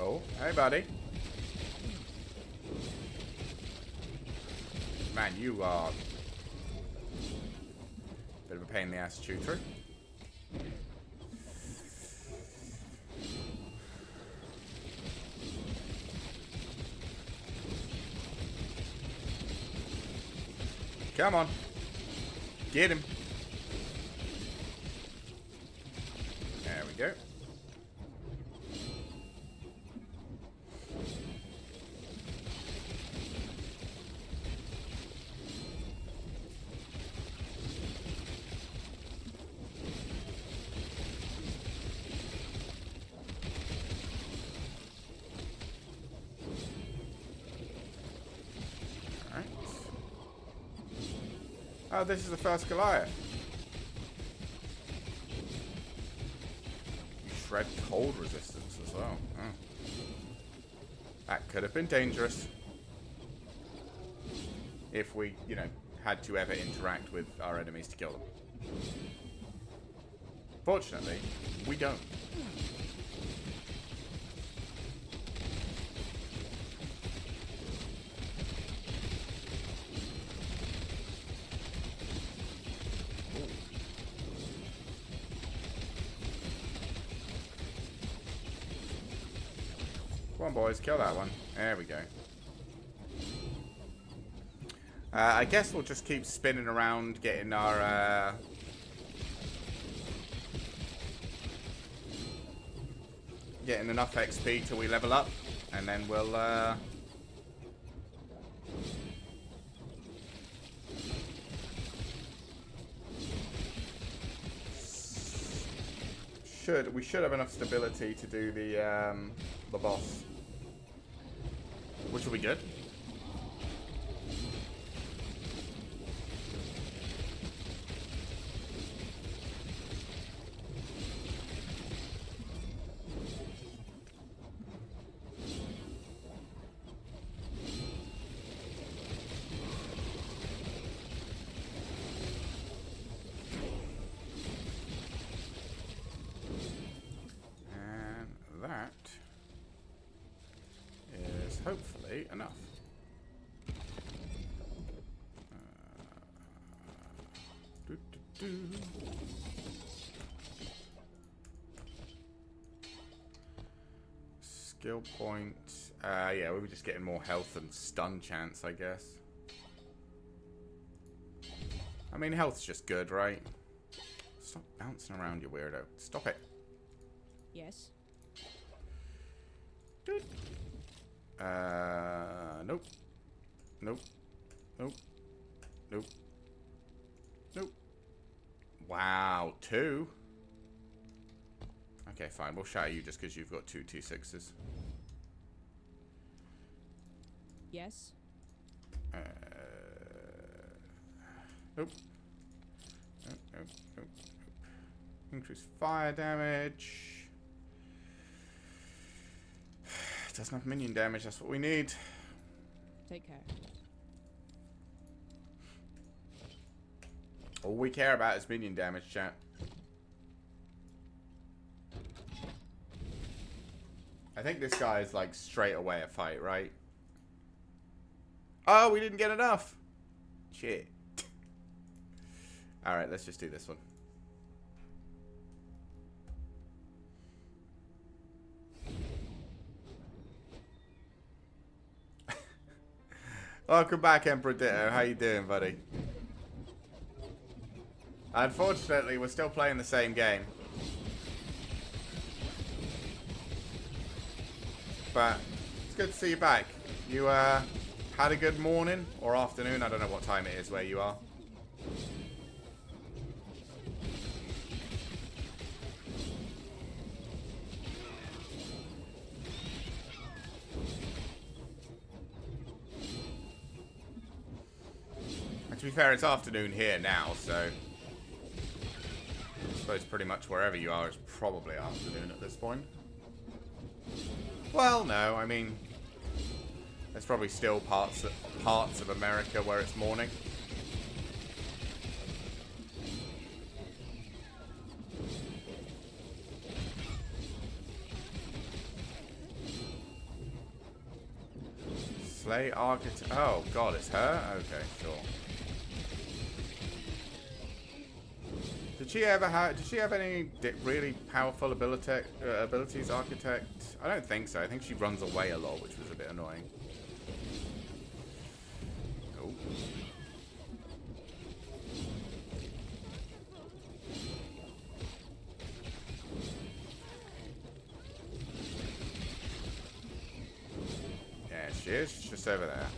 Oh, hey buddy. Man, you are a bit of a pain in the ass to chew through. Come on. Get him. There we go. Oh, this is the first Goliath. You shred cold resistance as well. Oh. That could have been dangerous. If we, you know, had to ever interact with our enemies to kill them. Fortunately, we don't. Come on, boys, kill that one. There we go. I guess we'll just keep spinning around, getting our... getting enough XP till we level up, and then we'll... we should have enough stability to do the boss, which will be good. Hopefully enough. Skill point. Yeah, we were just getting more health and stun chance, I guess. I mean, health's just good, right? Stop bouncing around, you weirdo. Stop it.
Yes.
Nope. Nope. Nope. Nope. Nope. Wow, 2? Okay, fine. We'll shatter you just because you've got 2 T6s.
Yes.
Nope. Nope, nope, nope. Increase fire damage. Doesn't have minion damage, that's what we need.
Take care.
All we care about is minion damage, chat. I think this guy is like straight away a fight, right? Oh, we didn't get enough. Shit. Alright, let's just do this one. Welcome back, Emperor Ditto. How you doing, buddy? Unfortunately, we're still playing the same game. But it's good to see you back. You had a good morning or afternoon. I don't know what time it is where you are. To be fair, it's afternoon here now, so I suppose pretty much wherever you are is probably afternoon at this point. Well, no, I mean, there's probably still parts of America where it's morning. Slay Architect. Oh God, it's her. Okay, sure. Did she have any really powerful abilities, Architect? I don't think so. I think she runs away a lot, which was a bit annoying. Oh. Yeah, she is. She's just over there.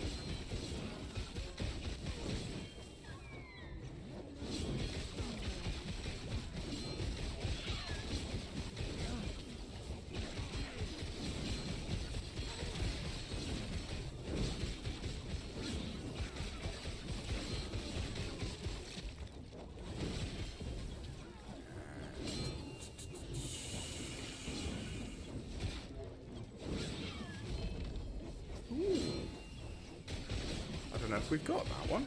don't know if we've got that one.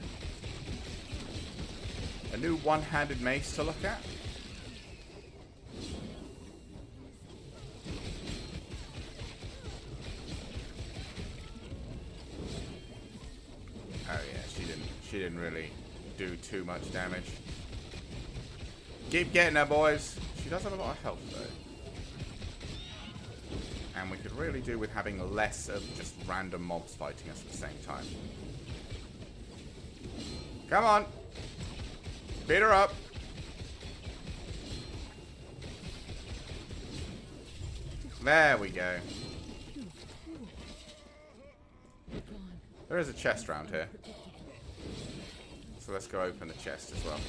A new one-handed mace to look at. Oh yeah, she didn't really do too much damage. Keep getting her, boys. She does have a lot of health though. And we could really do with having less of just random mobs fighting us at the same time. Come on. Beat her up. There we go. There is a chest around here. So let's go open the chest as well.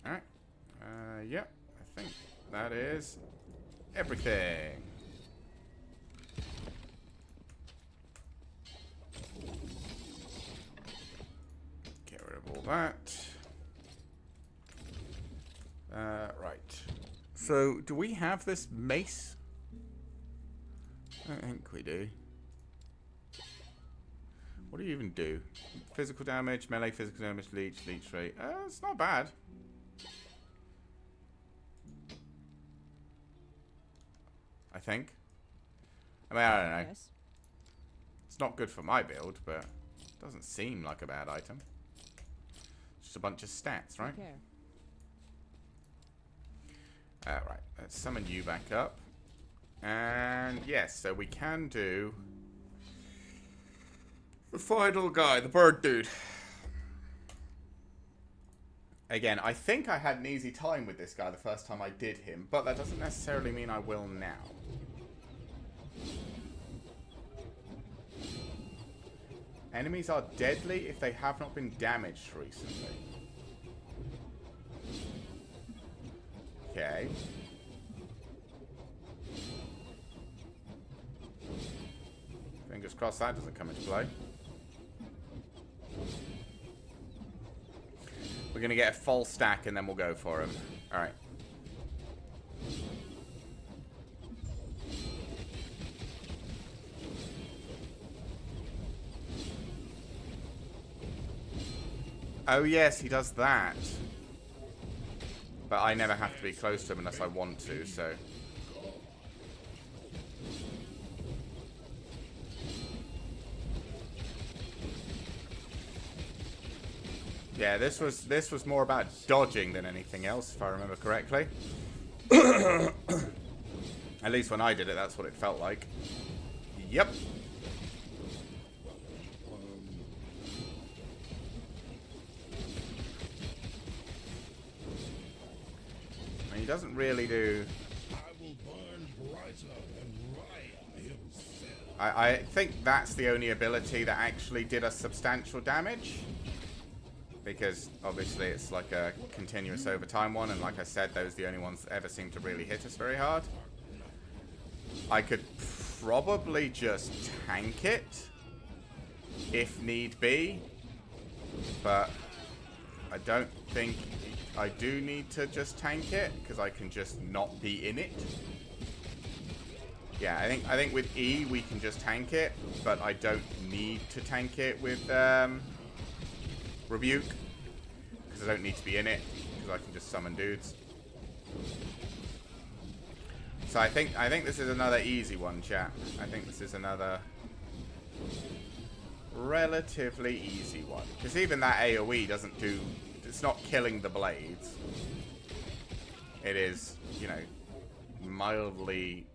Alright. Yep. I think that is everything. Get rid of all that. Right. So, do we have this mace? I don't think we do. What do you even do? Physical damage, melee physical damage, leech rate. It's not bad. I think. I mean, I don't know.
Yes.
It's not good for my build, but it doesn't seem like a bad item. Just a bunch of stats, right?
Take care.
Right, let's summon you back up. And yes, so we can do the final guy, the bird dude. Again, I think I had an easy time with this guy the first time I did him, but that doesn't necessarily mean I will now. Enemies are deadly if they have not been damaged recently. Okay. Fingers crossed that doesn't come into play. We're going to get a full stack and then we'll go for him. Alright. Oh yes, he does that. But I never have to be close to him unless I want to, so... Yeah, this was more about dodging than anything else, if I remember correctly. At least when I did it, that's what it felt like. Yep. He doesn't really do... I think that's the only ability that actually did us substantial damage. Because obviously it's like a continuous overtime one, and like I said, those are the only ones that ever seem to really hit us very hard. I could probably just tank it if need be, but I don't think I do need to just tank it because I can just not be in it. Yeah, I think with E we can just tank it, but I don't need to tank it with Rebuke because I don't need to be in it because I can just summon dudes. So I think this is another easy one, chat. I think this is another relatively easy one because even that AoE doesn't do. It's not killing the blades. It is, you know, mildly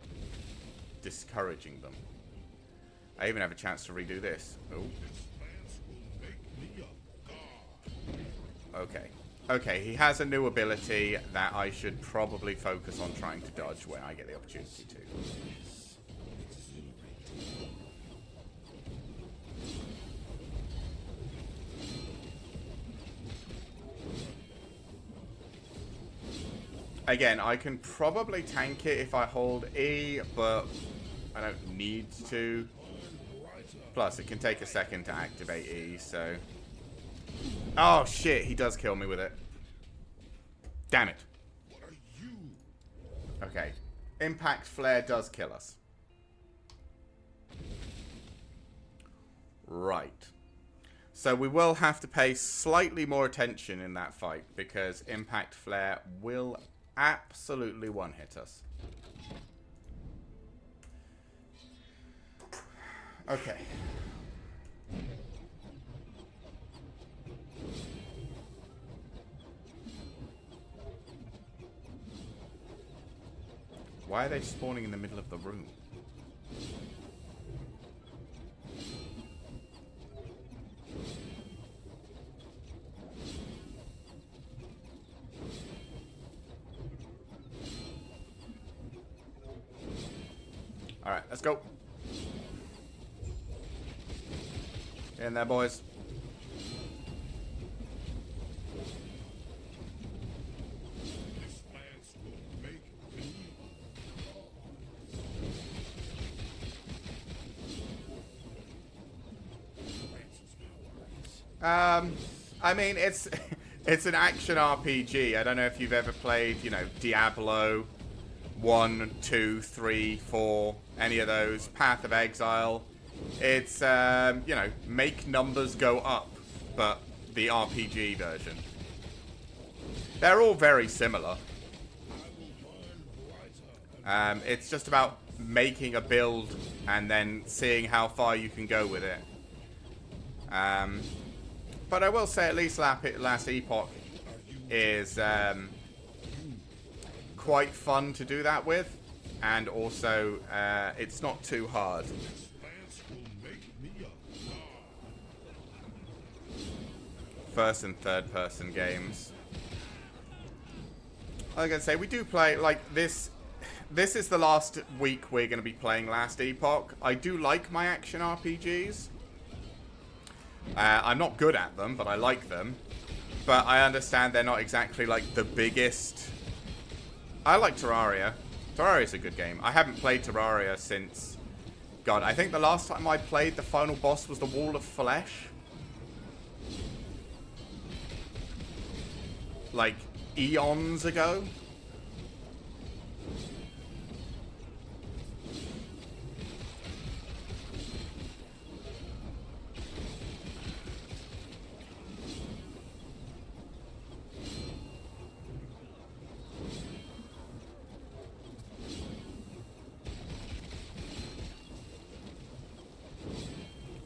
discouraging them. I even have a chance to redo this. Oh. Okay. Okay, he has a new ability that I should probably focus on trying to dodge when I get the opportunity to. Again, I can probably tank it if I hold E, but I don't need to. Plus, it can take a second to activate E, so... Oh, shit, he does kill me with it. Damn it. Okay. Impact flare does kill us. Right. So we will have to pay slightly more attention in that fight because impact flare will absolutely one-hit us. Okay. Why are they spawning in the middle of the room? Alright, let's go. Get in there, boys. I mean, it's it's an action RPG. I don't know if you've ever played, you know, Diablo 1, 2, 3, 4, any of those, Path of Exile. It's, you know, make numbers go up, but the RPG version. They're all very similar. It's just about making a build and then seeing how far you can go with it. But I will say at least last Epoch is quite fun to do that with. And also, it's not too hard. First and third person games. Like I say, we do play, like, this is the last week we're going to be playing Last Epoch. I do like my action RPGs. I'm not good at them, but I like them. But I understand they're not exactly, like, the biggest. I like Terraria. Terraria's a good game. I haven't played Terraria since... God, I think the last time I played, the final boss was the Wall of Flesh. Like, eons ago.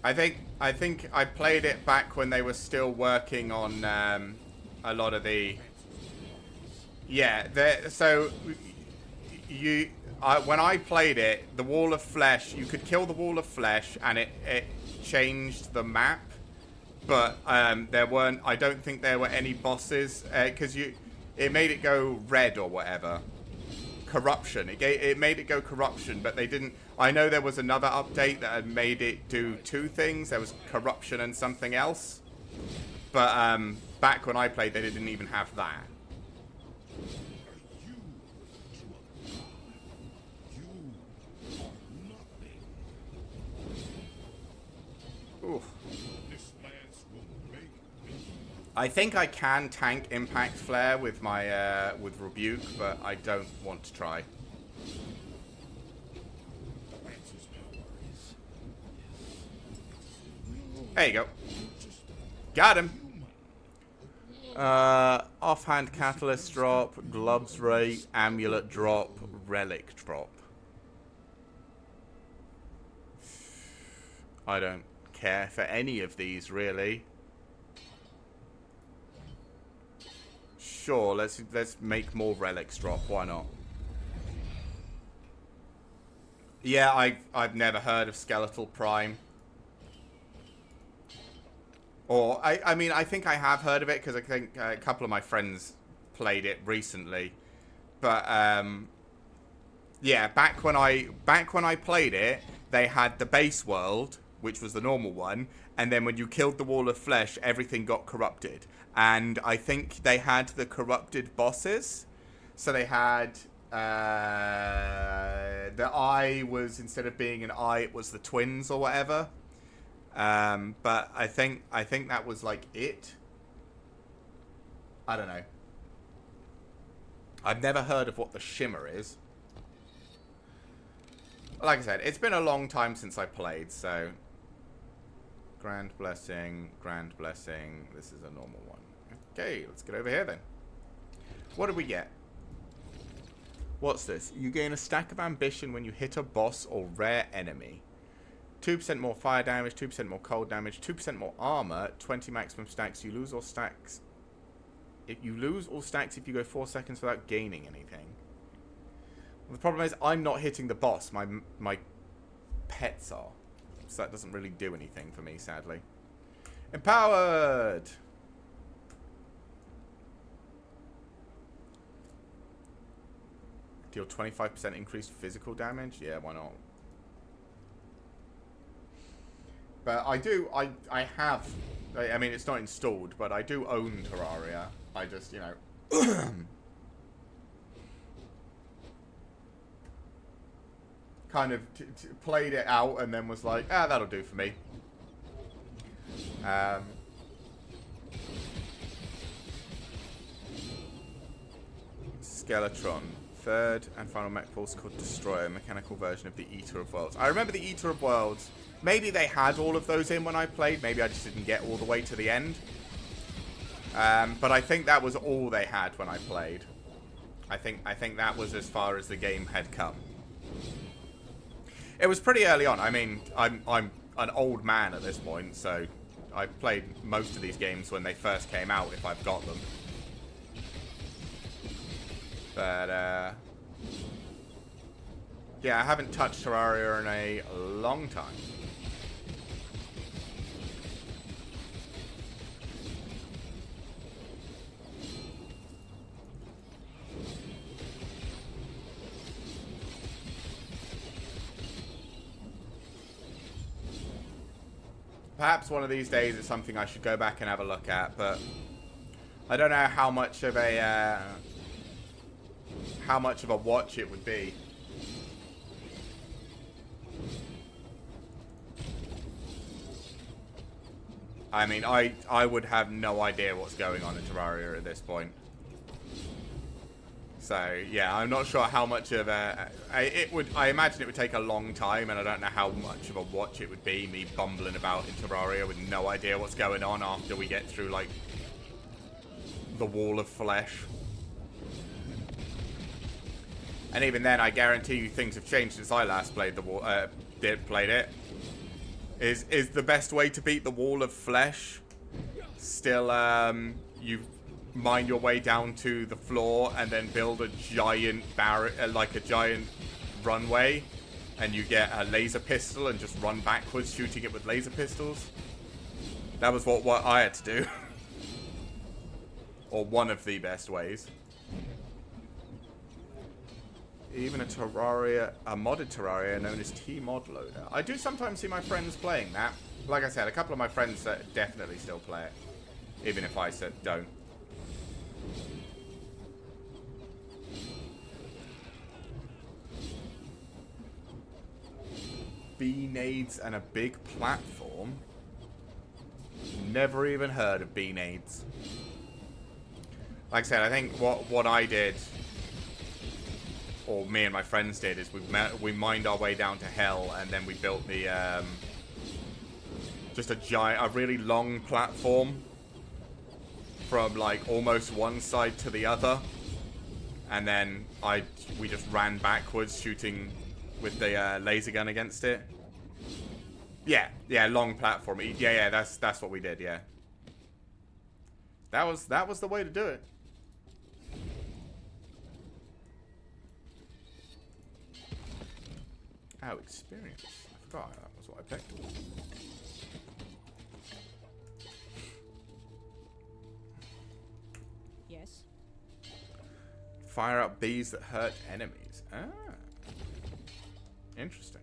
I think I played it back when they were still working on a lot of the... Yeah, so when I played it, the Wall of Flesh, you could kill the Wall of Flesh and it changed the map, but there weren't. I don't think there were any bosses because it made it go red or whatever. Corruption. It made it go corruption, but they didn't. I know there was another update that had made it do two things. There was corruption and something else. But back when I played, they didn't even have that. Ooh. I think I can tank Impact Flare with my with Rebuke, but I don't want to try. There you go. Got him. Offhand Catalyst drop, Gloves rate, Amulet drop, Relic drop. I don't care for any of these, really. Sure, let's make more relics drop. Why not? Yeah, I've never heard of Skeletal Prime. Or I mean, I think I have heard of it because I think a couple of my friends played it recently. But yeah, back when I played it, they had the base world, which was the normal one, and then when you killed the Wall of Flesh, everything got corrupted. And I think they had the corrupted bosses. So they had the eye was, instead of being an eye, it was the twins or whatever. But I think that was like it. I don't know. I've never heard of what the shimmer is. Like I said, it's been a long time since I played, so... Grand Blessing, Grand Blessing. This is a normal one. Okay, let's get over here then. What did we get? What's this? You gain a stack of ambition when you hit a boss or rare enemy. 2% more fire damage, 2% more cold damage, 2% more armor, 20 maximum stacks. You lose all stacks. If you lose all stacks if you go 4 seconds without gaining anything. Well, the problem is I'm not hitting the boss. My pets are. So that doesn't really do anything for me, sadly. Empowered! Deal 25% increased physical damage? Yeah, why not? But I have... I mean, it's not installed, but I do own Terraria. I just, you know... kind of played it out and then was like, ah, that'll do for me. Skeletron. Third and final mech pulse called Destroyer, a mechanical version of the Eater of Worlds. I remember the Eater of Worlds. Maybe they had all of those in when I played. Maybe I just didn't get all the way to the end. But I think that was all they had when I played. I think that was as far as the game had come. It was pretty early on. I mean, I'm an old man at this point, so I played most of these games when they first came out, if I've got them. But, yeah, I haven't touched Terraria in a long time. Perhaps one of these days it's something I should go back and have a look at, but I don't know how much of a watch it would be. I mean, I would have no idea what's going on in Terraria at this point. So, yeah, I'm not sure how much of a... I imagine it would take a long time, and I don't know how much of a watch it would be, me bumbling about in Terraria with no idea what's going on after we get through, like, the wall of flesh. And even then, I guarantee you things have changed since I last played played it. Is the best way to beat the wall of flesh still, you mine your way down to the floor and then build a giant like a giant runway, and you get a laser pistol and just run backwards shooting it with laser pistols? That was what I had to do. Or one of the best ways. Even a modded Terraria known as T-Mod Loader. I do sometimes see my friends playing that. Like I said, a couple of my friends definitely still play it. Even if I don't. B-nades and a big platform? Never even heard of B-nades. Like I said, I think what I did, or me and my friends did, is we mined our way down to hell, and then we built the just a really long platform from like almost one side to the other, and then we just ran backwards shooting with the laser gun against it. Yeah, long platform. Yeah, that's what we did. Yeah, that was the way to do it. Oh, experience. I forgot that was what I picked.
Yes.
Fire up bees that hurt enemies. Ah. Interesting.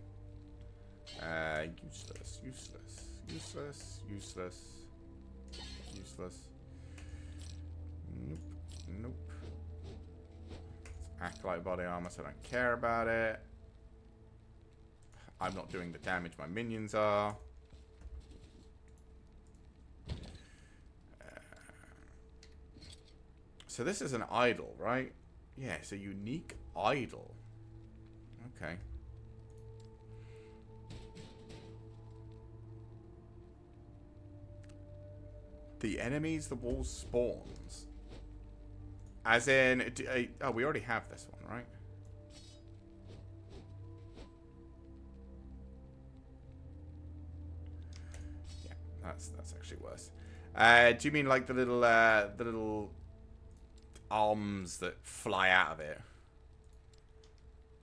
Useless. Nope. It's acolyte body armor, so I don't care about it. I'm not doing the damage my minions are. So this is an idol, right? Yeah, it's a unique idol. Okay. The enemies the wall spawns. As in... oh, we already have this one, right? Yeah, that's actually worse. Do you mean like the little arms that fly out of it?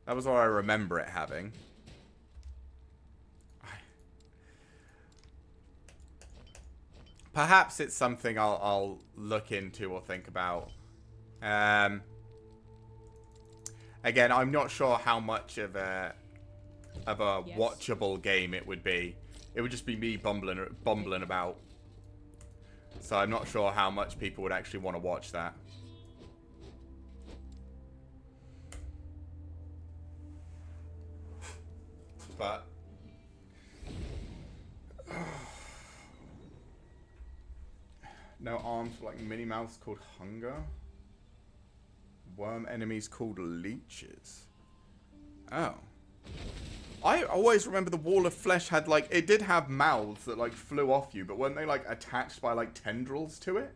That was what I remember it having. Perhaps it's something I'll look into or think about. Again, I'm not sure how much of a
Yes.
watchable game it would be. It would just be me bumbling about. So I'm not sure how much people would actually want to watch that. But no arms for like Minnie Mouse called Hunger. Worm enemies called leeches. Oh. I always remember the wall of flesh had like, it did have mouths that like flew off you, but weren't they like attached by like tendrils to it?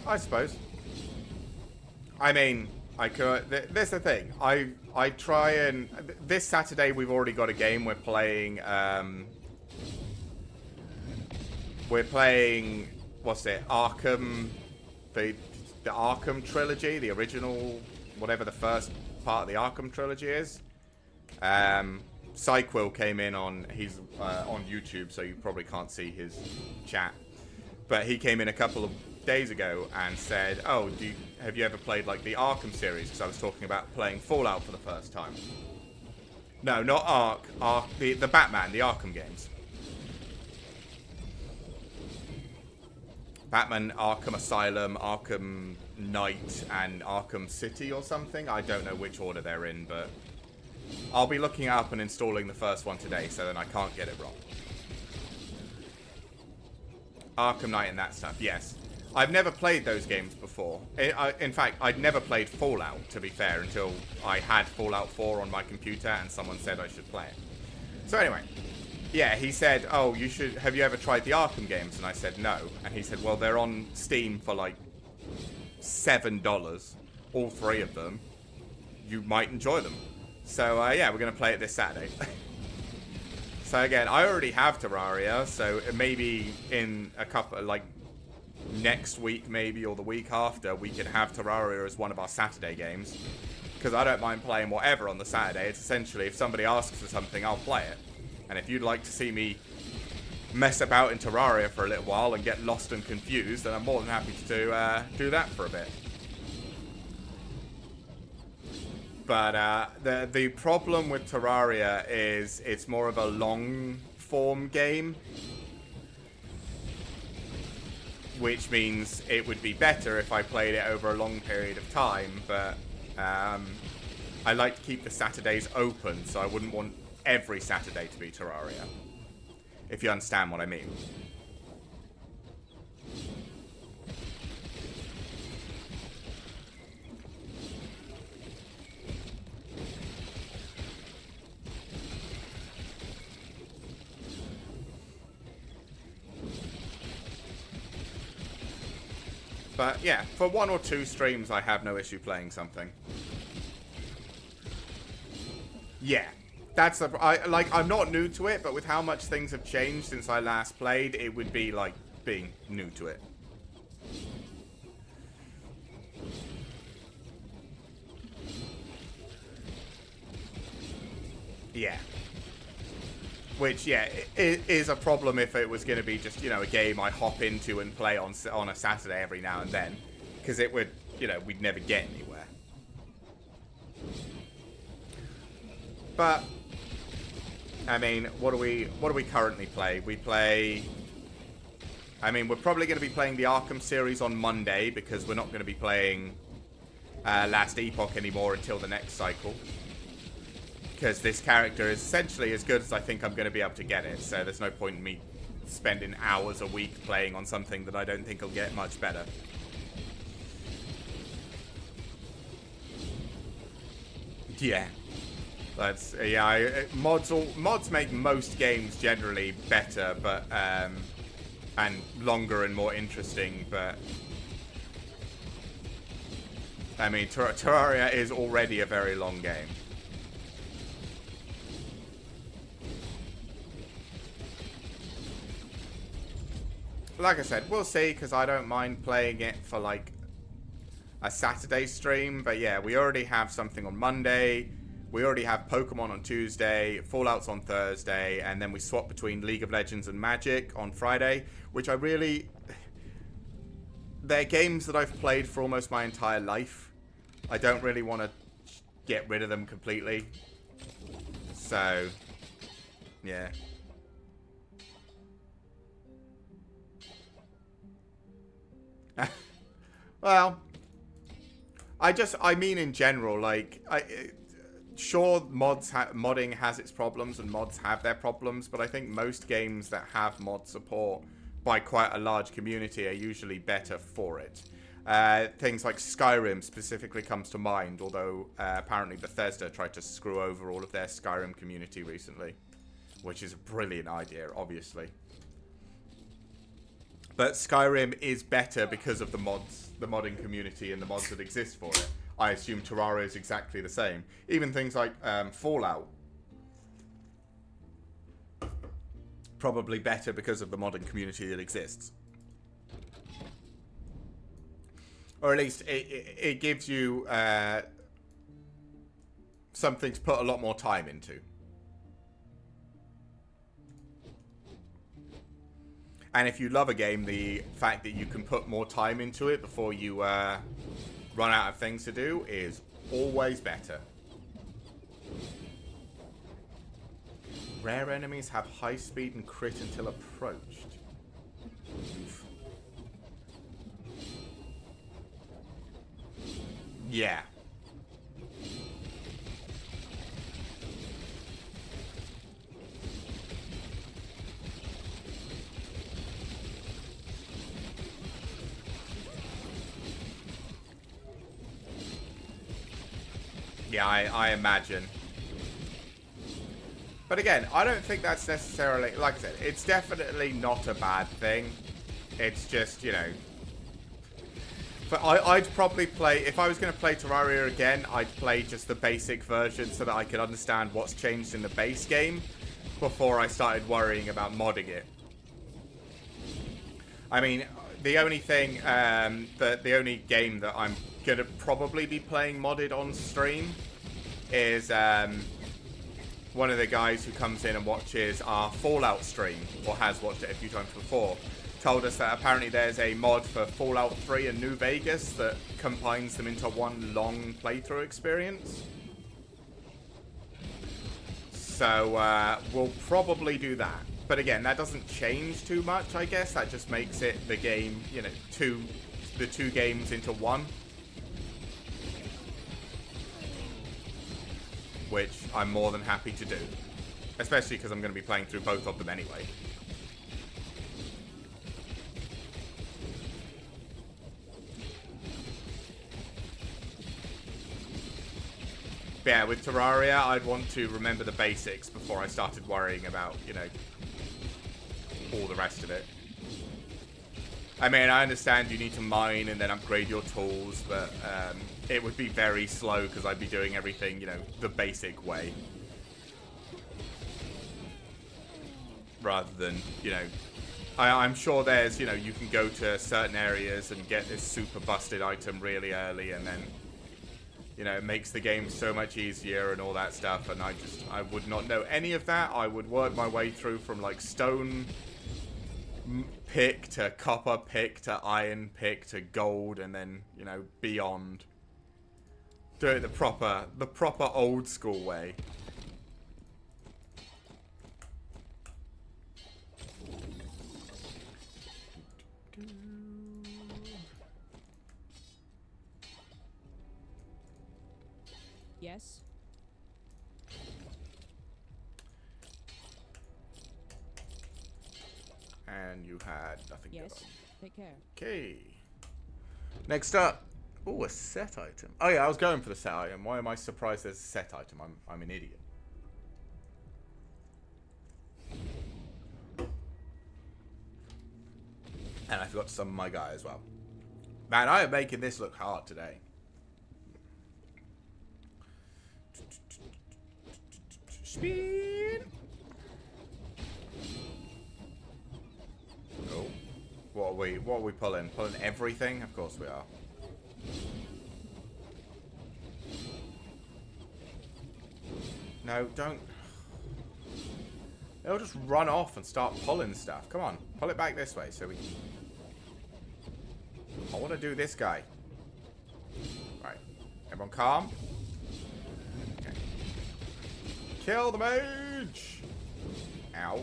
I suppose. I mean, I could. There's the thing. I try and this Saturday we've already got a game. We're playing. What's it? Arkham. The Arkham trilogy, the original, whatever the first part of the Arkham trilogy is. Psyquill came in on. He's on YouTube, so you probably can't see his chat. But he came in a couple of days ago and said, "Oh, have you ever played like the Arkham series?" Because I was talking about playing Fallout for the first time. No, not Ark. The Batman, the Arkham games. Batman, Arkham Asylum, Arkham Knight, and Arkham City or something. I don't know which order they're in, but I'll be looking up and installing the first one today, so then I can't get it wrong. Arkham Knight and that stuff, yes. I've never played those games before. In fact, I'd never played Fallout, to be fair, until I had Fallout 4 on my computer and someone said I should play it. So anyway, yeah, he said, "Oh, have you ever tried the Arkham games?" And I said, "No." And he said, "Well, they're on Steam for like $7, all three of them. You might enjoy them." So yeah, we're going to play it this Saturday. So again, I already have Terraria, so maybe in a couple, like next week maybe, or the week after, we could have Terraria as one of our Saturday games. Because I don't mind playing whatever on the Saturday. It's essentially, if somebody asks for something, I'll play it. And if you'd like to see me mess about in Terraria for a little while and get lost and confused, then I'm more than happy to do that for a bit. But the problem with Terraria is it's more of a long form game, which means it would be better if I played it over a long period of time, but I like to keep the Saturdays open, so I wouldn't want every Saturday to be Terraria, if you understand what I mean. But yeah, for 1 or 2 streams, I have no issue playing something. Yeah, that's I'm not new to it, but with how much things have changed since I last played, it would be like being new to it. Yeah. Which, yeah, is a problem if it was going to be just, you know, a game I hop into and play on a Saturday every now and then. Because it would, you know, we'd never get anywhere. But, I mean, what do we currently play? We play... I mean, we're probably going to be playing the Arkham series on Monday, because we're not going to be playing Last Epoch anymore until the next cycle. Because this character is essentially as good as I think I'm going to be able to get it, so there's no point in me spending hours a week playing on something that I don't think will get much better. Yeah. That's mods make most games generally better, but and longer and more interesting, but I mean Terraria is already a very long game. Like I said, we'll see, because I don't mind playing it for like a Saturday stream, but yeah, we already have something on Monday. We already have Pokemon on Tuesday, Fallout's on Thursday, and then we swap between League of Legends and Magic on Friday, which I really... They're games that I've played for almost my entire life. I don't really want to get rid of them completely. So, yeah. Well, I mean in general, like, sure, modding has its problems and mods have their problems, but I think most games that have mod support by quite a large community are usually better for it. Things like Skyrim specifically comes to mind, although apparently Bethesda tried to screw over all of their Skyrim community recently, which is a brilliant idea, obviously. But Skyrim is better because of the mods, the modding community and the mods that exist for it. I assume Terraria is exactly the same. Even things like Fallout. Probably better because of the modding community that exists. Or at least it gives you something to put a lot more time into. And if you love a game, the fact that you can put more time into it before you run out of things to do is always better. Rare enemies have high speed and crit until approached. Oof. Yeah. Yeah, I imagine. But again, I don't think that's necessarily... Like I said, it's definitely not a bad thing. It's just, you know... But I'd probably play... If I was going to play Terraria again, I'd play just the basic version so that I could understand what's changed in the base game before I started worrying about modding it. I mean, the only thing... the only game that I'm going to probably be playing modded on stream is one of the guys who comes in and watches our Fallout stream, or has watched it a few times before, told us that apparently there's a mod for Fallout 3 and New Vegas that combines them into one long playthrough experience. So we'll probably do that. But again, that doesn't change too much, I guess. That just makes it the game, you know, the two games into one. Which I'm more than happy to do. Especially because I'm going to be playing through both of them anyway. But yeah, with Terraria, I'd want to remember the basics before I started worrying about, you know, all the rest of it. I mean, I understand you need to mine and then upgrade your tools, but it would be very slow because I'd be doing everything, you know, the basic way. Rather than, you know, I'm sure there's, you know, you can go to certain areas and get this super busted item really early and then, you know, it makes the game so much easier and all that stuff, and I would not know any of that. I would work my way through from, like, stone pick to copper pick to iron pick to gold and then, you know, beyond. Do it the proper old school way.
Yes.
And you had nothing
Yes.
good on.
Take care.
Okay. Next up. Oh, a set item. Oh yeah, I was going for the set item. Why am I surprised there's a set item? I'm an idiot. And I forgot to summon my guy as well. Man, I am making this look hard today. Spin. Oh. What are we pulling? Pulling everything? Of course we are. No, don't. They'll just run off and start pulling stuff. Come on, pull it back this way so we can... I want to do this guy. Right. Everyone calm. Okay. Kill the mage! Ow.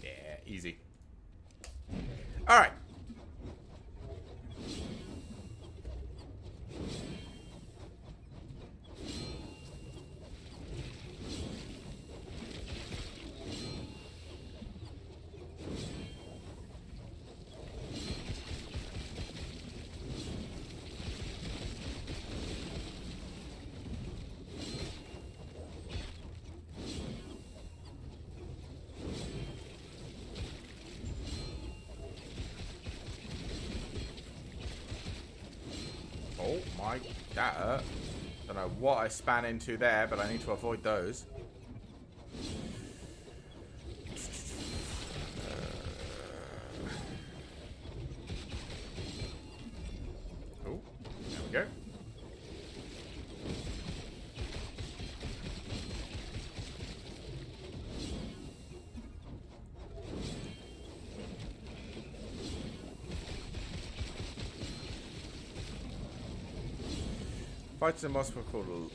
Yeah, easy. Alright. Oh my, that hurt. Don't know what I span into there, but I need to avoid those. Oh, there we go. Fights a monster called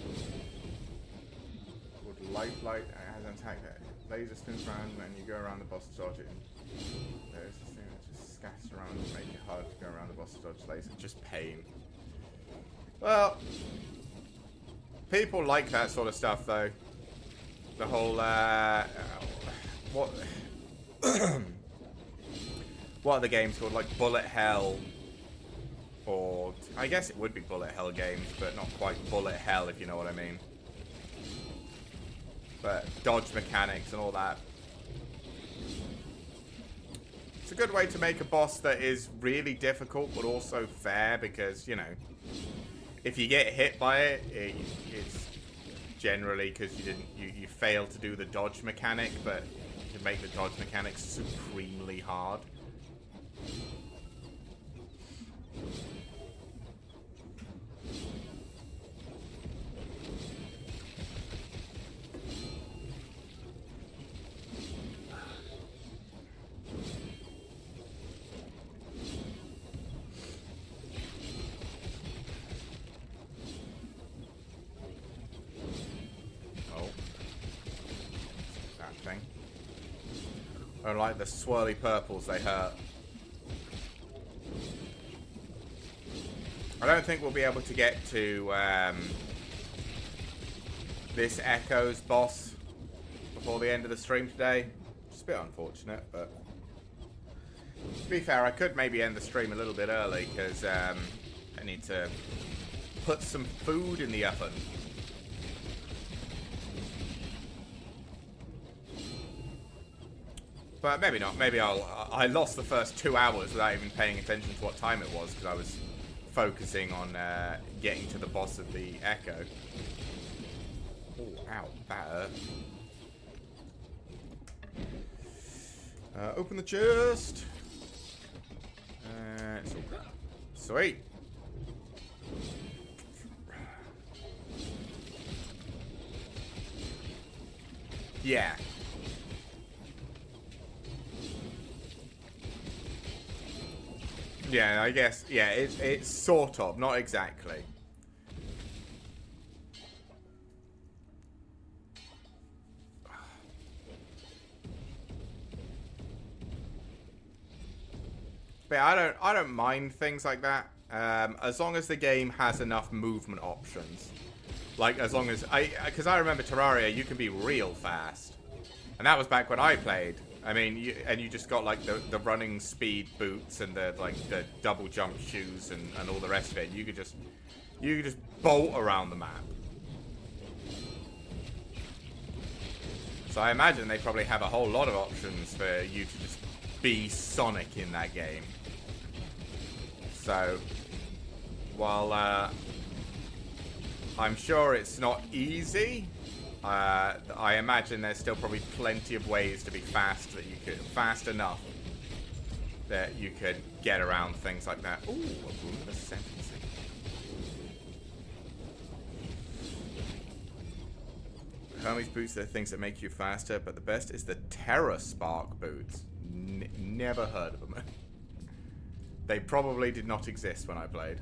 Lifelite. It has an attack that laser spins around and you go around the boss to dodge it. There's this thing that just scatters around to make it hard to go around the boss to dodge laser. Just pain. Well, people like that sort of stuff though. The whole what what are the games called? Like Bullet Hell. Or, I guess it would be bullet hell games, but not quite bullet hell, if you know what I mean. But dodge mechanics and all that. It's a good way to make a boss that is really difficult, but also fair, because, you know, if you get hit by it, it's generally because you failed to do the dodge mechanic, but you can make the dodge mechanics supremely hard. I don't like the swirly purples, they hurt. I don't think we'll be able to get to this Echo's boss before the end of the stream today. It's a bit unfortunate, but to be fair, I could maybe end the stream a little bit early because I need to put some food in the oven. But maybe not. Maybe I lost the first 2 hours without even paying attention to what time it was because I was focusing on getting to the boss of the Echo. Oh, ow, that hurt. Open the chest. It's all good. Sweet. Yeah. Yeah, I guess. Yeah, it's sort of, not exactly. But I don't mind things like that, as long as the game has enough movement options. Like, as long as because I remember Terraria, you can be real fast, and that was back when I played. I mean, you just got like the running speed boots and the double jump shoes and all the rest of it. You could just bolt around the map. So I imagine they probably have a whole lot of options for you to just be Sonic in that game. So while I'm sure it's not easy, I imagine there's still probably plenty of ways to be fast enough that you could get around things like that. Ooh, a room of sentencing. Hermes boots are things that make you faster, but the best is the Terra Spark boots. Never heard of them. They probably did not exist when I played.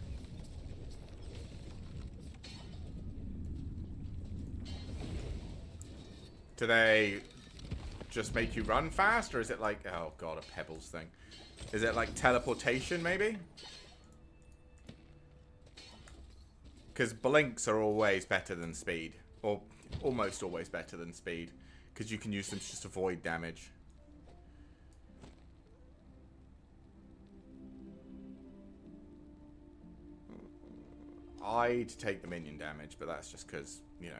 Do they just make you run fast, or is it like, oh god, a Pebbles thing? Is it like teleportation, maybe? Because blinks are always better than speed. Or almost always better than speed. Because you can use them to just avoid damage. I'd take the minion damage, but that's just because, you know,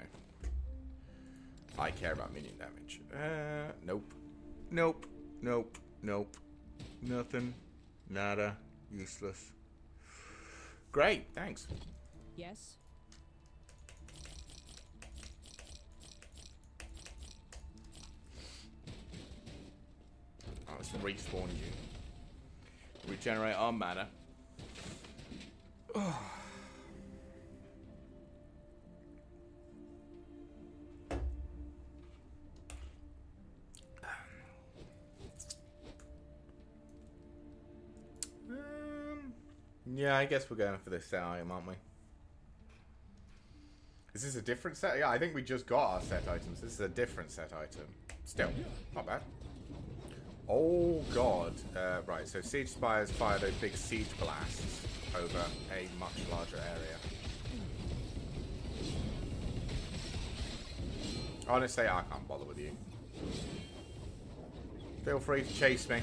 I care about minion damage. Nope. Nope. Nope. Nope. Nothing. Nada. Useless. Great. Thanks.
Yes.
Oh, let's respawn you. Regenerate our mana. Oh. Yeah, I guess we're going for this set item, aren't we? Is this a different set? Yeah, I think we just got our set items. This is a different set item. Still, not bad. Oh, God. Right, so Siege Spires fire those big siege blasts over a much larger area. Honestly, I can't bother with you. Feel free to chase me.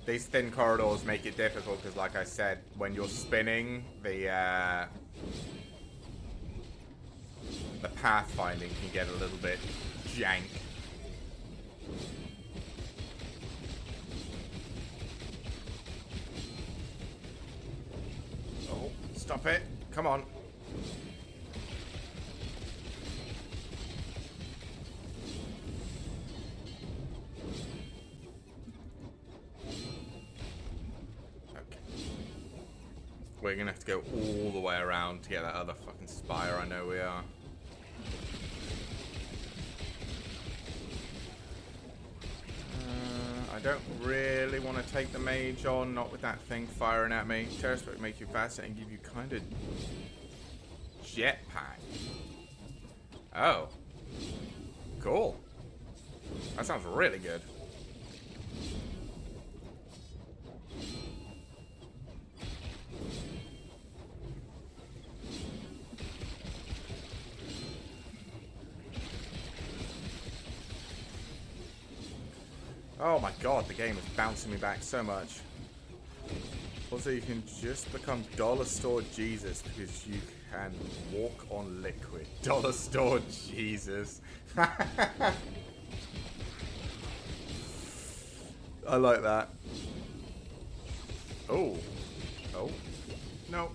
These thin corridors make it difficult because, like I said, when you're spinning, the pathfinding can get a little bit jank. Oh, stop it. Come on. We're gonna have to go all the way around to get that other fucking spire. I know we are. I don't really want to take the mage on, not with that thing firing at me. Terrorspec make you faster and give you kind of jetpack. Oh. Cool. That sounds really good. Oh my god, the game is bouncing me back so much. Also, you can just become Dollar Store Jesus because you can walk on liquid. Dollar Store Jesus. I like that. Oh. Oh. No.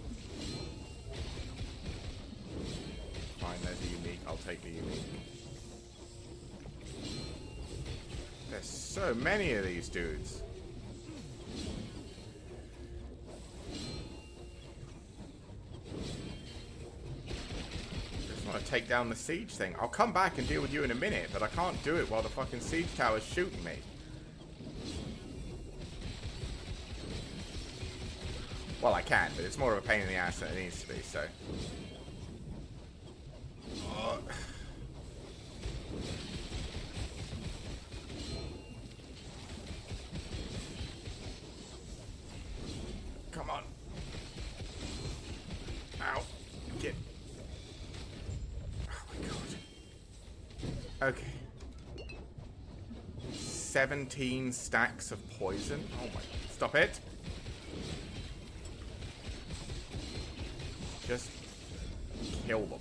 Fine, there's a unique. I'll take the unique. There's so many of these dudes. Just want to take down the siege thing. I'll come back and deal with you in a minute, but I can't do it while the fucking siege tower's shooting me. Well, I can, but it's more of a pain in the ass than it needs to be, so. Come on. Ow. 17 stacks of poison. Oh my... Stop it. Just kill them.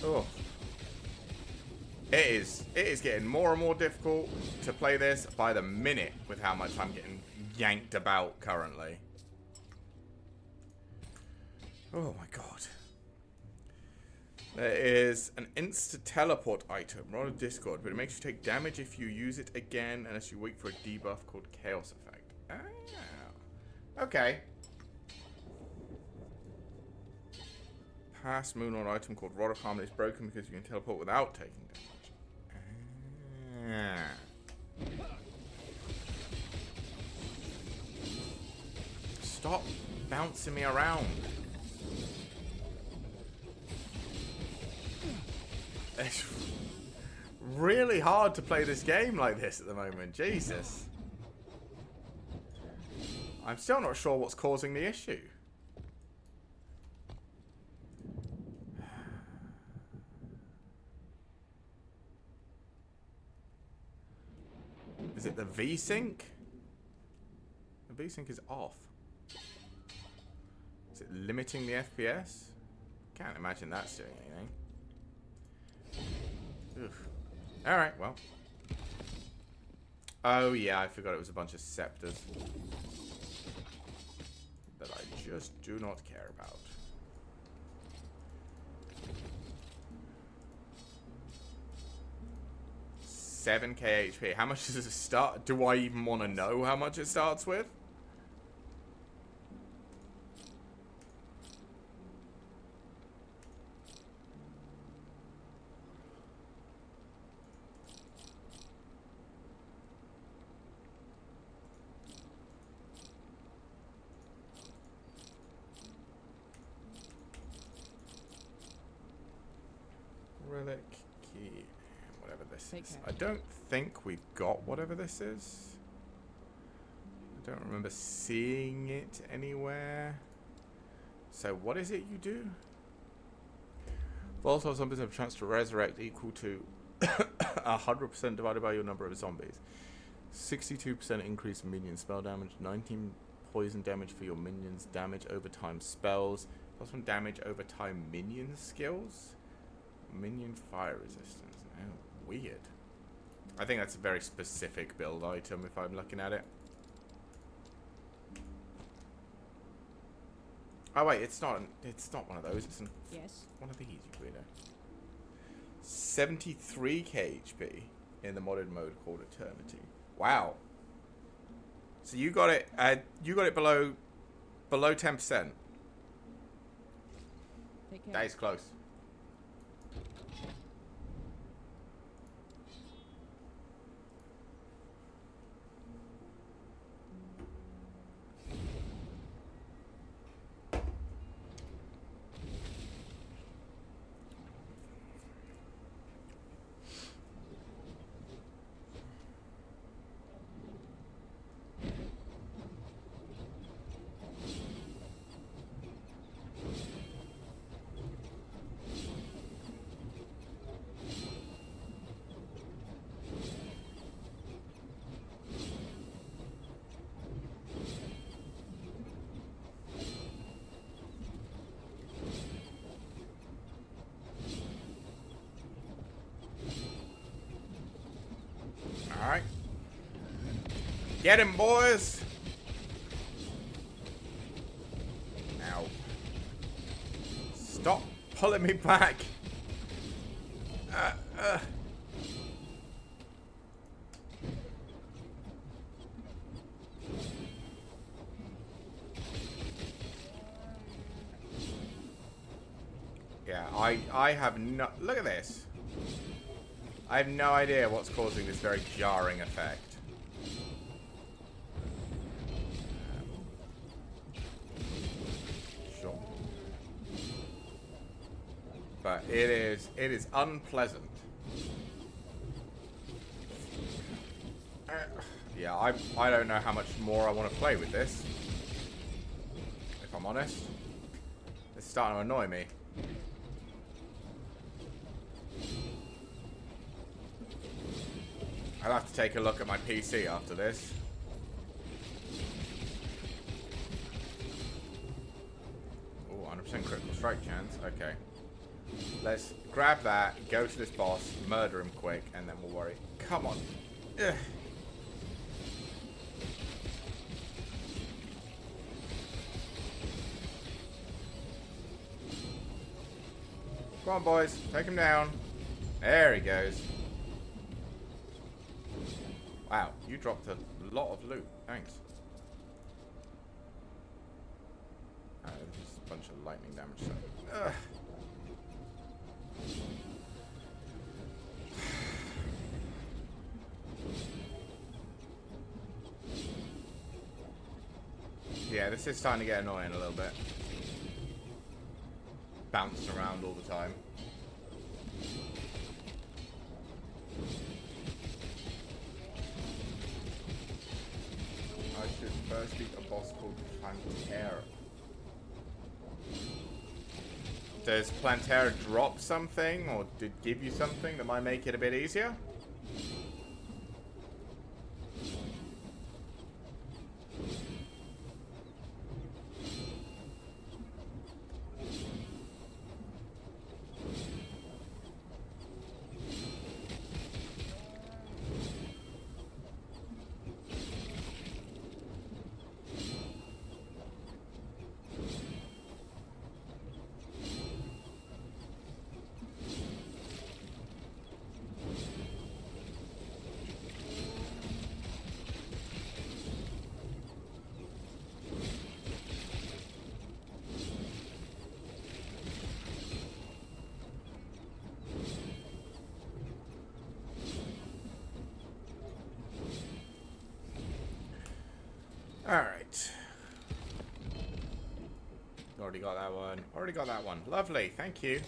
Oh. It is getting more and more difficult to play this by the minute with how much I'm getting yanked about currently. Oh my god. There is an insta-teleport item. We're on a Discord, but it makes you take damage if you use it again unless you wait for a debuff called Chaos Effect. Ah. Okay. Past moon on item called Rod of Harmony is broken because you can teleport without taking damage. Ah. Stop bouncing me around. It's really hard to play this game like this at the moment. Jesus. I'm still not sure what's causing the issue. Is it the V-Sync? The V-Sync is off. Is it limiting the FPS? Can't imagine that's doing anything. Oof. Alright, well. Oh yeah, I forgot it was a bunch of scepters. That I just do not care about. $7k HP. How much does it start? Do I even want to know how much it starts with? Relic key. Whatever this is. I don't think we've got whatever this is. I don't remember seeing it anywhere. So what is it you do? Volatile zombies have a chance to resurrect equal to 100% divided by your number of zombies. 62% increase in minion spell damage. 19 poison damage for your minions. Damage over time spells. Plus 1 damage over time minion skills. Minion fire resistance. Oh, weird. I think that's a very specific build item if I'm looking at it. Oh wait, it's not one of those. It's one of these, you weirdo. 73k HP in the modded mode called Eternity. Wow. So you got it below 10%. That is close. Alright. Get him, boys! Ow. Stop pulling me back! Yeah, I have no... Look at this. I have no idea what's causing this very jarring effect. Sure. But it is unpleasant. Yeah, I don't know how much more I want to play with this. If I'm honest. It's starting to annoy me. I'll have to take a look at my PC after this. Oh, 100% critical strike chance. Okay. Let's grab that, go to this boss, murder him quick, and then we'll worry. Come on. Ugh. Come on, boys. Take him down. There he goes. Wow, you dropped a lot of loot. Thanks. Just a bunch of lightning damage. So. Yeah, this is starting to get annoying a little bit. Bouncing around all the time. I should first beat a boss called Plantera. Does Plantera drop something, or did give you something that might make it a bit easier? Alright. Already got that one. Already got that one. Lovely. Thank you.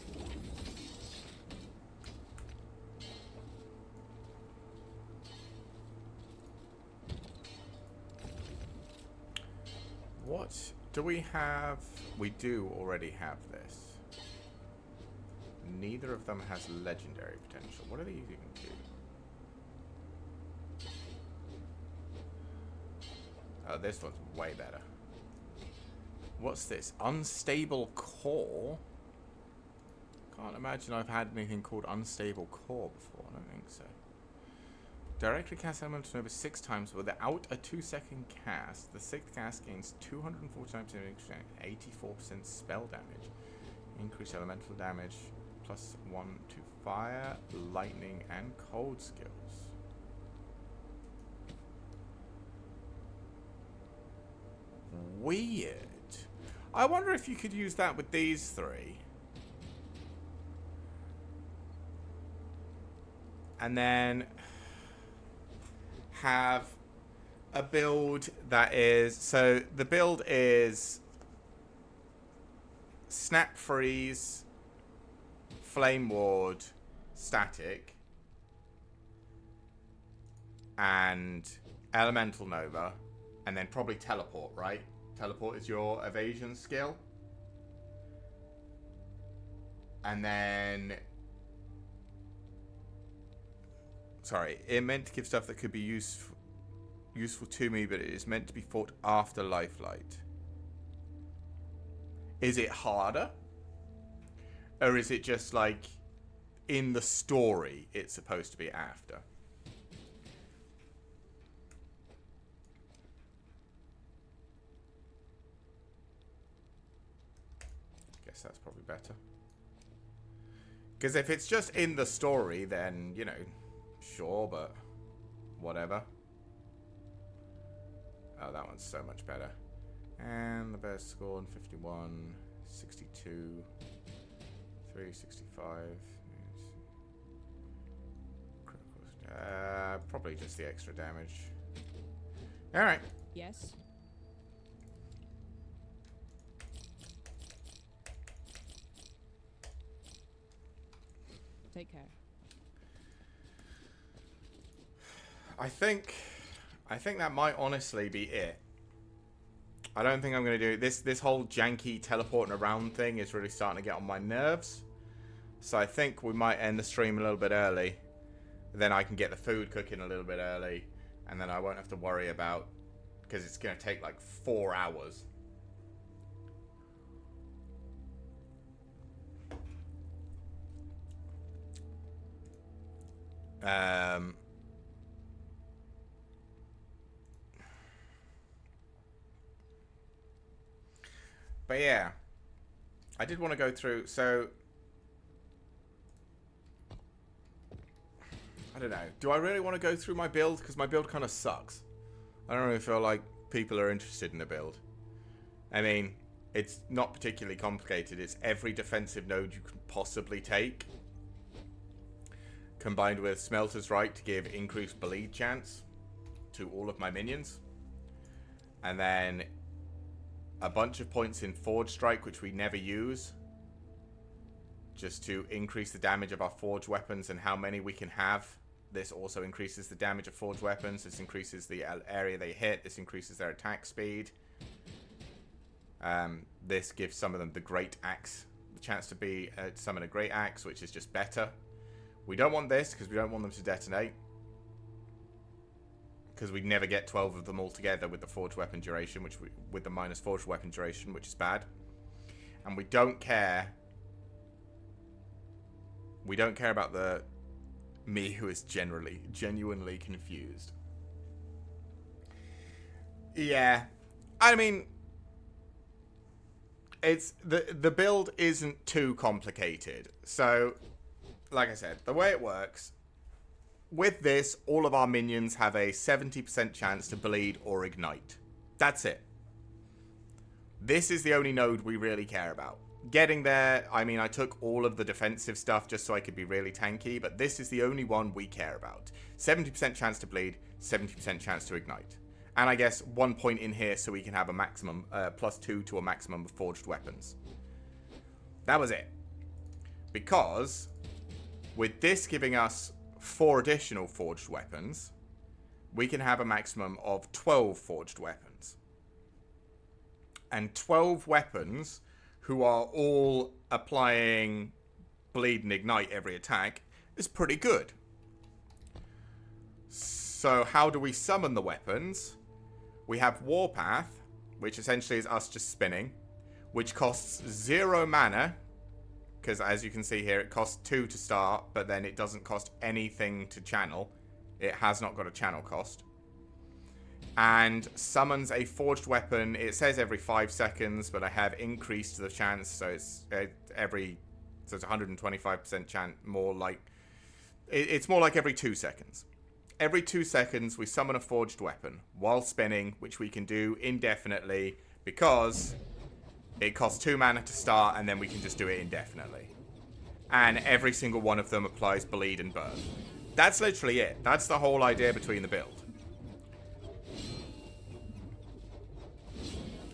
What do we have? We do already have this. Neither of them has legendary potential. What are they using to? Oh, this one's way better. What's this? Unstable core? Can't imagine I've had anything called unstable core before. I don't think so. Directly cast elemental nova 6 times without a 2-second cast. The 6th cast gains 249% 84% spell damage. Increase elemental damage +1 to fire, lightning, and cold skills. Weird. I wonder if you could use that with these three. And then have a build that is... So the build is Snap Freeze, Flame Ward, Static, and Elemental Nova. And then probably Teleport, right? Teleport is your evasion skill. And then... Sorry, it meant to give stuff that could be useful to me, but it is meant to be fought after Lifelight. Is it harder? Or is it just like, in the story, it's supposed to be after? That's probably better. Because if it's just in the story, then, you know, sure, but whatever. Oh, that one's so much better. And the best score in 51, 62, 365. Probably just the extra damage. Alright.
Yes. Take care.
I think that might honestly be it. I don't think I'm going to do this whole janky teleporting around thing is really starting to get on my nerves. So I think we might end the stream a little bit early. then I can get the food cooking a little bit early, and then I won't have to worry about, because it's going to take like 4 hours. But yeah, I did want to go through, so I don't know. Do I really want to go through my build? Because my build kind of sucks. I don't really feel like people are interested in the build. I mean, it's not particularly complicated. It's every defensive node you can possibly take, combined with Smelter's Right to give increased bleed chance to all of my minions. And then a bunch of points in Forge Strike, which we never use, just to increase the damage of our forged weapons and how many we can have. This also increases the damage of forged weapons. This increases the area they hit. This increases their attack speed. This gives some of them the Great Axe, the chance to be summon a Great Axe, which is just better. We don't want this because we don't want them to detonate, because we never get 12 of them all together with the forged weapon duration, with the minus forged weapon duration, which is bad. And we don't care. We don't care about the me who is genuinely confused. Yeah, I mean, it's the build isn't too complicated. So, like I said, the way it works with this, all of our minions have a 70% chance to bleed or ignite. That's it. This is the only node we really care about. Getting there, I mean, I took all of the defensive stuff just so I could be really tanky, but this is the only one we care about. 70% chance to bleed, 70% chance to ignite. And I guess 1 point in here so we can have a maximum, +2 to a maximum of forged weapons. That was it. Because with this giving us 4 additional forged weapons, we can have a maximum of 12 forged weapons. And 12 weapons who are all applying bleed and ignite every attack is pretty good. So how do we summon the weapons? We have Warpath, which essentially is us just spinning, which costs 0 mana, because as you can see here, it costs 2 to start, but then it doesn't cost anything to channel. It has not got a channel cost. And summons a forged weapon. It says every 5 seconds, but I have increased the chance, so it's so it's 125% chance, more like it's more like every 2 seconds. Every 2 seconds, we summon a forged weapon while spinning, which we can do indefinitely because it costs 2 mana to start, and then we can just do it indefinitely. And every single one of them applies bleed and burn. That's literally it. That's the whole idea between the build.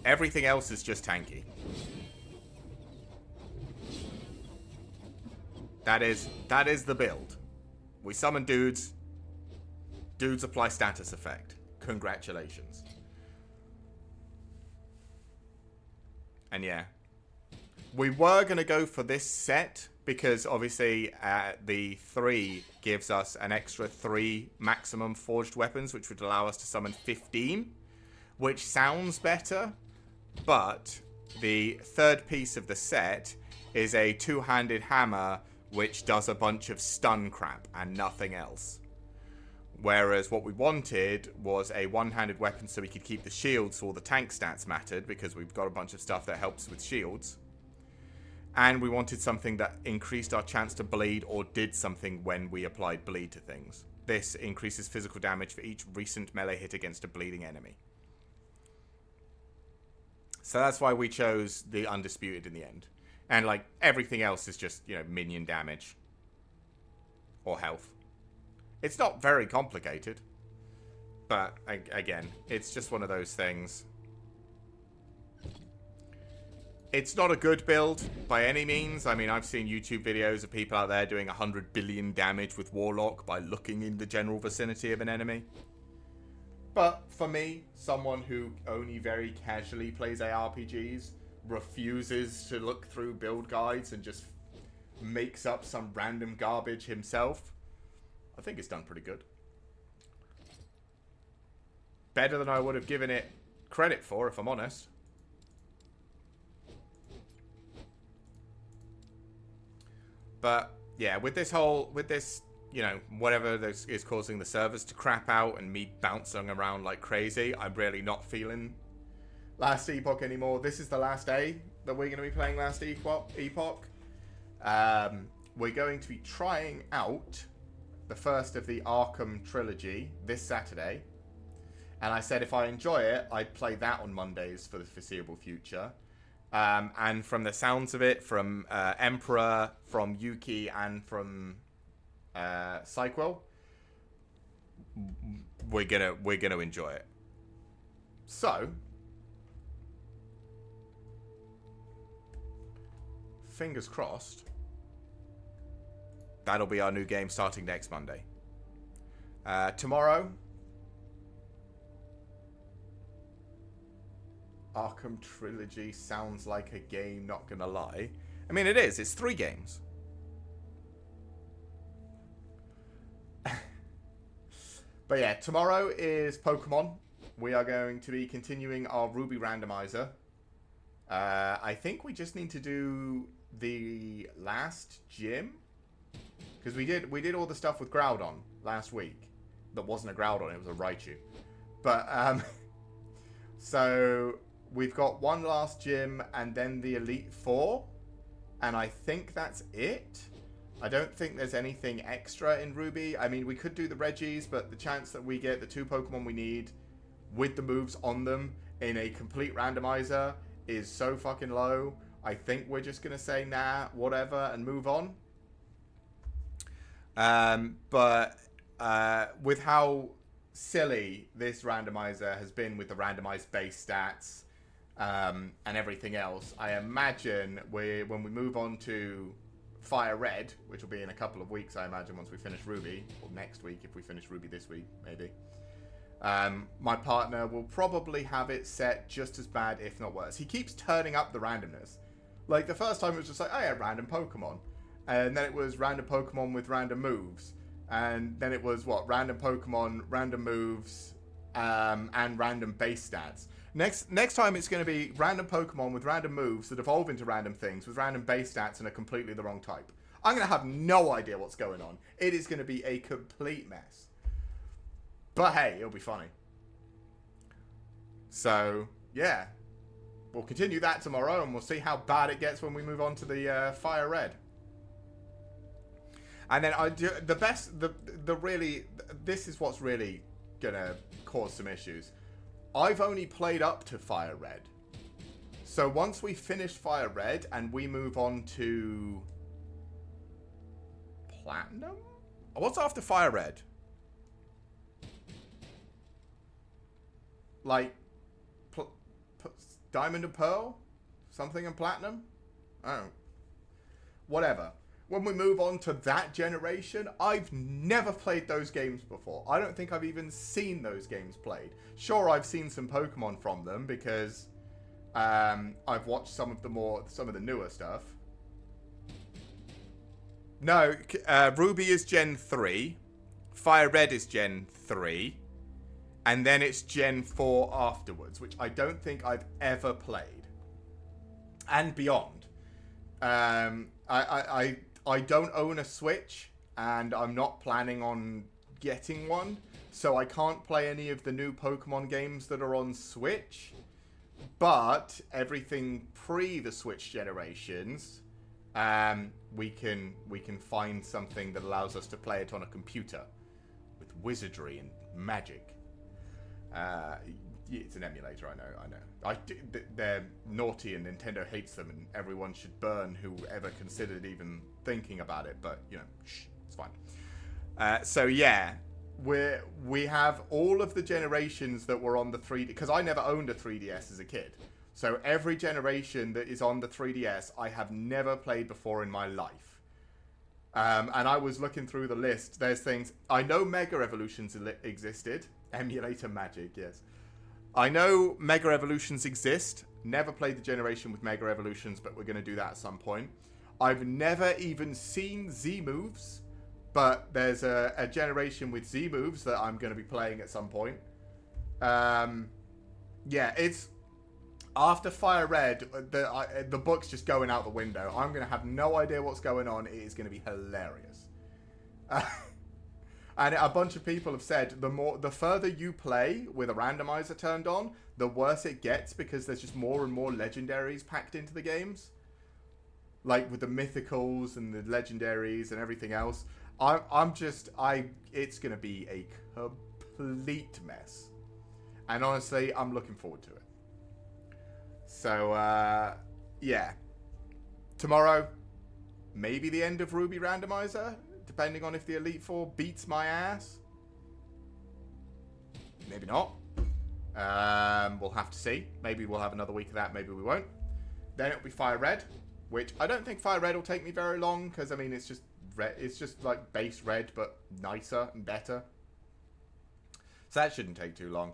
Everything else is just tanky. That is the build. We summon dudes. Dudes apply status effect. Congratulations. And yeah. We were going to go for this set because obviously the 3 gives us an extra 3 maximum forged weapons, which would allow us to summon 15, which sounds better. But the third piece of the set is a 2-handed hammer, which does a bunch of stun crap and nothing else. Whereas what we wanted was a 1-handed weapon so we could keep the shields, so all the tank stats mattered, because we've got a bunch of stuff that helps with shields. And we wanted something that increased our chance to bleed or did something when we applied bleed to things. This increases physical damage for each recent melee hit against a bleeding enemy. So that's why we chose the Undisputed in the end. And, like, everything else is just, you know, minion damage. Or health. It's not very complicated. But, again, it's just one of those things. It's not a good build by any means. I mean, I've seen YouTube videos of people out there doing 100 billion damage with Warlock by looking in the general vicinity of an enemy. But for me, someone who only very casually plays ARPGs, refuses to look through build guides and just makes up some random garbage himself, I think it's done pretty good. Better than I would have given it credit for, if I'm honest. But yeah, with this, you know, whatever this is causing the servers to crap out and me bouncing around like crazy, I'm really not feeling Last Epoch anymore. This is the last day that we're going to be playing Last Epoch. We're going to be trying out the first of the Arkham trilogy this Saturday. And I said if I enjoy it, I'd play that on Mondays for the foreseeable future. And from the sounds of it, from Emperor, from Yuki, and from Psycho, we're gonna enjoy it. So, fingers crossed. That'll be our new game starting next Monday. Tomorrow, Arkham Trilogy sounds like a game, not gonna lie. I mean, it is. It's 3 games. But yeah, tomorrow is Pokemon. We are going to be continuing our Ruby randomizer. I think we just need to do the last gym. Because we did all the stuff with Groudon last week. That wasn't a Groudon, it was a Raichu. But, so we've got one last gym and then the Elite Four. And I think that's it. I don't think there's anything extra in Ruby. I mean, we could do the Regis, but the chance that we get the 2 Pokemon we need with the moves on them in a complete randomizer is so fucking low. I think we're just going to say, nah, whatever, and move on. But with how silly this randomizer has been with the randomized base stats and everything else, I imagine when we move on to Fire Red, which will be in a couple of weeks, I imagine, once we finish Ruby, or next week if we finish Ruby this week, maybe. My partner will probably have it set just as bad, if not worse. He keeps turning up the randomness. Like, the first time it was just like, oh yeah, random Pokemon. And then it was random Pokemon with random moves. And then it was, random Pokemon, random moves, and random base stats. Next time it's going to be random Pokemon with random moves that evolve into random things with random base stats and are completely the wrong type. I'm going to have no idea what's going on. It is going to be a complete mess. But hey, it'll be funny. So, yeah. We'll continue that tomorrow and we'll see how bad it gets when we move on to the Fire Red. And then I do this is what's really going to cause some issues. I've only played up to Fire Red. So once we finish Fire Red and we move on to Platinum? What's after Fire Red? Like Diamond and Pearl? Something and Platinum? I don't know. Whatever. When we move on to that generation, I've never played those games before. I don't think I've even seen those games played. Sure, I've seen some Pokemon from them because I've watched some of the newer stuff. No, Ruby is Gen 3, Fire Red is Gen 3, and then it's Gen 4 afterwards, which I don't think I've ever played. And beyond. I don't own a Switch, and I'm not planning on getting one, so I can't play any of the new Pokemon games that are on Switch. But everything pre the Switch generations, we can find something that allows us to play it on a computer with wizardry and magic. It's an emulator, I know. They're naughty and Nintendo hates them, and everyone should burn whoever considered even thinking about it. But you know, shh, it's fine. So yeah, we have all of the generations that were on the 3D, because I never owned a 3DS as a kid. So every generation that is on the 3DS, I have never played before in my life. And I was looking through the list. There's things I know. Mega Evolutions existed. Emulator magic, yes. I know Mega Evolutions exist. Never played the generation with Mega Evolutions, but we're going to do that at some point. I've never even seen Z moves But there's a generation with Z moves that I'm going to be playing at some point. Yeah, it's after Fire Red, the book's just going out the window. I'm going to have no idea what's going on. It is going to be hilarious. And a bunch of people have said the further you play with a randomizer turned on, the worse it gets because there's just more and more legendaries packed into the games. Like with the mythicals and the legendaries and everything else. It's going to be a complete mess. And honestly, I'm looking forward to it. So, yeah. Tomorrow, maybe the end of Ruby Randomizer, depending on if the Elite Four beats my ass. Maybe not. We'll have to see. Maybe we'll have another week of that, maybe we won't. Then it'll be Fire Red, which I don't think Fire Red will take me very long, because, I mean, it's just red. It's just like base red, but nicer and better. So that shouldn't take too long.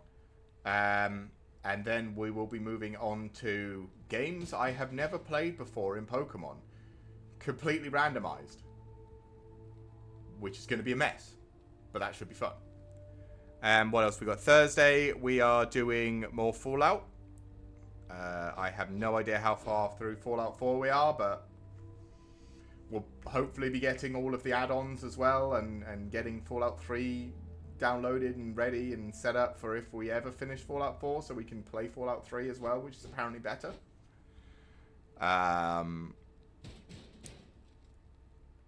And then we will be moving on to games I have never played before in Pokemon. Completely randomized. Which is going to be a mess. But that should be fun. What else we got? Thursday, we are doing more Fallout. I have no idea how far through Fallout 4 we are, but we'll hopefully be getting all of the add-ons as well, and getting Fallout 3 downloaded and ready and set up for if we ever finish Fallout 4, so we can play Fallout 3 as well, which is apparently better.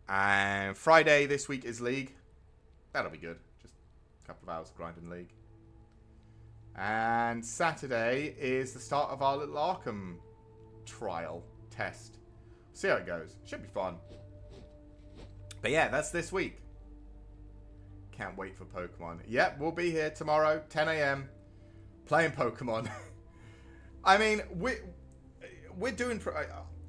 And Friday this week is League. That'll be good. Just a couple of hours of grinding League. And Saturday is the start of our little Arkham trial test. See how it goes. Should be fun. But yeah, that's this week. Can't wait for Pokemon. Yep, we'll be here tomorrow, 10 a.m. playing Pokemon. I mean, we're doing...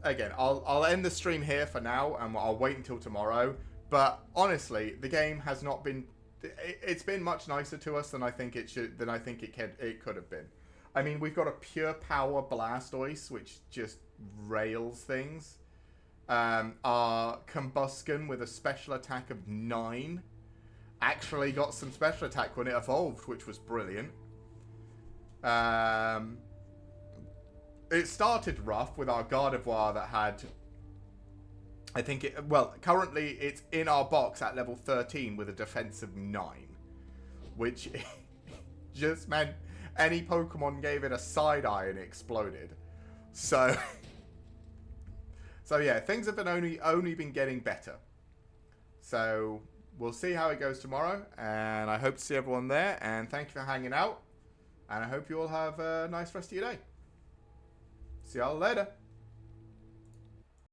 Again, I'll end the stream here for now, and I'll wait until tomorrow. But honestly, the game has not been... It's been much nicer to us than I think it should. Than I think it could have been. I mean, we've got a pure power Blastoise, which just rails things. Our Combusken with a special attack of 9 actually got some special attack when it evolved, which was brilliant. It started rough with our Gardevoir that had... I think it... Well, currently it's in our box at level 13 with a defense of 9. Which just meant any Pokemon gave it a side eye and it exploded. So... So yeah, things have been only been getting better. So we'll see how it goes tomorrow. And I hope to see everyone there. And thank you for hanging out. And I hope you all have a nice rest of your day. See y'all later.